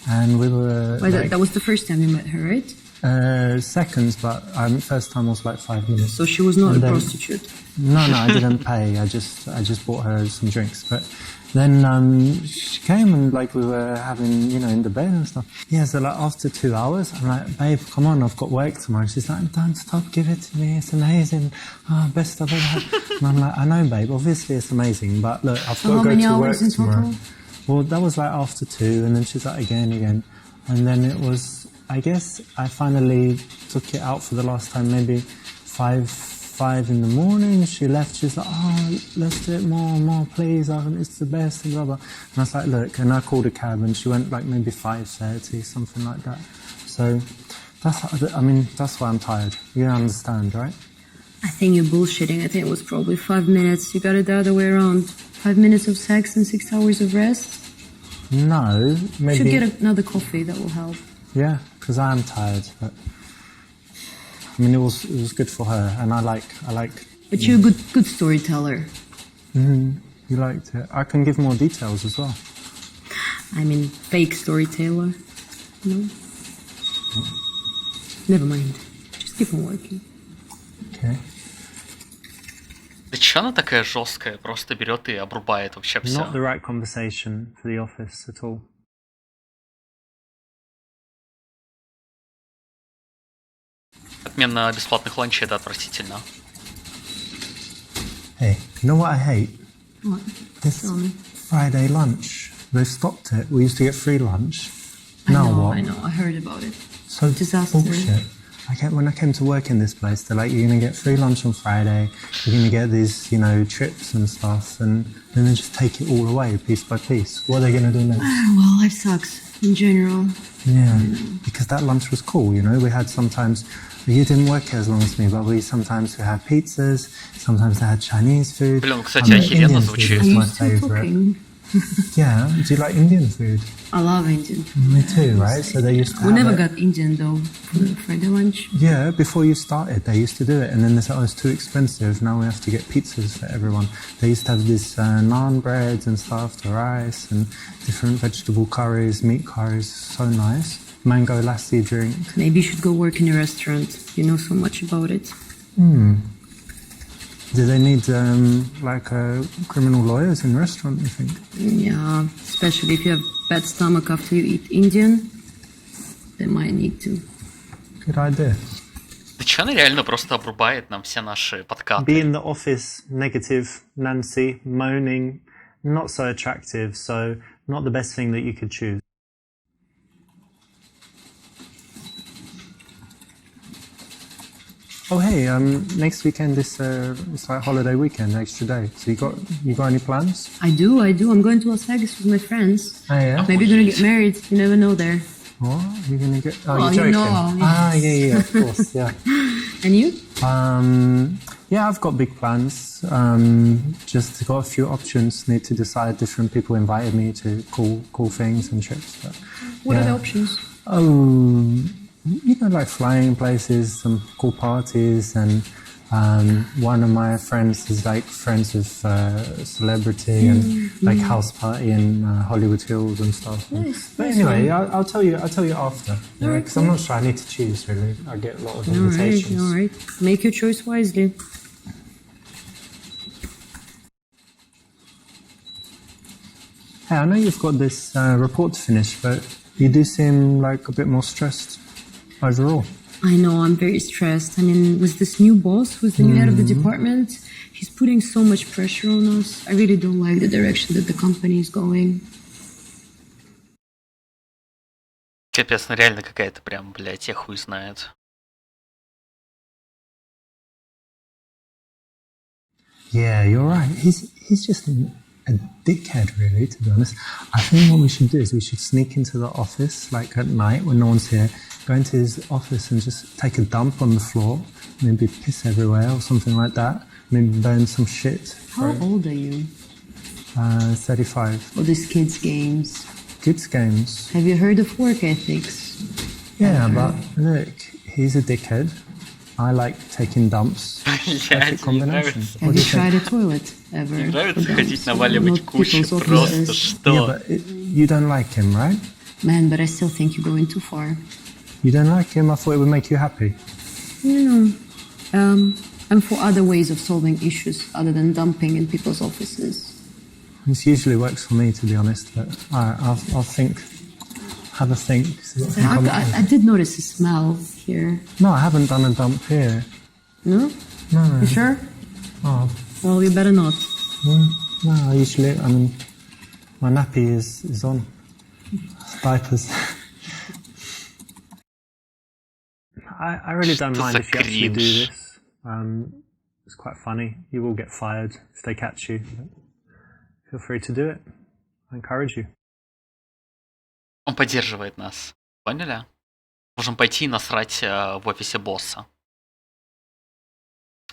and we were... Wait, like, that was the first time you met her, right? Seconds, but first time was like 5 minutes. So she was not And a then- prostitute. No, I didn't pay. I just bought her some drinks. But then she came and like we were having, in the bed and stuff. Yeah, so like after 2 hours, I'm like, babe, come on, I've got work tomorrow. She's like, don't stop, give it to me. It's amazing. Oh, best I've ever had. And I'm like, I know, babe. Obviously it's amazing, but look, I've got How to many go to work hours in tomorrow. total? Well, that was like after 2, and then she's like again, and then it was. I guess I finally took it out for the last time, maybe 5 in the morning. She left. She's like, oh, let's do it more, please. It's the best, and blah, blah. And I was like, look, and I called a cab, and she went like maybe 5:30, something like that. So that's why I'm tired. You understand, right? I think you're bullshitting. I think it was probably 5 minutes. You got it the other way around. 5 minutes of sex and 6 hours of rest. No, maybe. Should get another coffee. That will help. Yeah, because I am tired, but I mean it was good for her, and I like. But you're a good storyteller. You liked it. I can give more details as well. I mean, fake storyteller. No. Never mind. Just keep on working. Okay. Да чё она такая жесткая? Просто берет и обрубает вообще все. Not the right conversation for the office at all. Отмена бесплатных ланчей — это отвратительно. Hey, you know what I hate? What? This Tell me. Friday lunch. They've stopped it. We used to get free lunch. Now what? I know. I heard about it. So Disaster. bullshit. When I came to work in this place, they're like, you're going to get free lunch on Friday, you're going to get these, trips and stuff, and then they just take it all away, piece by piece. What are they going to do next? Well, life sucks in general. Yeah, because that lunch was cool, We had sometimes, you didn't work here as long as me, but we had pizzas, sometimes they had Chinese food. Блин, кстати, And охеренно Indian звучит. food Are was you my still favourite. talking? Yeah, do you like Indian food? I love Indian. Me too, right? So they used to We have never it. got Indian though for the Friday lunch. Yeah, before you started, they used to do it, and then they said, "Oh, it's too expensive. Now we have to get pizzas for everyone." They used to have this naan breads and stuff, the rice and different vegetable curries, meat curries. So nice. Mango lassi drink. Maybe you should go work in a restaurant. You know so much about it. Do they need criminal lawyers in restaurant? You think? Yeah, especially if you have bad stomach after you eat Indian, they might need to. Good idea. Да чё она реально просто обрубает нам все наши подкаты? Be in the office, negative, Nancy, moaning, not so attractive. So not the best thing that you could choose. Oh hey, next weekend is it's like holiday weekend, extra day. So you got any plans? I do. I'm going to Las Vegas with my friends. Oh yeah. Maybe gonna get married. You never know there. What? You're gonna get? Oh, Well, you're you joking. know, yeah. Ah, yeah, of course, yeah. And you? Yeah, I've got big plans. Just got a few options. Need to decide. Different people invited me to cool things and trips. But, What are the yeah. options? Like flying places, some cool parties, and one of my friends is like friends with celebrity and like house party in Hollywood Hills and stuff. Nice. But nice anyway, one. I'll tell you after. Because I'm not sure. I need to choose really. I get a lot of invitations. All right. Make your choice wisely. Hey, I know you've got this report to finish, but you do seem like a bit more stressed overall. I know, I'm very stressed. I mean, with this new boss, who's the new head of the department, he's putting so much pressure on us. I really don't like the direction that the company is going. Капец, ну реально какая-то прям, блядь, я хуй знает. Yeah, you're right. He's just a dickhead, really, to be honest. I think what we should do is we should sneak into the office, like at night when no one's here, go into his office and just take a dump on the floor, maybe piss everywhere or something like that, maybe burn some shit. How old are you? 35. Oh, these kids' games. Kids games. Have you heard of work ethics? Yeah, but look, he's a dickhead. I like taking dumps. Perfect combination. What Have do you you think? tried a toilet ever? Мне нравится For ходить dumps? наваливать Not кучу, people's просто offices. что? Yeah, but you don't like him, right? Man, but I still think you're going too far. You don't like him? I thought it would make you happy. You know, I'm for other ways of solving issues other than dumping in people's offices. This usually works for me, to be honest, but alright, I'll think. Have a think. See what I can come up with. I did notice a smell here. No, I haven't done a dump here. No? No. You sure? Oh, Well, you better not. no, I mean, my nappy is on. Diapers. I really don't mind if you actually do this. It's quite funny. You will get fired if they catch you. Feel free to do it. I encourage you. Он поддерживает нас. Поняли? Можем пойти и насрать в офисе босса.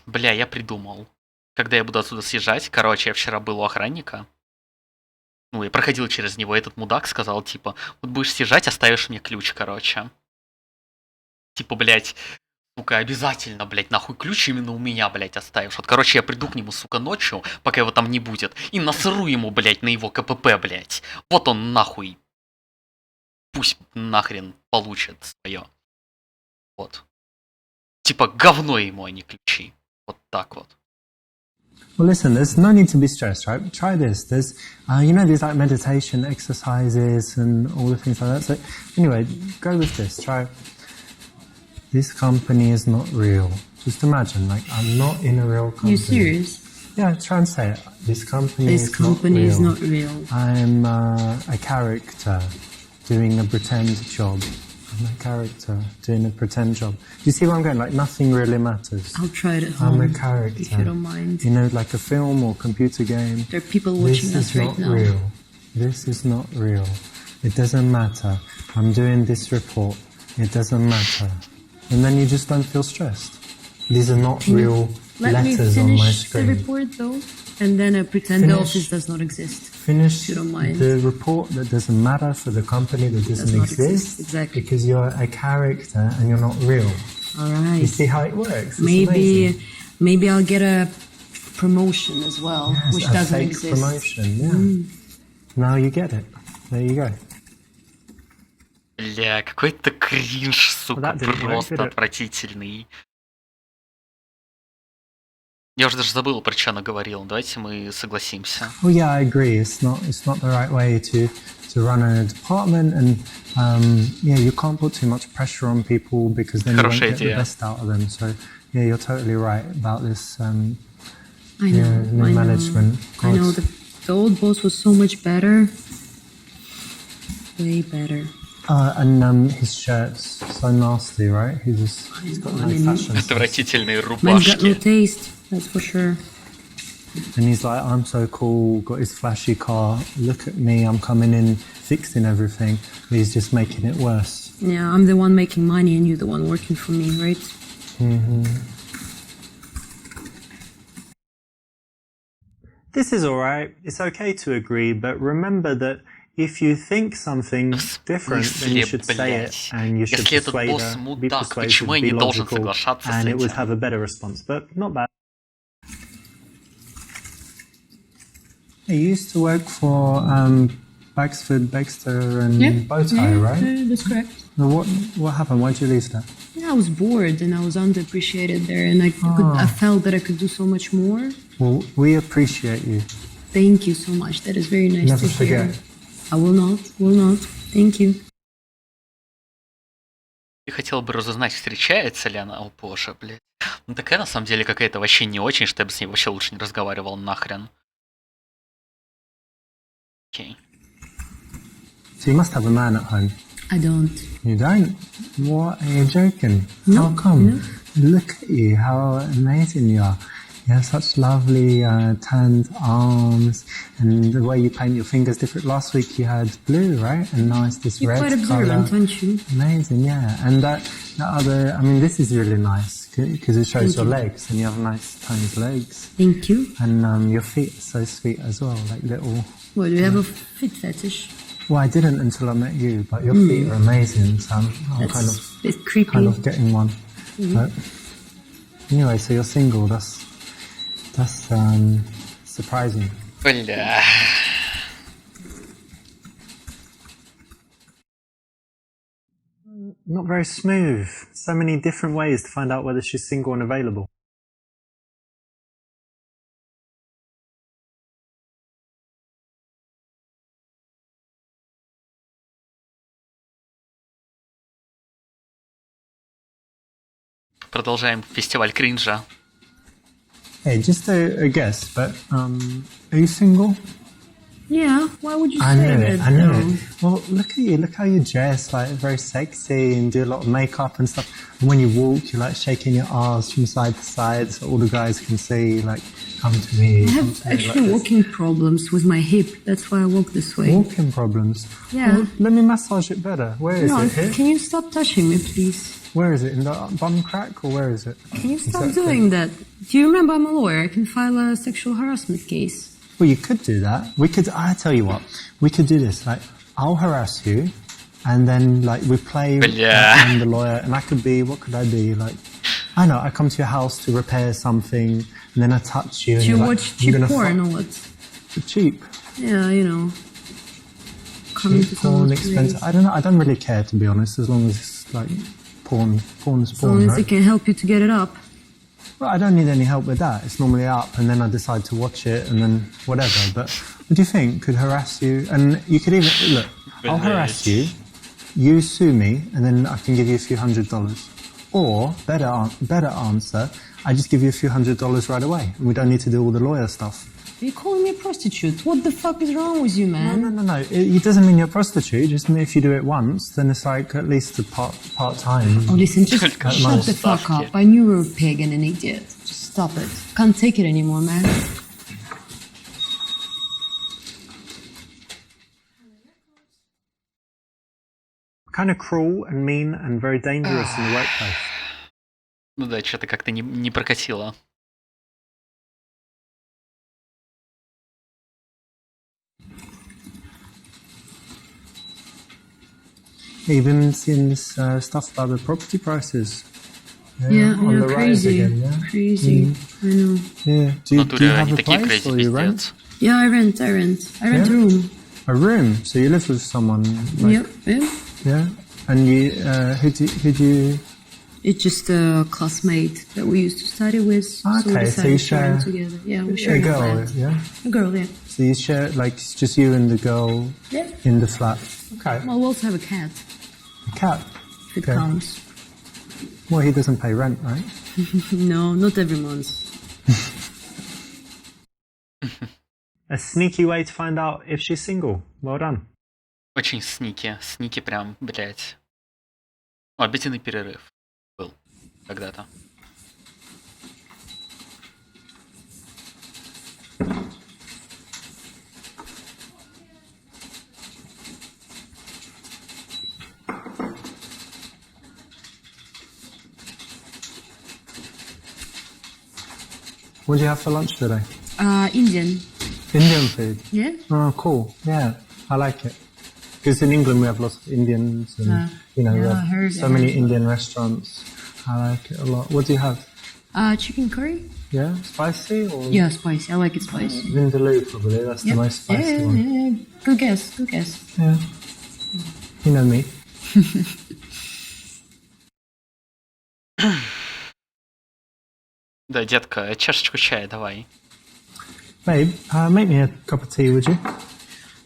Бля, я придумал. Когда я буду отсюда съезжать, короче, я вчера был у охранника. Ну, я проходил через него, этот мудак сказал, типа, вот будешь съезжать, оставишь мне ключ, короче. Типа, блядь, сука, обязательно, блядь, нахуй ключ именно у меня, блядь, оставишь. Вот, короче, я приду к нему, сука, ночью, пока его там не будет, и насру ему, блядь, на его КПП, блядь. Вот он, нахуй. Пусть нахрен получит свое. Вот. Типа, говно ему, а не ключи. Вот так вот. Well, listen, there's no need to be stressed, right? Try this. There's, you know, these like meditation exercises and all the things like that. So, anyway, go with this. Try. This company is not real. Just imagine, like, I'm not in a real company. You serious? Yeah, try and say it. This company is not real. I'm a character doing a pretend job. I'm a character doing a pretend job. Do you see where I'm going? Like, nothing really matters. I'll try it at home. I'm a character. If you don't mind. You know, like a film or computer game. There are people watching us right now. This is not real. It doesn't matter. I'm doing this report. It doesn't matter. And then you just don't feel stressed. These are not real letters on my screen. Let me finish the report though, and then pretend the office does not exist. Finish If you don't mind. the report that doesn't matter for the company that doesn't exist. Exactly. Because you're a character and you're not real. All right. You see how it works? It's Maybe amazing. I'll get a promotion as well, Yes, which a doesn't fake exist. promotion, yeah. Now you get it. There you go. Бля, какой-то кринж, сука, that didn't work, просто did it? отвратительный. Я уже даже забыл, про что она говорила. Давайте мы согласимся. Well, yeah, I agree. It's not the right way to run a department, and yeah, you can't put too much pressure on people because then you won't Хорошая get the идея. best out of them. So yeah, you're totally right about this. I know. New I management. know. I know. God. The old boss was so much better. Way better. And his shirt's so nasty, right? He's got no fashion sense. Отвратительные Man's got no рубашки. taste, that's for sure. And he's like, I'm so cool, got his flashy car, look at me, I'm coming in, fixing everything. But he's just making it worse. Yeah, I'm the one making money and you're the one working for me, right? This is alright, it's okay to agree, but remember that if you think something different, then you should say it, and you should Если этот persuade босс her, be мудак, persuasive, почему я be не должен logical, соглашаться с and it would этим? have a better response, but not bad. You used to work for Baxford, Baxter and Bowtie, right? Yeah, that's correct. Now, what happened? Why'd you leave that? Yeah, I was bored and I was underappreciated there, and I felt that I could do so much more. Well, we appreciate you. Thank you so much. That is very nice Never to hear. forget. I will not. Thank you. Я хотел бы разузнать, встречается ли она. О боже, блядь. Ну такая на самом деле какая-то вообще не очень, что я бы с ней вообще лучше не разговаривал нахрен. Окей. So you must have a man at home. I don't. You don't? What? Are you joking? No, How come? no. Look at you, how amazing you are. You have such lovely tanned arms, and the way you paint your fingers different. Last week you had blue, right? And now it's this You're red quite observant, colour. aren't you? Amazing, yeah. And that other, I mean, this is really nice because it shows Thank your you. legs, and you have nice toned legs. Thank you. And your feet are so sweet as well, like little. Well, do you have a fit fetish? Well, I didn't until I met you, but your feet are amazing, so I'm That's kind of a bit creepy. kind of getting one. But anyway, so you're single. That's surprising. Бля. Not very smooth. So many different ways to find out whether she's single and available. Продолжаем фестиваль кринжа. Hey, just a guess, but are you single? Yeah, why would you I say knew that? it. I knew though? it. Well, look at you. Look how you dress, like very sexy, and do a lot of makeup and stuff. And when you walk, you're like shaking your ass from side to side, so all the guys can see. Like, come to me. I Come have to me, actually like this. walking problems with my hip. That's why I walk this way. Walking problems. Yeah. Well, let me massage it better. Where is No, it? Here? can you stop touching me, please? Where is it? In the bum crack, or where is it? Can you stop Exactly. doing that? Do you remember I'm a lawyer? I can file a sexual harassment case. Well, you could do that. We could. I tell you what. We could do this. Like, I'll harass you, and then like we play. Yeah. I'm the lawyer, and I could be. What could I be? Like, I know. I come to your house to repair something, and then I touch you. And Do you you're watch like, cheap I'm gonna porn fuck- or what? Cheap. Yeah, you know. Coming Cheap to porn, someone's expensive. place. I don't know. I don't really care, to be honest. As long as it's like porn. Porn is As long porn, as right? it can help you to get it up. Well, I don't need any help with that. It's normally up, and then I decide to watch it, and then whatever. But what do you think? Could harass you, and you could even look. I'll harass you. You sue me, and then I can give you a few $100. Or better answer, I just give you a few $100 right away, and we don't need to do all the lawyer stuff. Are you calling me a prostitute? What the fuck is wrong with you, man? No. It doesn't mean you're a prostitute. Just if you do it once, then it's like at least a part time. Oh, listen, just Только shut the fuck ставки. up. I knew you were a pig and an idiot. Just stop it. Can't take it anymore, man. Kind of cruel and mean and very dangerous in the workplace. Ну да, что-то как-то не прокатило. Even seeing this stuff about the property prices. Yeah, on the rise crazy. again, yeah? Crazy. I know. Yeah. В Do you натуре have они a такие place crazy, or you rent? пиздец. Yeah, I rent a Yeah? room. A room. So you live with someone. Like, Yep. Yeah. And you, who do you? It's just a classmate that we used to study with. So we Okay, so you decided to rent share- together. Yeah, we A share a girl, flat. yeah. A girl, yeah. So you share like it's just you and the girl Yeah. in the flat. Okay. Well, we also have a cat, A cat. if it Okay. counts. Well, he doesn't pay rent, right? No, not every month. A sneaky way to find out if she's single. Well done. Очень сники. Сники прям, блять. О, обеденный перерыв был когда-то. What did you have for lunch today? Indian. Indian food. Yeah? Oh, cool. Yeah, I like it. Because in England we have lots of Indians and, we yeah, I have heard so it. many Indian restaurants. I like it a lot. What do you have? Chicken curry? Yeah? Spicy or? Yeah, spicy. I like it spicy. Vindaloo probably. That's the Yep. most spicy one. Yeah. Good guess, good guess. Yeah. You know me. Да, детка, чашечку чая давай. Babe, make me a cup of tea, would you?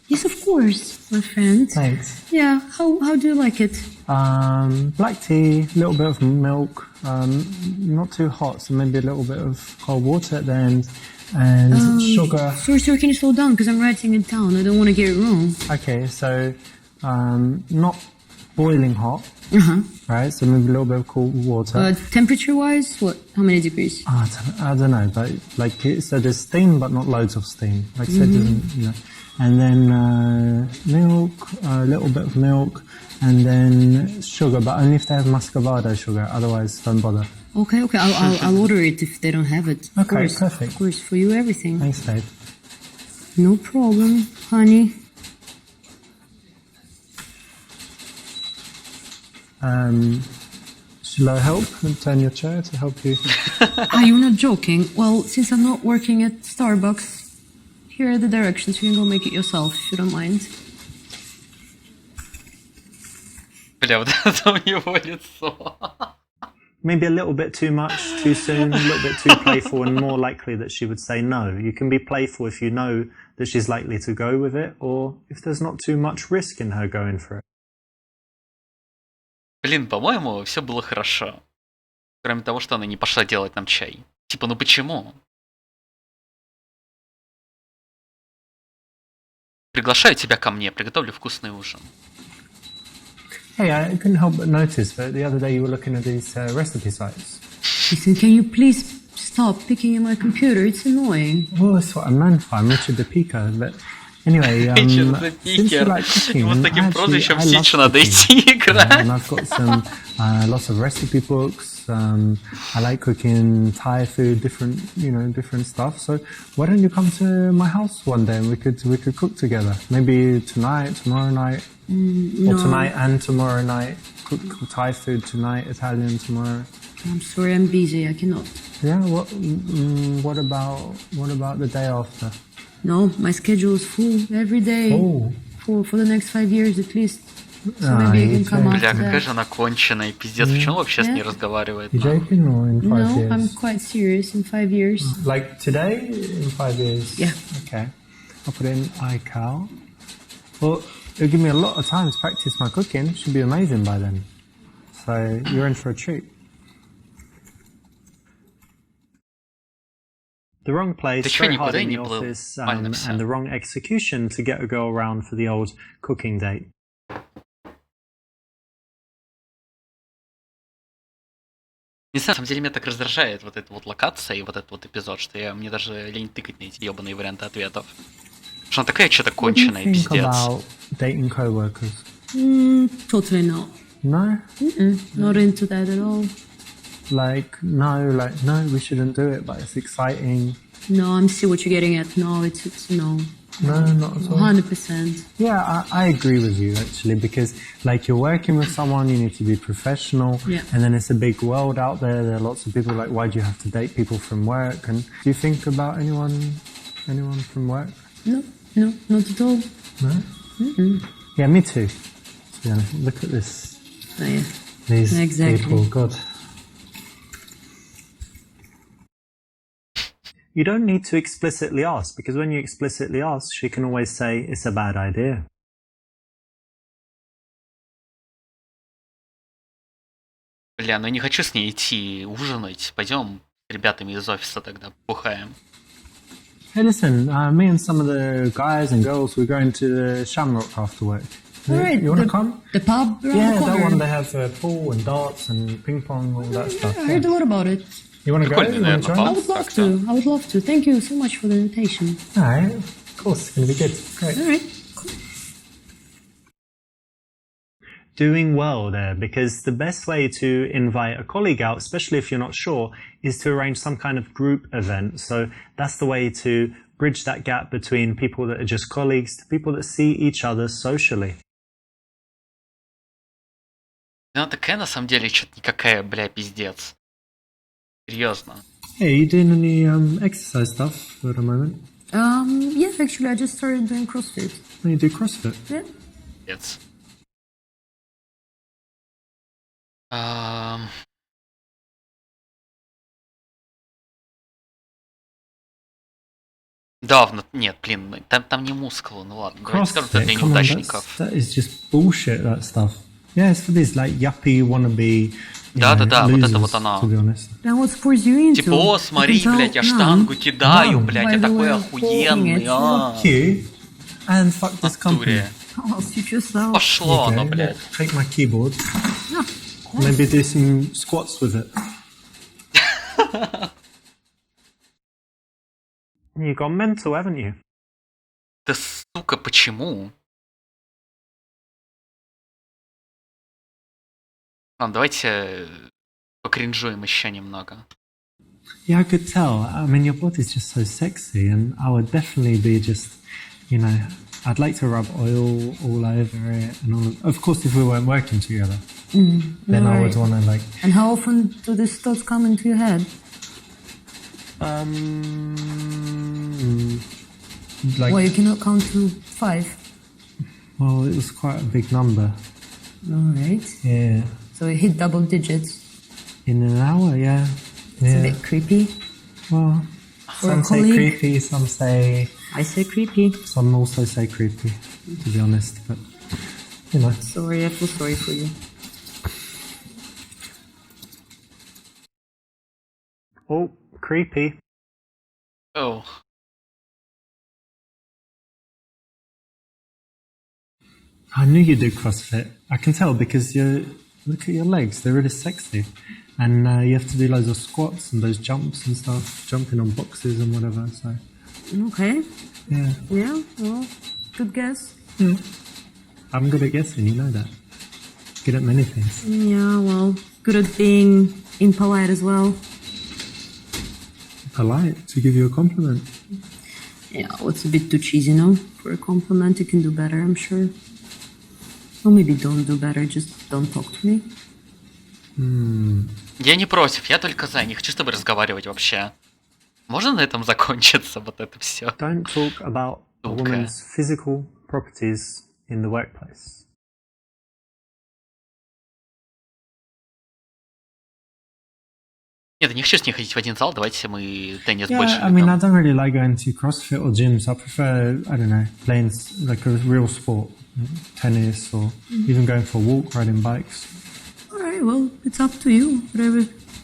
Yes, of course, my friend. Thanks. Yeah, how do you like it? Black tea, a little bit of milk, not too hot, so maybe a little bit of cold water at the end, and sugar. Sorry, can you slow down? Because I'm writing it down. I don't want to get it wrong. Okay, so not boiling hot, right? So maybe a little bit of cold water. Temperature-wise, what? How many degrees? I don't know, but like so there's steam, but not loads of steam. Like so, it doesn't, you know. And then milk, a little bit of milk, and then sugar, but only if they have muscovado sugar. Otherwise, don't bother. Okay. I'll order it if they don't have it. Of Okay, course, perfect. Of course, for you, everything. Thanks, babe. No problem, honey. Shall I help and turn your chair to help you? Are you not joking? Well, since I'm not working at Starbucks, here are the directions. You can go make it yourself if you don't mind. Бля, вот это у него лицо. Maybe a little bit too much, too soon, a little bit too playful, and more likely that she would say no. You can be playful if you know that she's likely to go with it, or if there's not too much risk in her going for it. Блин, по-моему, все было хорошо. Кроме того, что она не пошла делать нам чай. Типа, ну почему? Приглашаю тебя ко мне, приготовлю вкусный ужин. Hey, I couldn't help but notice that the other day you were looking at these recipe sites. Listen, can you please stop picking in my computer? It's annoying. Well, that's what I'm known for. I'm Richard the Picker. But anyway, Richard the since you Picker. like cooking, Ему с таким прозвищем I love Сич надо cooking. идти играть. And I've got some lots of recipe books. I like cooking Thai food, different stuff. So why don't you come to my house one day and we could cook together? Maybe tonight, tomorrow night, or tonight and tomorrow night. Cook Thai food tonight, Italian tomorrow. I'm sorry, I'm busy. I cannot. Yeah. What about the day after? No, my schedule is full every day. Oh. For the next 5 years at least. So maybe I can come Бля, after какая that. же она конченая, пиздец. Почему вообще с ней разговаривает? You joking or in 5 No, years? I'm quite serious. In 5 years. Like today, in 5 years? Yeah. Okay. I'll put in iCal. Well, it'll give me a lot of time to practice my cooking. It should be amazing by then. So you're in for a treat. The wrong place, Ты чё, very hard никуда in не the плыл? office, Нормально всё. and the wrong execution to get a girl around for the old cooking date. Не знаю, на самом деле меня так раздражает вот эта вот локация и вот этот вот эпизод, что мне даже лень тыкать на эти ебаные варианты ответов. Потому что она такая что-то What do you конченая, think пиздец. about dating co-workers? Totally not. No? Not into that at all. No, we shouldn't do it, but it's exciting. No, I'm see what you're getting at. No, it's no. No, not at all. 100%. Yeah, I agree with you actually, because like you're working with someone, you need to be professional, Yeah. and then it's a big world out there. There are lots of people like, why do you have to date people from work? And do you think about anyone from work? No, not at all. No. Yeah, me too. To be honest, look at this. Oh, yeah. These Exactly. people, God. You don't need to explicitly ask, because when you explicitly ask, she can always say it's a bad idea. Бля, ну я не хочу с ней идти ужинать. Пойдем с ребятами из офиса тогда бухаем. Hey, listen, me and some of the guys and girls, we're going to the Shamrock after work. All right. You want to come? The pub around Yeah, the corner. that one, they have pool and darts and ping pong, all that stuff. I heard a lot about it. You want to go? Прикольно, You want наверное, to join? I would love to. I would love to. Thank you so much for the invitation. All right, of course, it's going to be good. Great. All right. Doing well there, because the best way to invite a colleague out, especially if you're not sure, is to arrange some kind of group event. So that's the way to bridge that gap between people that are just colleagues to people that see each other socially. Она такая на самом деле что-то никакая, бля, пиздец. Серьезно. Hey, you doing any exercise stuff for the moment? Yeah, actually, I just started doing CrossFit. Oh, you do CrossFit? Yeah. Пиздец. Давно. Нет, блин, там не мускулы, ну ладно. Давайте скажем, это для come on, неудачников. that is just bullshit, that stuff. Yeah, it's for these like yuppie wannabe Да-да-да, вот это losers, вот она. to be honest. Now what sports you into? Типа, о, смотри, I can tell блядь, я none. штангу кидаю, None. блядь, By я the такой way, охуенный, а. Fuck you and fuck this В company. натуре. I'll suit yourself. Пошло оно, Okay, блядь. take my keyboard. No. Maybe do some squats with it. You gone mental, haven't you? Да сука, почему? Ладно, давайте покринжуем еще немного. Yeah, I could tell. I mean, your body's just so sexy, and I would definitely be just, I'd like to rub oil all over it, and all. Of course, if we weren't working together, then I would Right. want to like. And how often do these thoughts come into your head? Like, Well, you cannot count to 5. well, it was quite a big number. All right. Yeah. So it hit double digits. In an hour, yeah. It's a bit creepy. Well, For some a say colleague. creepy, some say... I say creepy. Some also say creepy, to be honest, but, you know. Sorry, I feel sorry for you. Oh, creepy. Oh. I knew you did CrossFit. I can tell because look at your legs, they're really sexy. And you have to do loads of squats and those jumps and stuff, jumping on boxes and whatever, so... Okay. Yeah. Yeah, well, good guess. Yeah. I'm good at guessing, you know that. Good at many things. Yeah, well, good at being impolite as well. Polite to give you a compliment. Yeah, well, it's a bit too cheesy, no? For a compliment, you can do better, I'm sure. Or maybe don't do better, just don't talk to me. Я не против, я только за. Не хочу с тобой разговаривать вообще. Можно на этом закончиться, вот это все? Don't talk about a woman's physical properties in the workplace. Нет, я не хочу с ней ходить в один зал, давайте мы теннис Yeah, больше I mean, I любим. don't really like going to CrossFit or gyms. I prefer, I don't know, playing like a real sport, tennis or even going for a walk, riding bikes. Alright, well, it's up to you. Whatever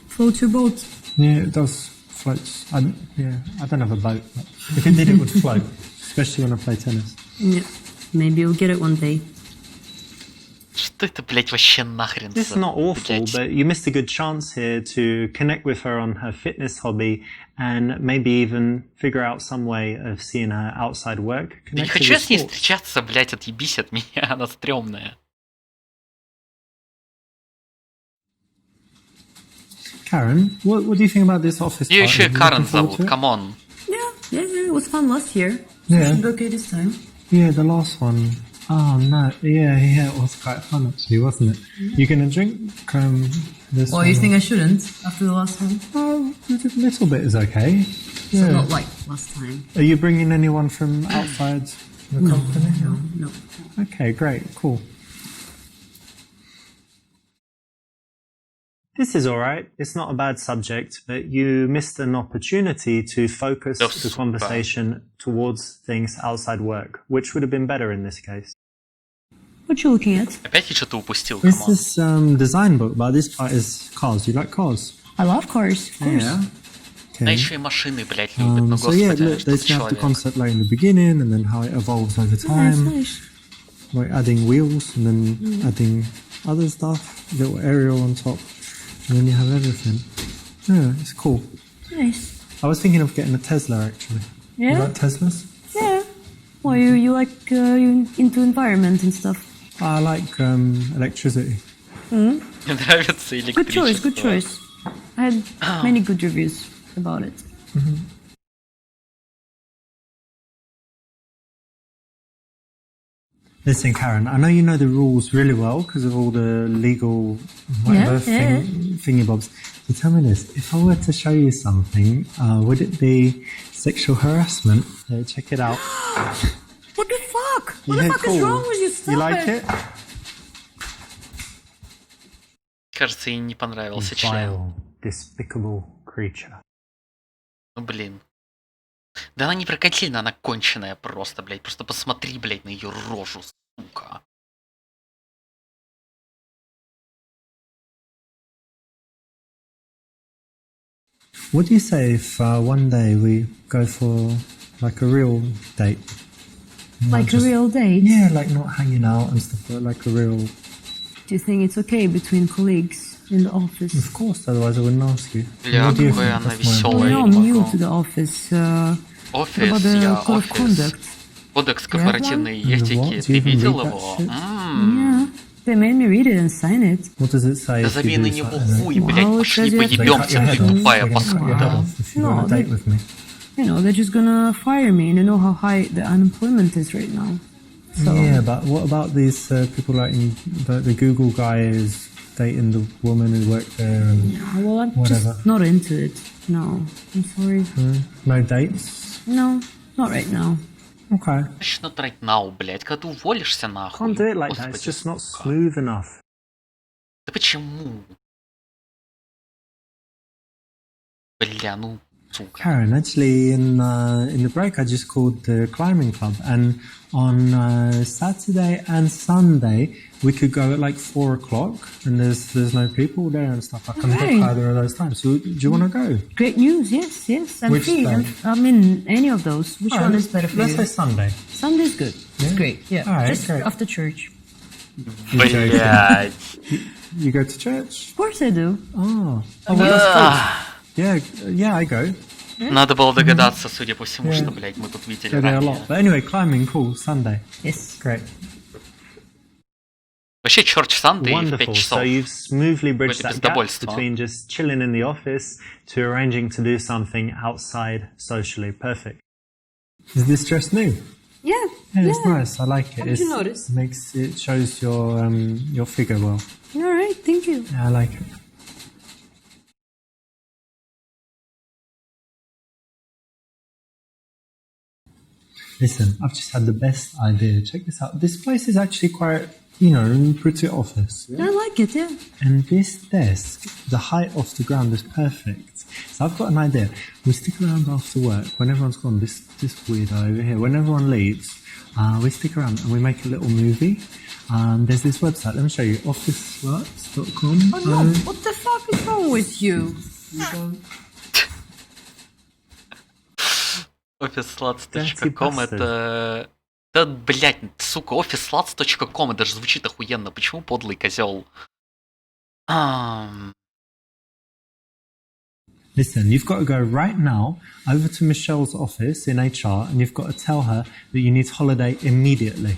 floats your boat. Yeah, it does float. I don't have a boat, but if it did, it would float, especially when I play tennis. Yeah, maybe you'll get it one day. Что это, блядь, вообще нахрен? This is not awful, but you missed a good chance here to connect with her on her fitness hobby and maybe even figure out some way of seeing her outside work. Я не хочу с ней встречаться, блядь, отъебись от меня, она стрёмная. Karen, what do you think about this office? Ее еще и party? Карен Looking forward зовут, to it? камон. Yeah, it was fun last year. Yeah. Should be okay this time. Yeah, the last one. Oh no, yeah, it was quite fun actually, wasn't it? You gonna drink this Well, one? you think I shouldn't after the last one? Oh, a little bit is okay. So Yeah. not like last time. Are you bringing anyone from outside the company? No. Okay, great, cool. This is alright, it's not a bad subject, but you missed an opportunity to focus the conversation towards things outside work, which would have been better in this case. What you looking at? Опять я что-то упустил, This камон. is design book, but this part is cars. You like cars? I love cars, of course. Yeah. Она Okay. еще и машины, блядь, любит, ну So yeah, господи, look, что they за have the человек. concept like in the beginning, and then how it evolves over time. Nice. Like adding wheels, and then adding other stuff, little aerial on top, and then you have everything. Yeah, it's cool. Nice. I was thinking of getting a Tesla actually. You Yeah? like Teslas? Yeah. Well, you like you into environment and stuff. I like electricity. Мне нравится Good choice, электричество. good choice. I had many good reviews about it. Listen, Karen, I know you know the rules really well because of all the legal whatever Yeah. thingy bobs. So tell me this: if I were to show you something, would it be sexual harassment? Check it out. What the fuck? What Yeah, the fuck is cool. wrong with you? Stop You like it? Кажется, ей не понравился член. Vile, despicable creature. Ну, блин. Да она не прокатильна, она конченая просто, блядь. Просто посмотри, блядь, на ее рожу, сука. What do you say if one day we go for like a real date? Like Just- a real date? Yeah, like not hanging out and stuff, but like a real. Do you think it's okay between colleagues in the office? Of course, otherwise I wouldn't ask you. Бля, What do you какая think? она That's my веселая, Well, я I'm не new могу. to the office. What Офис, about the я code of офис. conduct? Кодекс корпоративной Yeah, этики. what? Do Ты you even видел read that его? shit? Yeah, they made me read it and sign it. What does it say? Да if you забей do на него something? хуй, блядь. Wow, Пошли кстати, They cut поебемся, your ты head off. тупая They're gonna cut your head паскуда. off if you go No, on a date they- with me. You know, they're just gonna fire me, and you know how high the unemployment is right now. So, Yeah, but what about these people like the Google guy is dating the woman who worked there and well, I'm whatever. just not into it. No, I'm sorry. no dates? No, not right now. Okay. Точно трать нау, блядь, когда ты уволишься нахуй. Can't do it like that. It's Господи, just not сука. smooth enough. Да почему? Бля, ну, сука. Karen, actually, in the break, I just called the climbing club, and on Saturday and Sunday, we could go at like 4 o'clock, and there's no people there and stuff. I can book either of those times. So, do you want to go? Great news, yes. I'm Which free. day? I'm in any of those. Which All one right, is better for let's you? say Sunday. Sunday's good. It's great. Yeah. All right, Just great. after church. Блядь. You go to church? Of course I do. Oh, well, that's good. Yeah, I go. Надо было догадаться, судя по всему, что, блядь, мы тут видели Go there a ранее. lot. But anyway, climbing, cool. Sunday. Yes. Great. Вообще, Church Sunday в 5 Wonderful. часов. So you've smoothly bridged Какое-то that gap пиздобольство. between just chilling in the office to arranging to do something outside socially. Perfect. Is this dress new? Yeah. Yeah, it's nice. I like it. How did you notice? It shows your figure well. All right. Thank you. Yeah, I like it. Listen, I've just had the best idea. Check this out. This place is actually quite, a pretty office. I like it. Yeah. And this desk, the height off the ground is perfect. So I've got an idea. We stick around after work when everyone's gone. This weirdo over here. When everyone leaves, we stick around and we make a little movie. There's this website. Let me show you. Officeworks.com. Oh no! What the fuck is wrong with you? Officelats.com это... Да, блядь, сука, officelats.com, это даже звучит охуенно. Почему подлый козел? Listen, you've got to go right now over to Michelle's office in HR and you've got to tell her that you need holiday immediately.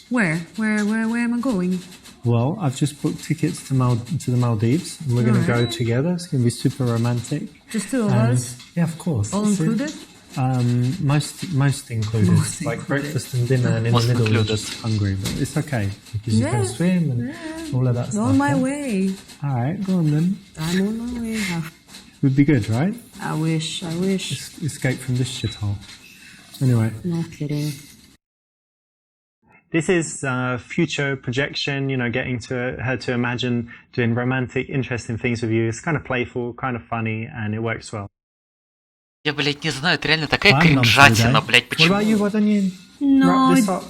Where am I going? Well, I've just booked tickets to the Maldives and we're going to go together. It's going to be super romantic. Just two of us? Yeah, of course. All included? Most included. Like breakfast and dinner and in Most the middle included. you're just hungry. But it's okay because you can swim and all of that stuff. On my yeah? way. Alright, go on then. I'm on my way. Would be good, right? I wish. Escape from this shithole. Anyway. No kidding. This is future projection, getting her to imagine doing romantic, interesting things with you. It's kind of playful, kind of funny, and it works well. Я, блядь, не знаю, это реально такая Fine, кринжатина, Namsuda. блядь, What почему? about you? Why don't you No, wrap this up?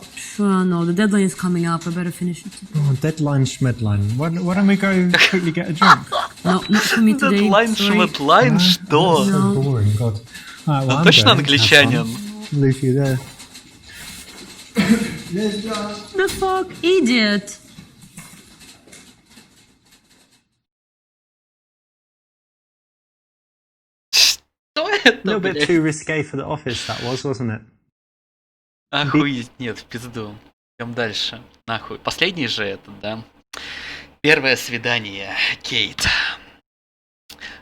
no, the deadline is coming up. I better finish it today. Oh, deadline schmedline. Why don't we go quickly get a drink? No, not for me today. Deadline, Sorry. шматлайн, что? That's so boring, God. Alright, well, I'm Точно going. англичанин? Have fun. Leave you there. The fuck, idiot! Что A это, little bit блядь? too risque for the office, that was, wasn't it? Охуеть, нет, в пизду. Идем дальше. Нахуй. Последний же этот, да? Первое свидание, Кейт.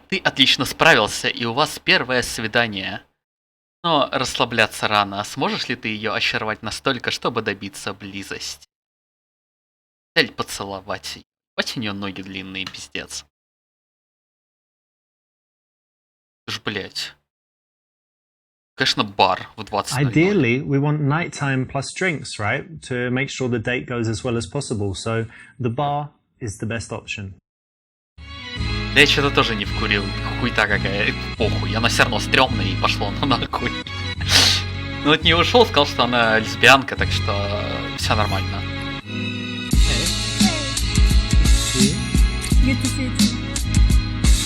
Ты отлично справился, и у вас первое свидание. Но расслабляться рано. Сможешь ли ты ее очаровать настолько, чтобы добиться близости? Цель поцеловать ее. Вот у нее ноги длинные, пиздец. Ты ж, блядь. Конечно, бар в 20:00. Ideally, we want nighttime plus drinks, right? To make sure the date goes as well as possible. So the bar is the best option. Да я что-то тоже не вкурил. Хуйта какая. Похуй. Она все равно стрёмная и пошло на нахуй. Ну от нее ушел, сказал, что она лесбиянка, так что все нормально. Good to see you too.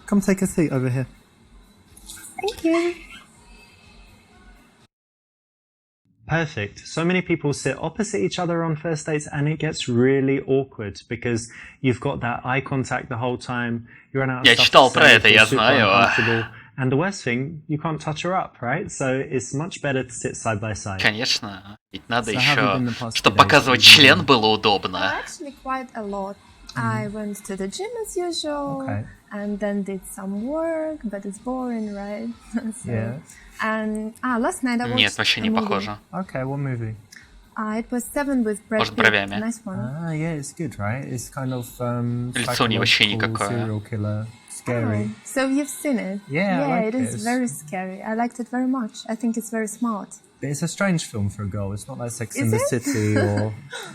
Come take a seat over here. Thank you. Perfect. So many people sit opposite each other on first dates and it gets really awkward because you've got that eye contact the whole time. You're running out of Я stuff читал to про say, это, feel я super знаю. uncomfortable. And the worst thing, you can't touch her up, right? So it's much better to sit side by side. Конечно. Ведь надо So have you been the еще, past чтобы few days? показывать член было удобно. Actually, quite a lot. I went to the gym as usual, Okay. and then did some work, but it's boring, right? So- Yeah. And last night I watched Нет, вообще a не movie. похоже. Okay, what movie? It was 7 with Brad Может, Pitt. бровями. Nice one. Yeah, it's good, right? It's kind of Лицо у него вообще psychological никакое. serial killer, scary. Oh, so you've seen it? Yeah, I like it is it. very scary. I liked it very much. I think it's very smart. But it's a strange film for a girl. It's not like Sex in Is the it? City or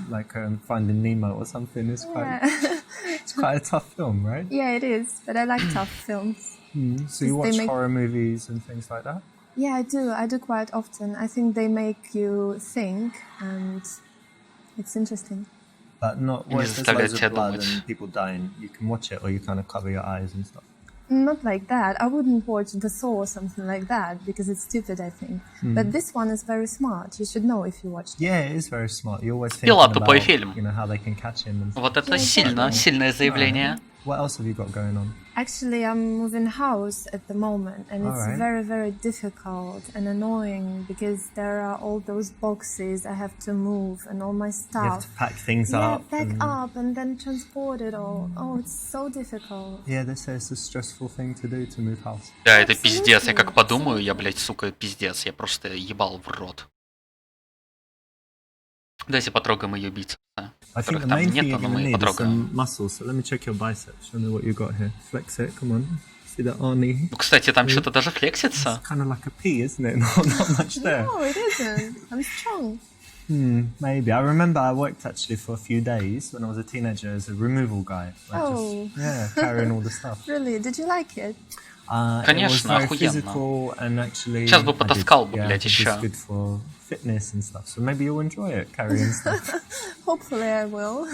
like Finding Nemo or something. It's quite a tough film, right? Yeah, it is. But I like tough films. So you They watch make- horror movies and things like that? Yeah, I do. I do quite often. I think they make you think, and it's interesting. But not Не where there's заставляет loads of тебя blood думать. and people dying. You can watch it or you kind of cover your eyes and stuff. Not like that. I wouldn't watch The Saw or something like that because it's stupid, I think. But this one is very smart. You should know if you watched it. Yeah, it is very smart. You always think Пила about, тупой фильм. you know, how they can catch him and stuff. Вот это сильное заявление. What else have you got going on? Actually, I'm moving house at the moment, and it's Alright. very, very difficult and annoying because there are all those boxes I have to move and all my You have stuff. to pack things Yeah, up. pack and- up and then transport it all. Oh, it's so difficult. Yeah, they say it's a stressful thing to do to move house. Да, это пиздец. Я Абсолютно. как подумаю, я, блядь, сука, пиздец. Я просто ебал в рот. Давайте потрогаем ее бицепсы. I think Которых the там main thing нет, you're но going to мы need is потрогаем. some muscles. So let me check your biceps. Show me what you got here. Flex it. Come on. See that Arnie? Ну, кстати, там что-то даже флексится. Kind of like a pea, isn't it? Not much there. No, it isn't. I'm strong. Maybe. I remember I worked actually for a few days when I was a teenager as a removal guy. Like Oh. carrying all the stuff. Really? Did you like it? It was Конечно, very охуенно. physical and actually. Сейчас бы I did- потаскал бы, yeah, блядь, I think еще. It's good for fitness and stuff. So maybe you'll enjoy it carrying stuff. Hopefully I will.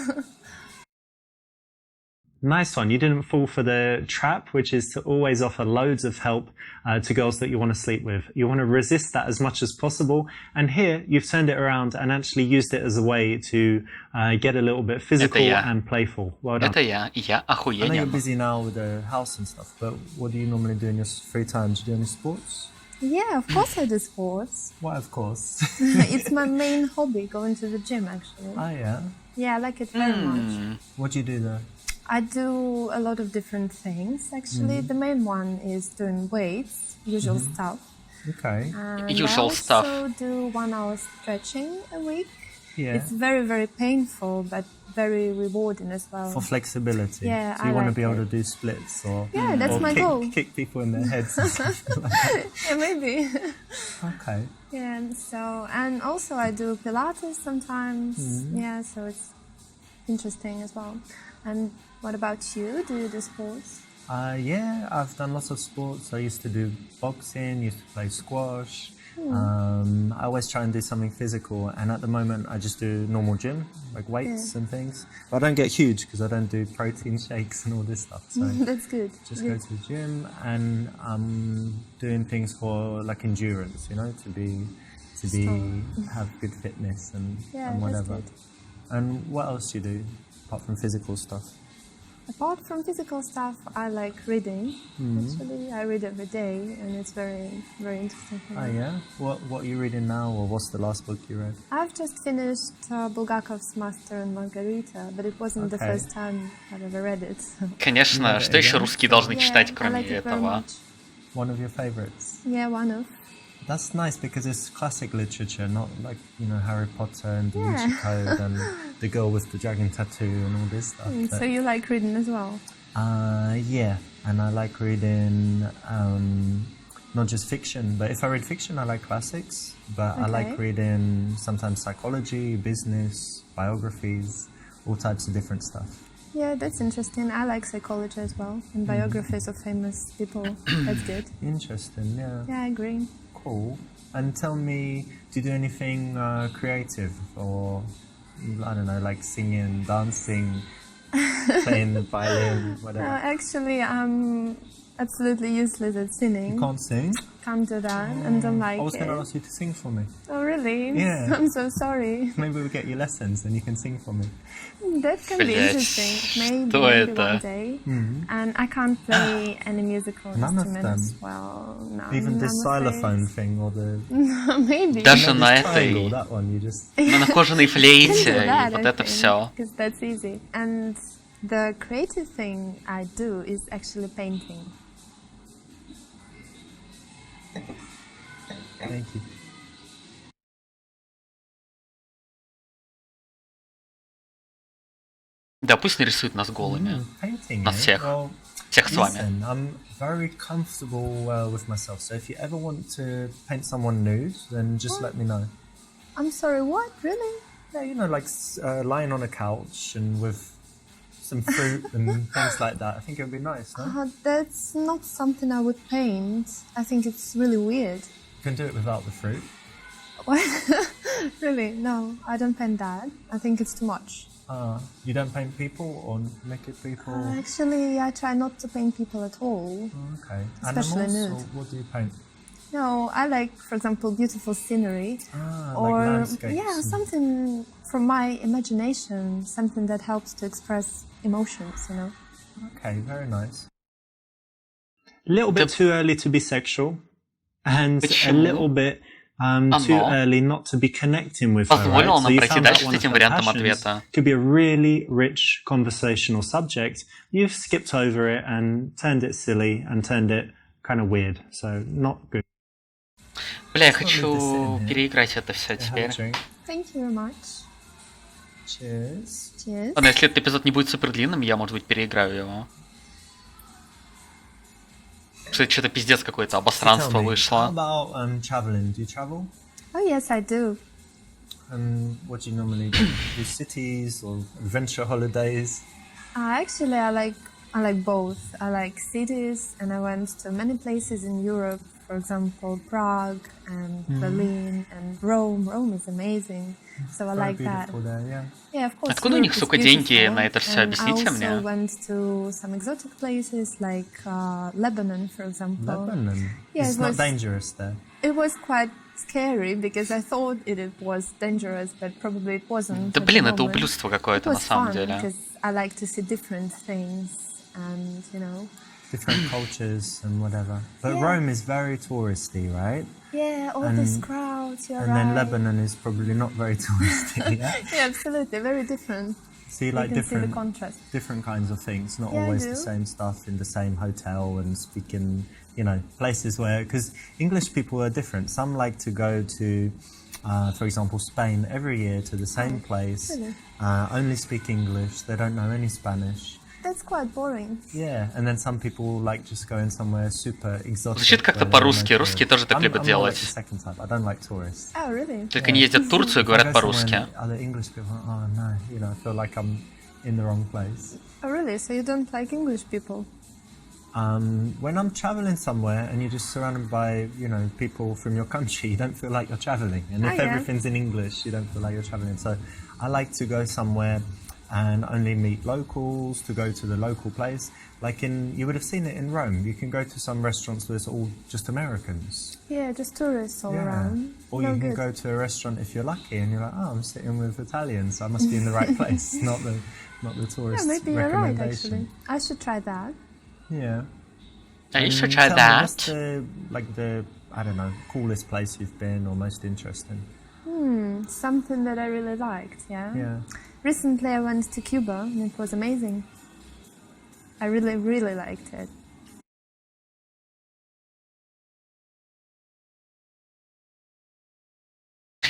Nice one. You didn't fall for the trap, which is to always offer loads of help to girls that you want to sleep with. You want to resist that as much as possible. And here, you've turned it around and actually used it as a way to get a little bit physical я. and playful. Well done. Это я, и я I know you're охуенен. busy now with the house and stuff, but what do you normally do in your free time? Do you do any sports? Yeah, of course I do sports. Why, of course. It's my main hobby, going to the gym actually. Oh, yeah. Yeah, I like it very much. What do you do there? I do a lot of different things actually. The main one is doing weights, usual stuff. Okay. And Usual I stuff. also do 1 hour stretching a week. Yeah. It's very, very painful, but very rewarding as well. For flexibility. Yeah, So you I want to like be able it. to do splits or, Yeah, that's or my goal. kick people in their heads and stuff like that. Yeah, maybe. Okay. Yeah, so, and also I do Pilates sometimes. Yeah, so it's interesting as well. And what about you? Do you do sports? Yeah, I've done lots of sports. I used to do boxing, used to play squash. I always try and do something physical, and at the moment I just do normal gym, like weights and things. But I don't get huge because I don't do protein shakes and all this stuff. So That's good. just go to the gym, and I'm doing things for like endurance, you know, to have good fitness and Yeah, and that's whatever. good. And what else do you do apart from physical stuff? Apart from physical stuff, I like reading. Actually, I read every day, and it's very, very interesting. for me. Oh yeah. What are you reading now, or what's the last book you read? I've just finished Bulgakov's Master and Margarita, but it wasn't the Okay. first time I've ever read it. Конечно, что еще русские должны читать, I кроме like it very этого? much. One of your favorites. Yeah, one of. That's nice because it's classic literature, not like, you know, Harry Potter and Da Vinci Yeah. Code and the girl with the dragon tattoo and all this stuff. So you like reading as well? Yeah, and I like reading not just fiction, but if I read fiction, I like classics. But I like Okay. reading sometimes psychology, business, biographies, all types of different stuff. Yeah, that's interesting. I like psychology as well, and biographies of famous people. That's good. Interesting, yeah. Yeah, I agree. Cool. And tell me, do you do anything creative, or I don't know, like singing, dancing, playing the violin, whatever? Actually, I'm absolutely useless at singing. You can't sing? Can't do that, and don't like I was it. going to ask you to sing for me. Oh, really? Yeah. I'm so sorry. Maybe we'll get you lessons and you can sing for me. That can be Блять, interesting. Maybe, что maybe это? one day. And I can't play any musical None of instrument as them? well. No, Even the I'm xylophone afraid. thing or the Maybe. Даже this на triangle, этой, that one you just на кожаной флейте, That, и вот I это think, все. Because that's easy. And the creative thing I do is actually painting. thank you. Да, пусть нарисует нас голыми. Painting, Нас всех. Well, Всех с вами. listen, I'm very comfortable with myself, so if you ever want to paint someone nude, then just let me know. I'm sorry, what? Really? Yeah, you know, like lying on a couch and with some fruit and things like that. I think it would be nice, no? That's not something I would paint. I think it's really weird. You can do it without the fruit. What? Really? No, I don't paint that. I think it's too much. You don't paint people or naked people? Actually, I try not to paint people at all. Oh, okay. Especially Animals? nude. Or what do you paint? No, I like, for example, beautiful scenery. Like landscapes. Yeah, something from my imagination, something that helps to express emotions, you know. Okay, very nice. A little bit too early to be sexual, and a little bit too early not to be connecting with her, right? Позволило So нам you пройти found дальше out с one of этим her вариантом passions ответа. could be a really rich conversational subject. You've skipped over it and turned it silly and turned it kind of weird, so not good. Бля, я хочу переиграть это все теперь. Thank you very much. Cheers. Cheers. Ладно, если этот эпизод не будет супер длинным, я, может быть, переиграю его. Что-то пиздец какое-то, обосранство How вышло. about traveling? Do you travel? Oh yes, I do. What do you normally do? Do cities or adventure holidays? Actually, I like both. I like cities, and I went to many places in Europe. For example, Prague and Berlin and Rome. Rome is amazing, so I like that. There, Yeah, of course. Откуда у них, Europe is сука, деньги beautiful, на это все? and Объясните I мне. also went to some exotic places like Lebanon, for example. Lebanon? Yeah, It's it not was- dangerous there. It was quite scary because I thought it was dangerous, but probably it wasn't. Да at блин, the это moment. ублюдство It какое-то на was самом fun деле. because I like to see different things and, you know. Different cultures and whatever. But Yeah. Rome is very touristy, right? Yeah, all these crowds, you're And right. then Lebanon is probably not very touristy. Yeah? Yeah, absolutely, very different. So you like you can see the different contrast. different kinds of things, not Yeah, I always do. the same stuff in the same hotel and speaking, you know, places where, because English people are different. Some like to go to, for example, Spain every year to the same place, really? only speak English, they don't know any Spanish. That's quite boring. Yeah, and then some people like just going somewhere super exotic. Звучит как-то where there are no по-русски. tourists. Русские тоже так любят I'm more like делать. the second type. I don't like tourists. Oh, really? Только они ездят в Турцию и If I говорят go по-русски. somewhere and other English people, oh no, you know, I feel like I'm in the wrong place. Oh, really? So you don't like English people? When I'm traveling somewhere and you're just surrounded by, you know, people from your country, you don't feel like you're traveling. And if yeah. everything's in English, you don't feel like you're traveling. So I like to go somewhere and only meet locals, to go to the local place. Like you would have seen it in Rome. You can go to some restaurants where it's all just Americans. Yeah, just tourists all around. Or No you can good. go to a restaurant if you're lucky and you're like, oh, I'm sitting with Italians, so I must be in the right place, not the tourist Yeah, maybe you're right, recommendation. actually. I should try that. Yeah. You should Tell try me, that. what's the I don't know, coolest place you've been or most interesting? Something that I really liked, yeah? Yeah. Recently I went to Cuba and it was amazing. I really, really liked it.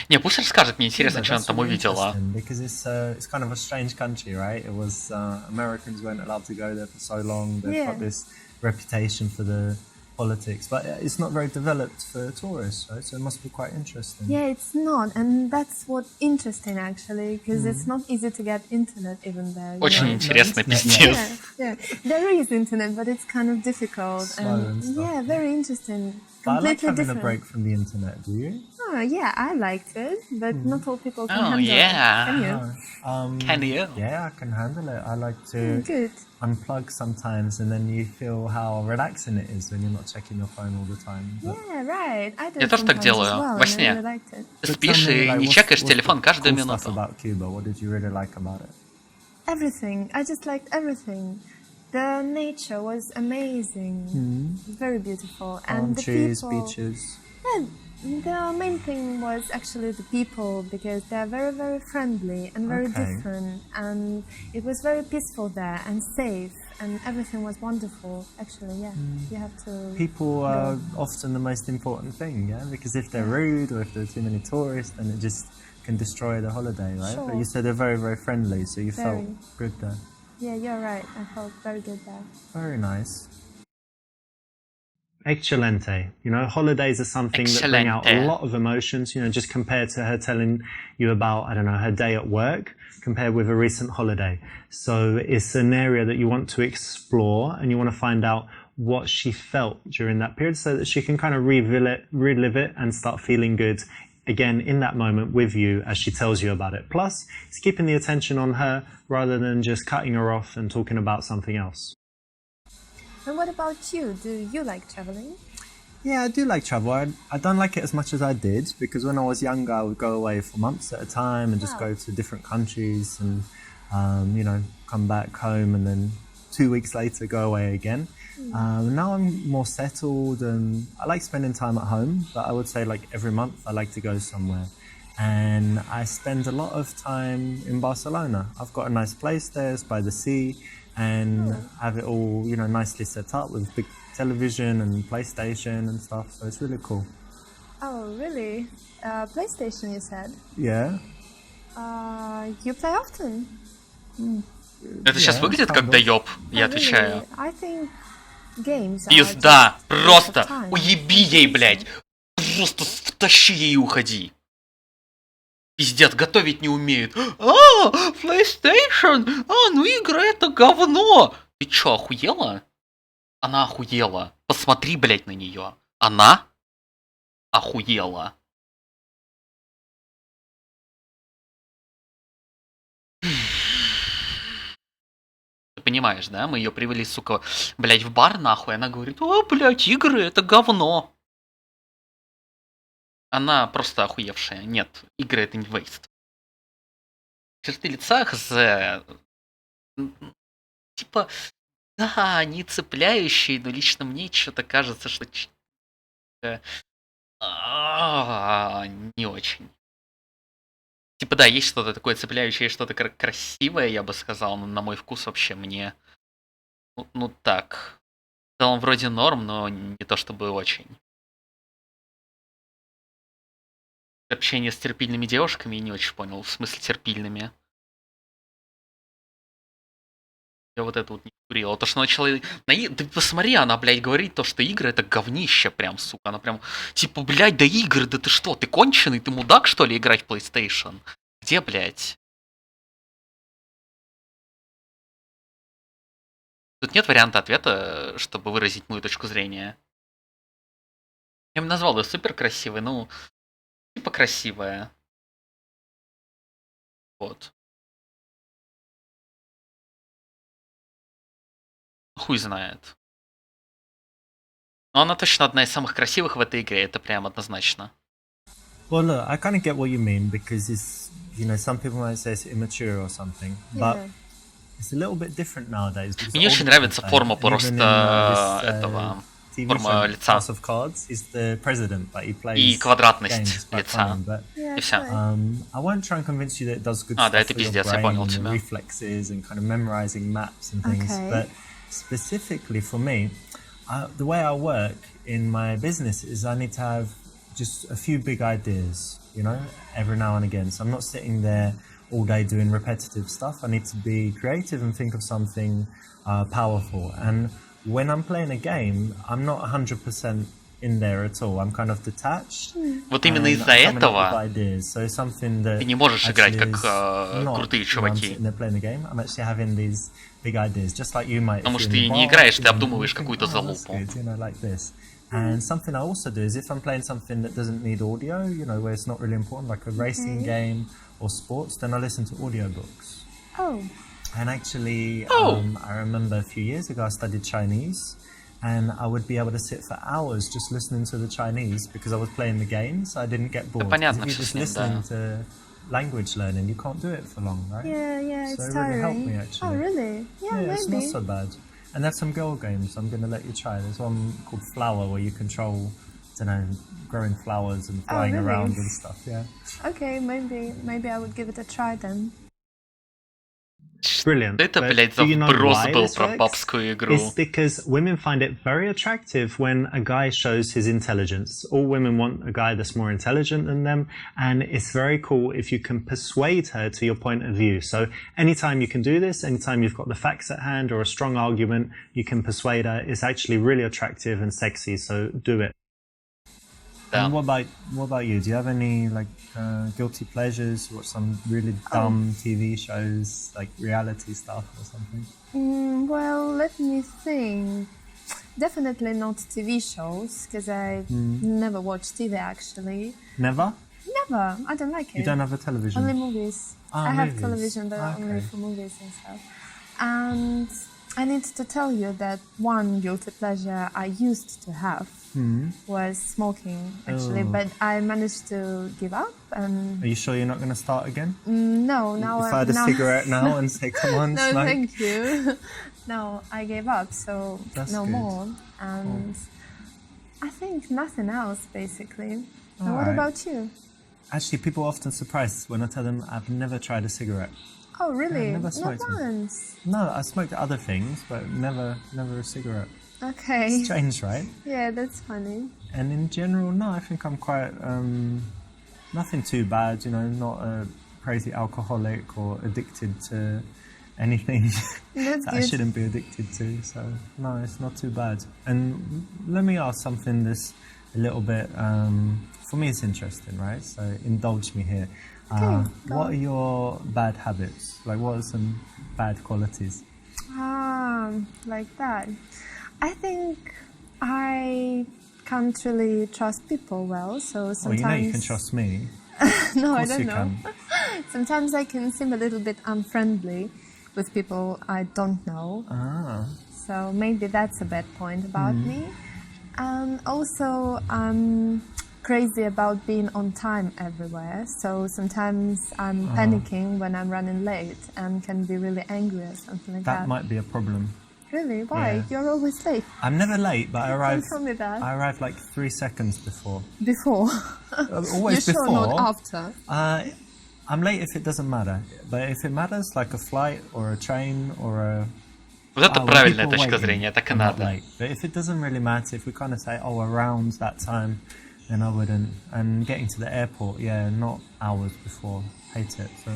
Не, пусть расскажет, мне интересно, Yeah, что она that's там really увидела. interesting because it's kind of a strange country, right? It was Americans weren't allowed to go there for so long. They've Yeah. got this reputation for the politics, but it's not very developed for tourists, right? So it must be quite interesting. Yeah, it's not, and that's what's interesting actually, because it's not easy to get internet even there. you Очень know? интересно, internet, пиздец. Yeah, there is internet, but it's kind of difficult. Slow and stuff. Yeah, very interesting. But I like Completely having different. a break from the internet. Do you? Oh, yeah, I liked it, but not all people can Oh, handle yeah. it. Can you? Can you? Yeah, I can handle it. I like to Good. unplug sometimes, and then you feel how relaxing it is when you're not checking your phone all the time. But Yeah, right. I do Я it тоже так sometimes делаю, as well, во and I сне. really liked it. Ты tell спишь me, и like, не what's- чекаешь what's телефон the каждую cool stuff минуту. about Cuba? What did you really like about it? Everything. I just liked everything. The nature was amazing, very beautiful, Palm and the trees, people. beaches. Yeah, the main thing was actually the people because they're very, very friendly and very Okay. different, and it was very peaceful there and safe, and everything was wonderful. Actually, yeah, you have to. People are often the most important thing, yeah? Because if they're rude or if there are too many tourists, then it just can destroy the holiday, right? Sure. But you said they're very, very friendly, so you felt Very. good there. Yeah, you're right. I felt very good there. Very nice. Excelente. You know, holidays are something that bring out a Excelente. lot of emotions, you know, just compared to her telling you about, I don't know, her day at work, compared with a recent holiday. So it's an area that you want to explore and you want to find out what she felt during that period so that she can kind of relive it and start feeling good again in that moment with you as she tells you about it. Plus, it's keeping the attention on her rather than just cutting her off and talking about something else. And what about you? Do you like traveling? Yeah, I do like travel. I don't like it as much as I did because when I was younger, I would go away for months at a time and just go to different countries and, you know, come back home and then 2 weeks later go away again. Now I'm more settled and I like spending time at home, but I would say like every month I like to go somewhere. And I spend a lot of time in Barcelona. I've got a nice place there, it's by the sea, and have it all, you know, nicely set up with big television and PlayStation and stuff, so it's really cool. Oh, really? PlayStation, you said? Yeah. You play often? Это сейчас выглядит как доёб, я отвечаю. Really? I think games are Пизда! just a waste of Просто time. уеби ей, блядь! Просто втащи ей и уходи. Пиздец, готовить не умеют. PlayStation! Ну игра это говно! Ты чё, охуела? Она охуела. Посмотри, блядь, на неё. Она охуела. Ты понимаешь, да? Мы её привели, сука, блядь, в бар, нахуй. Она говорит, блядь, игры это говно. Она просто охуевшая. Нет, игры это не вейст. Черты лица, хз. Типа, да, они цепляющие, но лично мне что-то кажется, что не очень. Типа, да, есть что-то такое цепляющее, что-то красивое, я бы сказал, но на мой вкус вообще мне... Ну так. В целом вроде норм, но не то чтобы очень. Общение с терпильными девушками я не очень понял. В смысле терпильными. Я вот это вот не курила. То, что начала... Ты посмотри, она, блядь, говорит то, что игры это говнище прям, сука. Она прям, типа, блядь, да игры, да ты что, ты конченый, ты мудак, что ли, играть в PlayStation? Где, блядь? Тут нет варианта ответа, чтобы выразить мою точку зрения. Я бы назвал ее супер красивой, ну... Типа красивая. Вот. Хуй знает. Но она точно одна из самых красивых в этой игре, это прям однозначно. Well, look, I kind of get what you mean because it's, you know, some people might say it's immature or something, but it's a little bit different nowadays. Мне очень нравится форма просто этого... Форма лица. Of Cards, is the president, but he plays и квадратность games, лица. Funny, и все. I won't try and convince you that it does good stuff да, это for your пиздец, я brain понял and тебя. reflexes and kind of memorizing maps and things. Okay. But specifically for me, the way I work in my business is I need to have just a few big ideas, you know, every now and again. So I'm not sitting there all day doing repetitive stuff. I need to be creative and think of something powerful. And when I'm playing a game, I'm not 100% in there at all. I'm kind of detached. Вот именно из-за этого so something that ты не можешь играть как not крутые when I'm чуваки. sitting there playing the game. I'm actually having these big ideas, just like you might. Потому что if ты you're in the не bar, играешь, ты you know, обдумываешь you think, какую-то "Oh, that's залупу. good," you know, like this. And something I also do is if I'm playing something that doesn't need audio, you know, where it's not really important, like a racing game or sports, then I listen to audiobooks. Oh. And actually, I remember a few years ago I studied Chinese, and I would be able to sit for hours just listening to the Chinese because I was playing the game, so I didn't get bored. Понятно, If you're just listening to language learning, you can't do it for long, right? Yeah, So it's it really helped tiring. me actually. Oh, really? Yeah, It's not maybe. so bad. And there's some girl games I'm going to let you try. There's one called Flower where you control, I don't know, growing flowers and flying really? around and stuff, yeah. Okay, maybe I would give it a try then. Brilliant. Это, But блядь, do you know заброс why был this про works? бабскую игру. It's because women find it very attractive when a guy shows his intelligence. All women want a guy that's more intelligent than them, and it's very cool if you can persuade her to your point of view. So anytime you can do this, anytime you've got the facts at hand or a strong argument, you can persuade her. It's actually really attractive and sexy, so do it. Да. And what about you? Do you have any guilty pleasures? Watch some really dumb TV shows, like reality stuff or something? Well, let me think. Definitely not TV shows, because I never watch TV actually. Never? Never. I don't like it. You don't have a television? Only movies. Ah, I have movies. television, but only Okay. for movies and stuff. And I need to tell you that one guilty pleasure I used to have was smoking, actually, Oh. but I managed to give up. And Are you sure you're not going to start again? no, now If I had a cigarette now and say, come on, no, smoke. thank you. No, I gave up, so That's no good. more. And I think nothing else, basically. And what Alright. about you? Actually, people are often surprised when I tell them I've never tried a cigarette. Oh, really? never Not smoked them. once. No, I smoked other things, but never a cigarette. Okay. Strange, right? Yeah, that's funny. And in general, no, I think I'm quite, nothing too bad, not a crazy alcoholic or addicted to anything That's that I good. shouldn't be addicted to. So, no, it's not too bad. And let me ask something that's a little bit, for me it's interesting, right? So indulge me here. go What are your bad habits? Like, what are some bad qualities? Like that. I think I can't really trust people well, so Well, sometimes... you can trust me. No, Of I course don't you know. can. Sometimes I can seem a little bit unfriendly with people I don't know. Ah. So maybe that's a bad point about me. And also, I'm crazy about being on time everywhere. So sometimes I'm panicking when I'm running late and can be really angry or something like that. That might be a problem. Really? Why? Yeah. You're always late. I'm never late, but I arrive. Don't tell me that. I arrive like 3 seconds before. Before. Always You're sure before. not after? I'm late if it doesn't matter, but if it matters, like a flight or a train or a. Вот это when правильная people точка waiting, зрения, так и I'm not надо. late. But if it doesn't really matter, if we kind of say, oh, around that time, then I wouldn't. And getting to the airport, yeah, not hours before. Hate it. So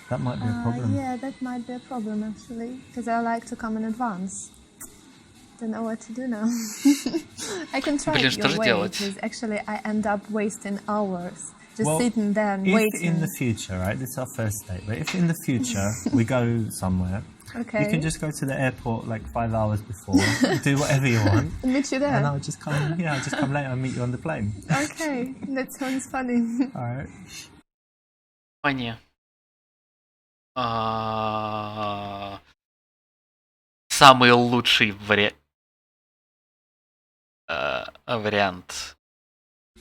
that might be a problem. Yeah, that might be a problem actually, because I like to come in advance. Don't know what to do now. I can try Блин, it что же your way, делать? because actually I end up wasting hours just Well, sitting there and if waiting. in the future, right, this is our first date, but if in the future we go somewhere, Okay. you can just go to the airport like 5 hours before, do whatever you want, Meet you and there. I'll just come, I'll just come later and meet you on the plane. Okay, that sounds funny. Alright. Внимание. Самый лучший вариант.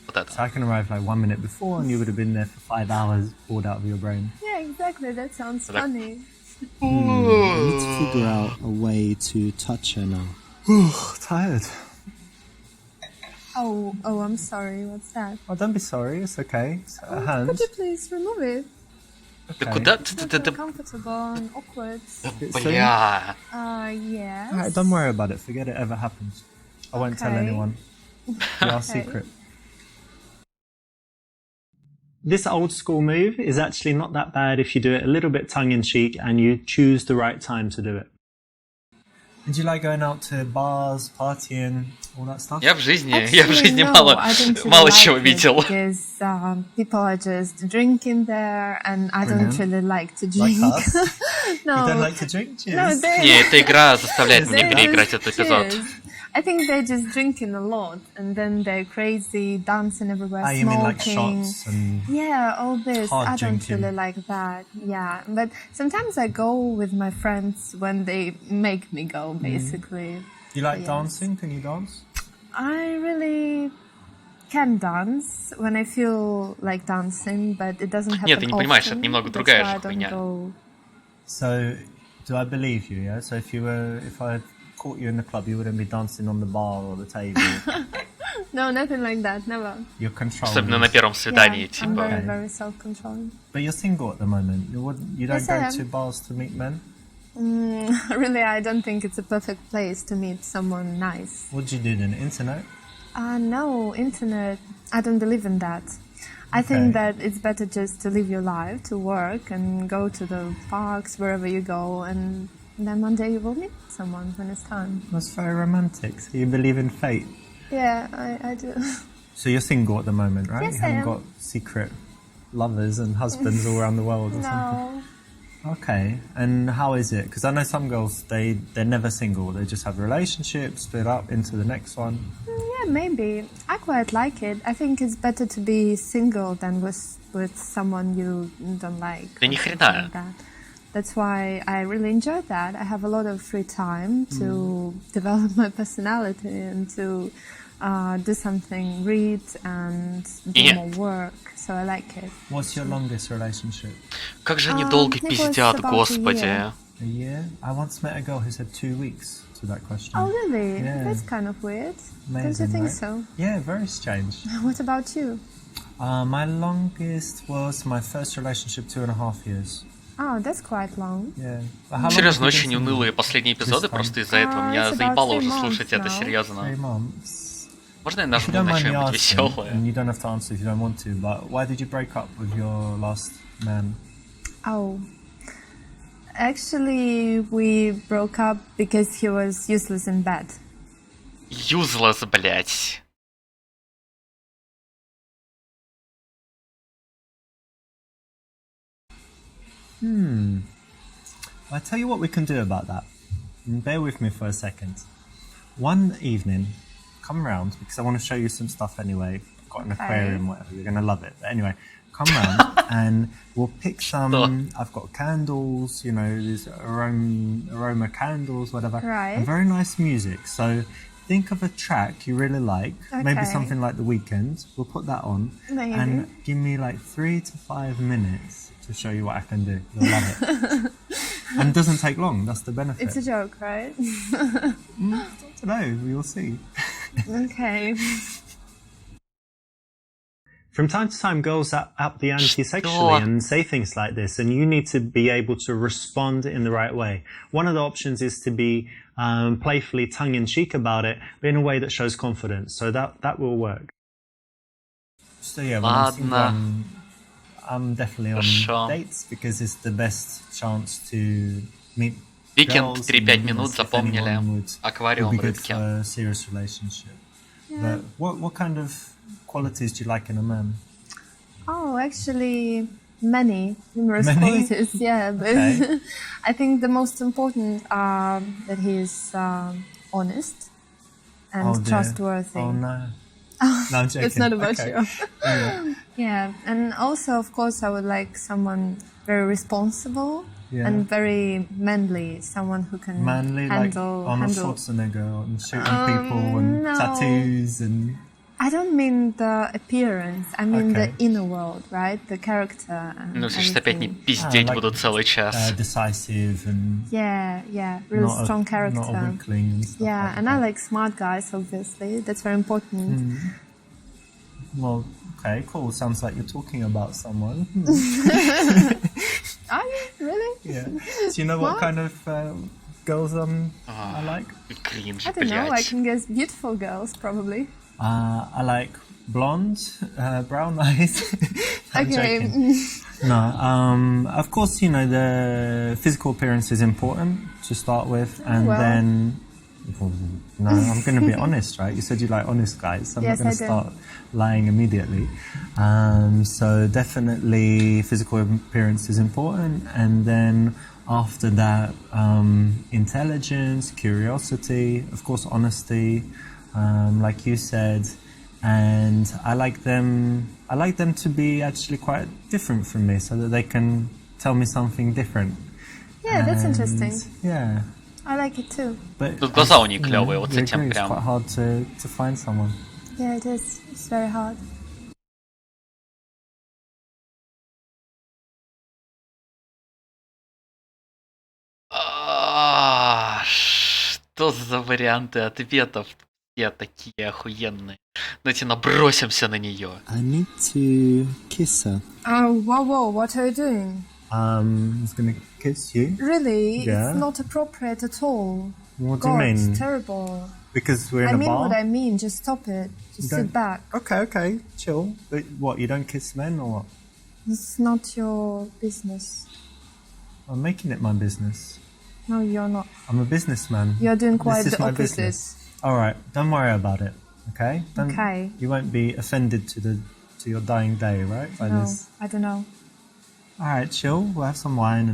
Вот это. So I can arrive like 1 minute before and you would have been there for 5 hours, bored out of your brain. Yeah, exactly. That sounds funny. I need to figure out a way to touch her now. Tired. Oh, I'm sorry. What's that? Oh, don't be sorry, it's okay. It's a hand. Could you please remove it? Да Okay. куда It's ты? not very comfortable and awkward. Бля. Yes. Alright, don't worry about it, forget it ever happens. I won't tell Okay. anyone. You're our Okay. secret. This old school move is actually not that bad if you do it a little bit tongue-in-cheek and you choose the right time to do it. Did you like going out to bars, partying, all that stuff? Я в жизни Actually, no, мало I don't really мало like чего it видел. because people are just drinking there, and I don't Brilliant. really like to Like drink. us? No, You don't like to drink? Cheers. no, they, Не, эта игра заставляет меня they're переиграть just этот эпизод. cheers. I think they're just drinking a lot, and then they're crazy, dancing everywhere, You mean like smoking. shots and... Yeah, all this. Hard I don't drinking. really like that. Yeah, but sometimes I go with my friends when they make me go, basically. You like Yes. dancing? Can you dance? I really can dance when I feel like dancing, but it doesn't happen Нет, ты не понимаешь, often. это немного That's другая why I же don't хуйня. go. So, do I believe you, yeah? So if I caught you in the club, you wouldn't be dancing on the bar or the table. No, nothing like that, never. You're controlling. Особенно на первом свидании, I'm very, типа. very self-controlling. But you're single at the moment. You don't Yes, I go am. to bars to meet men? Really, I don't think it's a perfect place to meet someone nice. What did you do then? Internet? No, internet, I don't believe in that. I think that it's better just to live your life, to work and go to the parks, wherever you go, and then one day you will meet someone when it's time. That's very romantic. So you believe in fate? Yeah, I do. So you're single at the moment, right? Yes, You haven't I am. got secret lovers and husbands all around the world or something? No. Okay, and how is it? Because I know some girls, they're never single. They just have relationships, split up into the next one. Yeah, maybe. I quite like it. I think it's better to be single than with someone you don't like. Да or ни something хрена. like that. That's why I really enjoy that. I have a lot of free time to develop my personality and to do something, read and do Yeah. more work. So I like it. What's your longest relationship? Как же они долго it was пиздят, about a господи. year. A year? I once met a girl who said 2 weeks to that question. Oh, really? Yeah. That's kind of weird. Don't Amazing, you think right? so? Yeah, very strange. What about you? My longest was my first relationship, 2.5 years. Oh, that's quite long. Yeah. But how long Серьезно, have you been очень single? унылые последние эпизоды, This просто из-за этого. it's Меня about заебало 3 уже months слушать это, now. 3 серьезно. months. Можно я If you нажму don't на mind me что-нибудь asking, веселое? and you don't have to answer if you don't want to, but why did you break up with your last man? Oh. Actually, we broke up because he was useless in bed. Useless, блять. I tell you what we can do about that. Bear with me for a second. One evening, come round because I want to show you some stuff anyway. I've got an aquarium, whatever. You're gonna love it. But anyway, come round and we'll pick some. I've got candles, you know, these aroma candles, whatever, Right. and very nice music. So think of a track you really like, maybe Okay. something like The Weeknd. We'll put that on, Maybe. and give me like 3 to 5 minutes to show you what I can do. You'll love it. And it doesn't take long. That's the benefit. It's a joke, right? I don't know. We will see. Okay. From time to time, girls up the ante sexually and say things like this, and you need to be able to respond in the right way. One of the options is to be playfully tongue-in-cheek about it, but in a way that shows confidence. So that will work. So yeah, when I'm single, Ладно. I'm definitely on Хорошо. dates because it's the best chance to meet Викенд girls 3-5 and минут if запомнили. anyone would Аквариум be good рыбки. for a serious relationship. But what kind of qualities do you like in a man? Oh, actually, numerous Many? qualities. Yeah, but Okay. I think the most important are that he is honest and Oh, dear. trustworthy. Oh no. No, I'm joking. It's not about Okay. you. Yeah. Yeah, and also, of course, I would like someone very responsible Yeah. and very manly, someone who can Manly, like handle. Arnold Schwarzenegger and shooting people and no. tattoos and... I don't mean the appearance. I mean Okay. the inner world, right? The character. And Ну, сейчас опять не everything. пиздеть like, буду целый час. decisive and Yeah, really not strong a character. weakling and stuff Yeah, like and that. I like smart guys, obviously. That's very important. Well, okay, cool. Sounds like you're talking about someone. Are you really? Yeah. Do you know what kind of girls I like? Кринж, I don't know. I блять. can guess beautiful girls, probably. I like blonde, brown eyes. I'm Okay. joking. No, of course, you know, the physical appearance is important to start with, and well. then... No, I'm going to be honest, right? You said you like honest guys, so I'm Yes, not going I to do. start lying immediately. So definitely physical appearance is important, and then after that, intelligence, curiosity, of course, honesty, like you said, and I like them to be actually quite different from me, so that they can tell me something different. Yeah, that's And, interesting. Yeah. I like it too. But Тут глаза у нее you know, клевые, вот с we этим agree, it's прям. quite hard to find someone. Yeah, it is. It's very hard. Что за варианты ответов? Все такие охуенные. Давайте набросимся на нее. I need to kiss her. Oh, whoa, what are you doing? was going to kiss you. Really? Yeah. It's not appropriate at all. What do God, you mean? it's terrible. Because we're in I a mean bar? what I mean. Just stop it. Just Don't- sit back. Okay, chill. But what, you don't kiss men or what? It's not your business. I'm making it my business. No, you're not. I'm a businessman. You're doing quite This is the my opposite. business. All right, don't worry about it. Okay. Okay. You won't be offended to your dying day, right? By No, this. I don't know. All right, chill. We'll have some wine,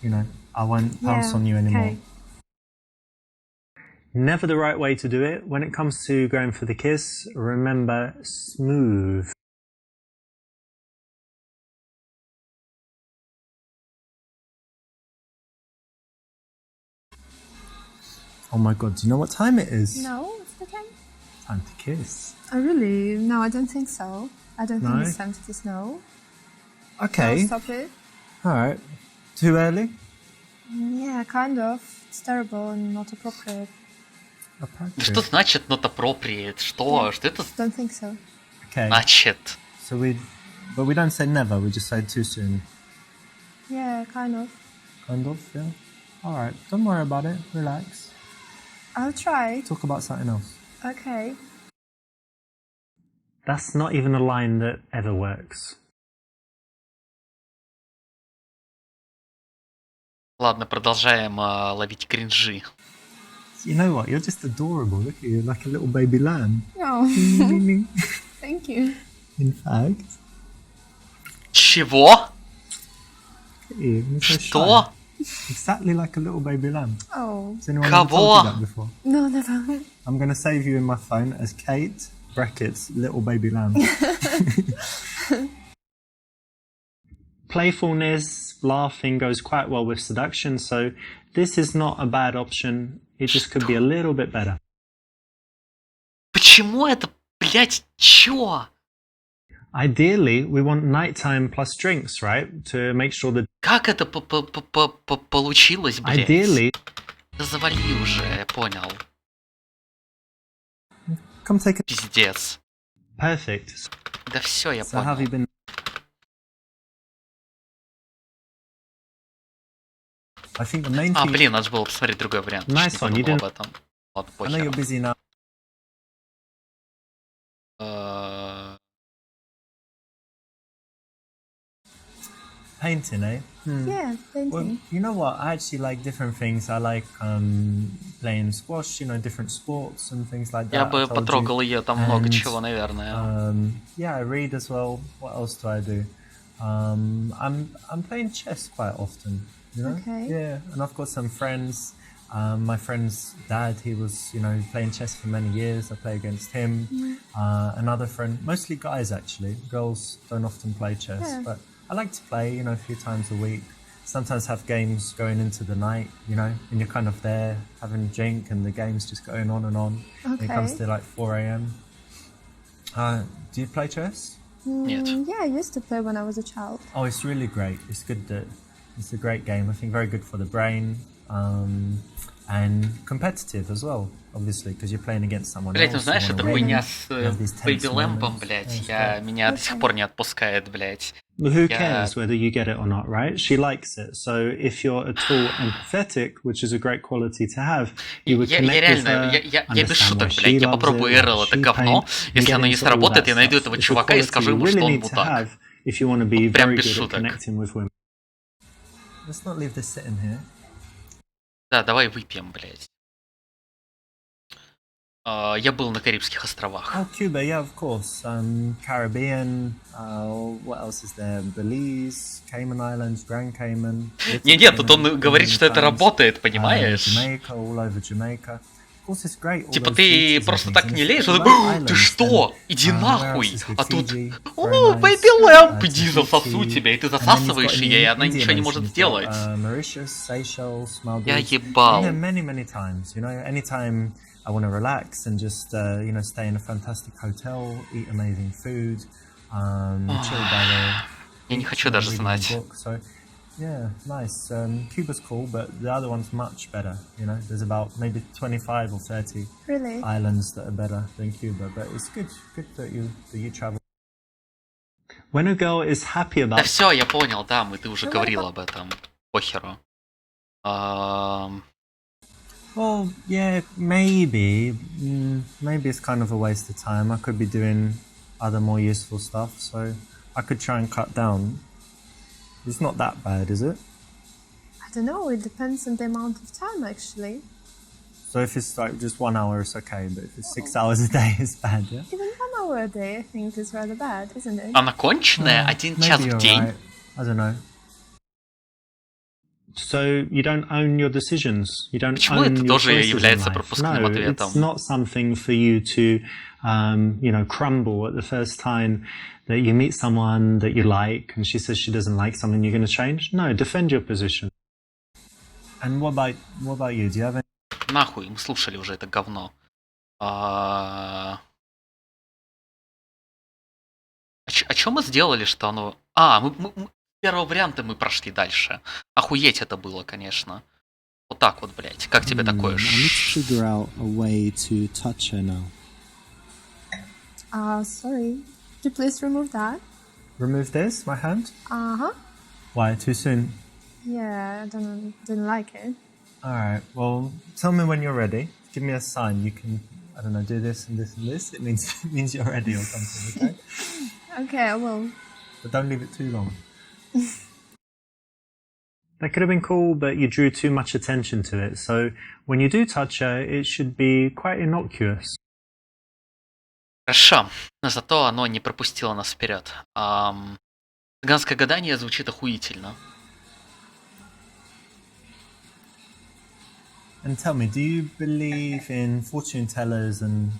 and I won't pounce Yeah, on you anymore. okay. Never the right way to do it. When it comes to going for the kiss, remember smooth. Oh my god, do you know what time it is? No, it's the time. Time to kiss. Oh, really? No, I don't think so. I don't No? think it's time to kiss. No. Okay. No, stop it. Alright. Too early? Yeah, kind of. It's terrible and not appropriate. Appropriate. Что значит not appropriate? Что? Что это Don't think so. Okay. значит? So but we don't say never, we just say too soon. Yeah, kind of. Kind of, yeah. Alright, don't worry about it. Relax. I'll try. Talk about something else. Okay. That's not even a line that ever works. Ладно, продолжаем ловить кринжи. You know what? You're just adorable. Look at you, like a little baby lamb. No. Thank you. In fact, Чего? look at you. You're so Что? shy. Exactly like a little baby lamb. Oh. Has anyone ever told you that before? No, never. I'm going to save you in my phone as Kate, brackets, little baby lamb. Playfulness, laughing goes quite well with seduction, so this is not a bad option. It just could be a little bit better. Почему это, блять, чё? Ideally, we want nighttime plus drinks, right? To make sure that Как это получилось, блять? ideally, Да завали уже, я понял. come take a Пиздец. perfect. Да все, я So have you понял. been? I think the main А, thing. блин, надо же было посмотреть другой вариант. Nice Чуть one, не you подумал didn't- об этом. Ладно, I know you're похер. busy now. Painting, eh? Yeah, Well, painting. you know what? I actually like different things. I like playing squash, different sports and things like that. Я I бы told you. потрогал ее, там много And, чего, наверное. Yeah, I read as well. What else do I do? I'm playing chess quite often. Okay. Yeah, and I've got some friends. My friend's dad, he was, playing chess for many years. I play against him. Another friend, mostly guys actually. Girls don't often play chess, Yeah. but I like to play, a few times a week. Sometimes have games going into the night, and you're kind of there having a drink and the game's just going on and on. And it comes Okay. to like 4 a.m. Do you play chess? Нет. Yeah, I used to play when I was a child. Oh, it's really great. It's good that it's a great game. I think very good for the brain, and competitive as well, obviously, because you're playing against someone Блять, ну else. знаешь, you эта wanna win. хуйня с You have these tense Бэйби Лэмпом, moments. блять, Yeah, it's меня до сих пор не отпускает, блять. Well, who Yeah. cares whether you get it or not, right? She likes it. So if you're at all empathetic, which is a great quality to have, you would Я connect with реально, her, я без understand шуток, why блядь, she я loves попробую it, РЛ why это she говно, paints, если and оно get не into all сработает, that я найду stuff. этого It's a чувака и quality скажу you ему, really что он need to мудак. have if you want to be Прям very без good at шуток. connecting with women. Let's not leave this sitting here. Да, давай выпьем, блядь. Я был на Карибских островах. Oh, Cuba, yeah, of course. Caribbean. What else is there? Belize, Cayman Islands, Grand Cayman. Нет, тут он говорит, что это работает, понимаешь? Jamaica, all over Jamaica. Of course, it's great. all Типа those ты beaches and просто things. так And не if лезешь, you он like такой, ты islands, что? then, Иди where нахуй! else is good? А тут, Fiji, о, very nice. Бэйби Лэмп, To иди засосу Tahiti. тебя, и ты And then he's засасываешь got ее, и она Indian ничего не Ocean. может He's got, сделать. Mauritius, Seychelles, Maldives. Я Been ебал. there many, many times. Anytime I want to relax and just, stay in a fantastic hotel, eat amazing food, chill by the Я не beach хочу and даже reading a знать. book. So, yeah, nice. Cuba's cool, but the other one's much better. There's about maybe 25 or 30 Really? islands that are better than Cuba, but it's good. Good that you travel. when a girl is happy Да about... все, я понял, да, ты уже говорил об этом. Похеру. Well, yeah, maybe. Maybe it's kind of a waste of time. I could be doing other more useful stuff, so I could try and cut down. It's not that bad, is it? I don't know, it depends on the amount of time actually. So if it's like just 1 hour, it's okay, but if it's 6 hours a day, it's bad, yeah? Even 1 hour a day I think is rather bad, isn't it? Она конченая? 1 час Maybe в you're день? right. I don't know. So you don't own your decisions. You don't Почему own это your тоже choices in является life. пропускным No, ответом? it's not something for you to, crumble at the first time that you meet someone that you like and she says she doesn't like something. You're going to change? No, defend your position. And what about you? Do you have any? Нахуй, мы слушали уже это говно. О чем мы сделали, что оно... мы первого варианта мы прошли дальше. Охуеть это было, конечно. Вот так вот, блядь. Как тебе такое? I need to figure out a way to touch her now. Sorry. Could you please remove that? Remove this, my hand? Uh-huh. Why, too soon? Yeah, I didn't like it. Alright, well, tell me when you're ready. Give me a sign. You can, I don't know, do this and this and this. It means you're ready or something, okay? Okay, I will. But don't leave it too long. That could have been cool, but you drew too much attention to it. So when you do touch her, it should be quite innocuous. Хорошо, но зато оно не пропустило нас вперед. Цыганское гадание звучит охуительно. And tell me, do you believe in fortune tellers and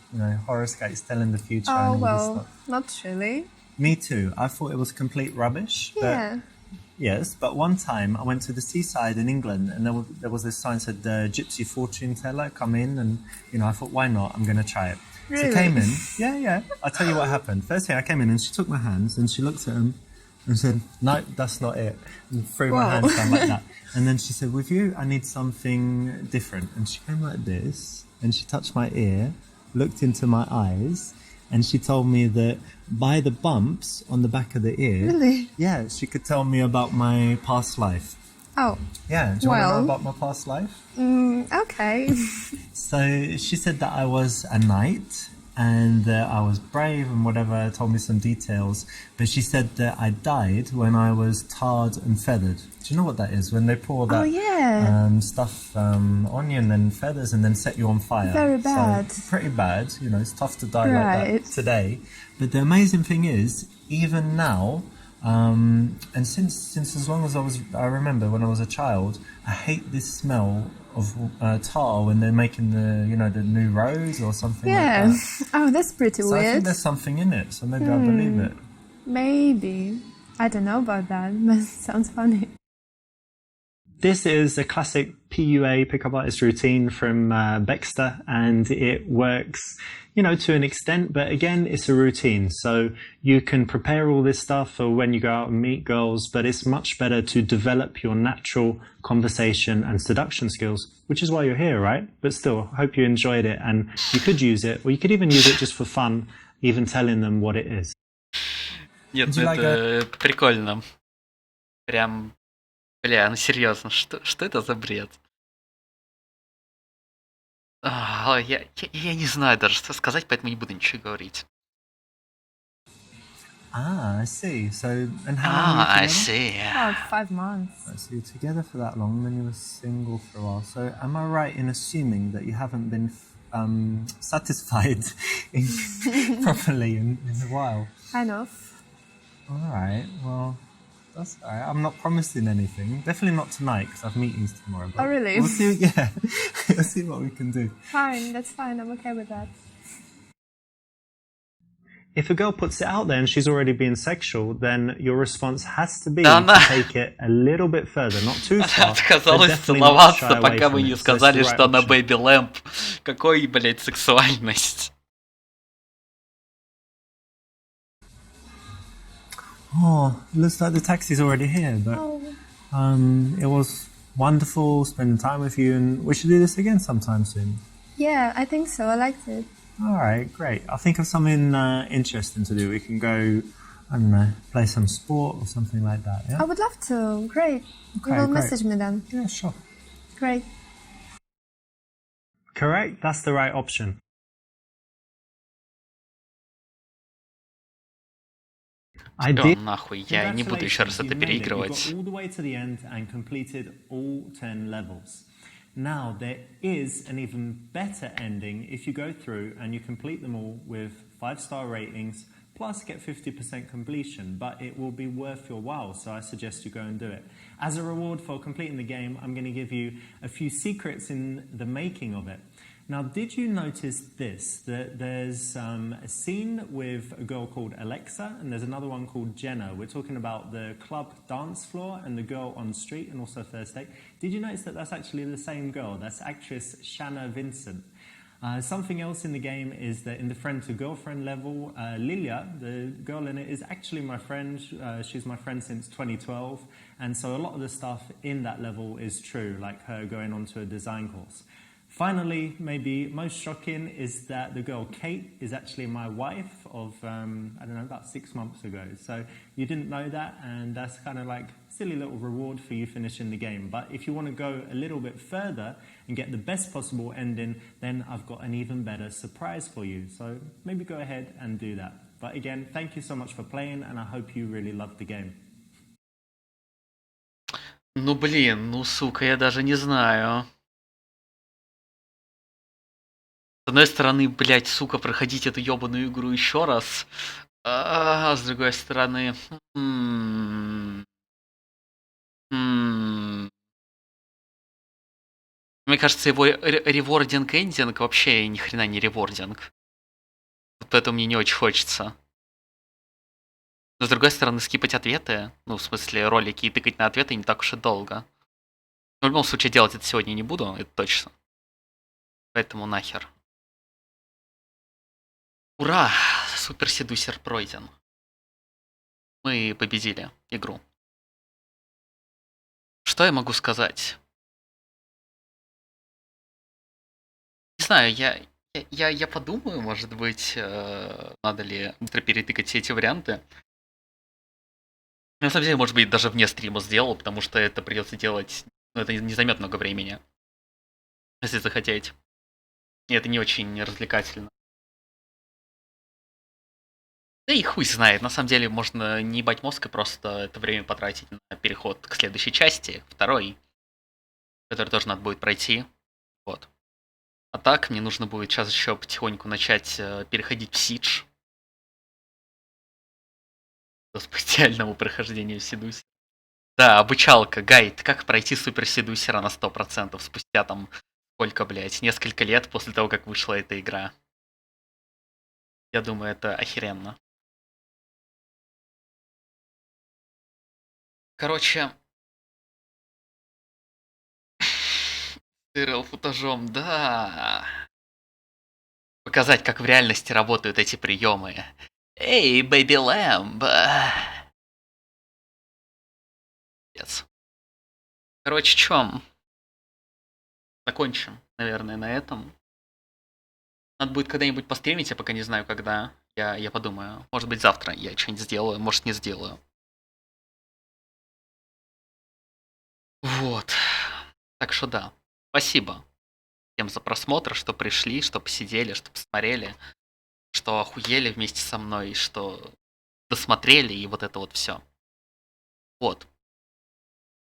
horoscopes telling the future and Oh, all this well, stuff? not really. Me too. I thought it was complete rubbish. Yeah. But, yes, but one time I went to the seaside in England and there was this sign that said gypsy fortune teller, come in, and I thought, why not? I'm going to try it. Really? So I came in. Yeah. I'll tell you what happened. First thing, I came in and she took my hands and she looked at them and said, no, that's not it. And threw my hands down like that. And then she said, with you, I need something different. And she came like this and she touched my ear, looked into my eyes, and she told me that by the bumps on the back of the ear, Really? yeah, she could tell me about my past life. Oh, Yeah, do you want to Well- know about my past life? okay. So she said that I was a knight and that I was brave and whatever, told me some details. But she said that I died when I was tarred and feathered. Do you know what that is? When they pour that Oh, yeah. stuff, onion and feathers and then set you on fire. Very bad. So, pretty bad. It's tough to die like Right. that today. But the amazing thing is, even now, and since as long as I remember when I was a child, I hate this smell of tar when they're making the new rose or something Yeah. like that. Oh, that's pretty So I think weird. there's something in it, so maybe I believe it. Maybe. I don't know about that, but it sounds funny. This is a classic PUA, pickup artist routine from Baxter, and it works, to an extent, but again, it's a routine. So you can prepare all this stuff for when you go out and meet girls, but it's much better to develop your natural conversation and seduction skills, which is why you're here, right? But still, I hope you enjoyed it, and you could use it, or you could even use it just for fun, even telling them what it is. Нет, Would you like это прикольно. Прям, бля, ну серьезно, что это за бред? Я не знаю даже, что сказать, поэтому не буду ничего говорить. I see. So, and how long were I you together? see. About 5 months. Right, so you're together for that long, and then you were single for a while. So am I right in assuming that you haven't been satisfied properly in a while? Kind of. All right, well, that's all right. I'm not promising anything. Definitely not tonight, because I have meetings tomorrow. But Oh, really? We'll see, yeah. We'll see what we can do. Fine, that's fine. I'm okay with that. If a girl puts it out there and she's already being sexual, then your response has to be Да to она- take it a little bit further, not too Она far. but отказалась definitely not shy целоваться, away пока from вы it. не So it's сказали, the right что она option. бэйби лэмп. Какой, блядь, сексуальность. Oh, it looks like the taxi's already here, but it was wonderful spending time with you, and we should do this again sometime soon. Yeah, I think so. I liked it. All right, great. I'll think of something interesting to do. We can go I don't know, play some sport or something like that, yeah? I would love to. Great. You will message me then. Yeah, sure. Great. Correct, that's the right option. I Всё, did. нахуй, я не буду еще раз это переигрывать. You got all the way to the end and completed all 10 levels. Now, there is an even better ending if you go through and you complete them all with 5-star ratings, plus get 50% completion, but it will be worth your while, so I suggest you go and do it. As a reward for completing the game, I'm going to give you a few secrets in the making of it. Now, did you notice this? That there's a scene with a girl called Alexa, and there's another one called Jenna. We're talking about the club dance floor and the girl on the street, and also Thursday. Did you notice that that's actually the same girl? That's actress Shanna Vincent. Something else in the game is that in the friend-to-girlfriend level, Lilia, the girl in it, is actually my friend. She's my friend since 2012, and so a lot of the stuff in that level is true, like her going on to a design course. Finally, maybe most shocking is that the girl Kate is actually my wife of, I don't know, about 6 months ago. So you didn't know that, and that's kind of like a silly little reward for you finishing the game. But if you want to go a little bit further and get the best possible ending, then I've got an even better surprise for you. So maybe go ahead and do that. But again, thank you so much for playing, and I hope you really loved the game. Ну блин, ну сука, я даже не знаю. С одной стороны, блядь, сука, проходить эту ёбаную игру еще раз. А с другой стороны... Мне кажется, его ревординг-эндинг вообще ни хрена не ревординг. Вот поэтому мне не очень хочется. Но с другой стороны, скипать ответы, ну, в смысле, ролики и тыкать на ответы не так уж и долго. Но в любом случае, делать это сегодня не буду, это точно. Поэтому нахер. Ура! Супер Седусер пройден. Мы победили игру. Что я могу сказать? Не знаю, я подумаю, может быть, надо ли быстро перетыкать все эти варианты. На самом деле, может быть, даже вне стрима сделал, потому что это придется делать... Ну, это не займет много времени. Если захотеть. И это не очень развлекательно. Да и хуй знает, на самом деле можно не ебать мозг и просто это время потратить на переход к следующей части, второй, который тоже надо будет пройти. Вот. А так, мне нужно будет сейчас еще потихоньку начать переходить в Сидж. С идеальному прохождению Седусера. Да, обучалка, гайд, как пройти Супер Седусера на 100% спустя там сколько, блядь, несколько лет после того, как вышла эта игра. Я думаю, это охеренно. Короче, тырил футажом, да. Показать, как в реальности работают эти приемы. Эй, бэйби лэмб. Короче, чё? Закончим, наверное, на этом. Надо будет когда-нибудь постримить, я пока не знаю, когда. Я подумаю. Может быть, завтра я что-нибудь сделаю, может, не сделаю. Вот. Так что да. Спасибо всем за просмотр, что пришли, что посидели, что посмотрели, что охуели вместе со мной, что досмотрели и вот это вот все. Вот.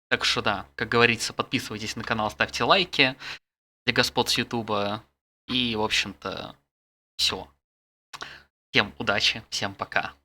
Так что да, как говорится, подписывайтесь на канал, ставьте лайки для господ с Ютуба. И, в общем-то, все. Всем удачи, всем пока.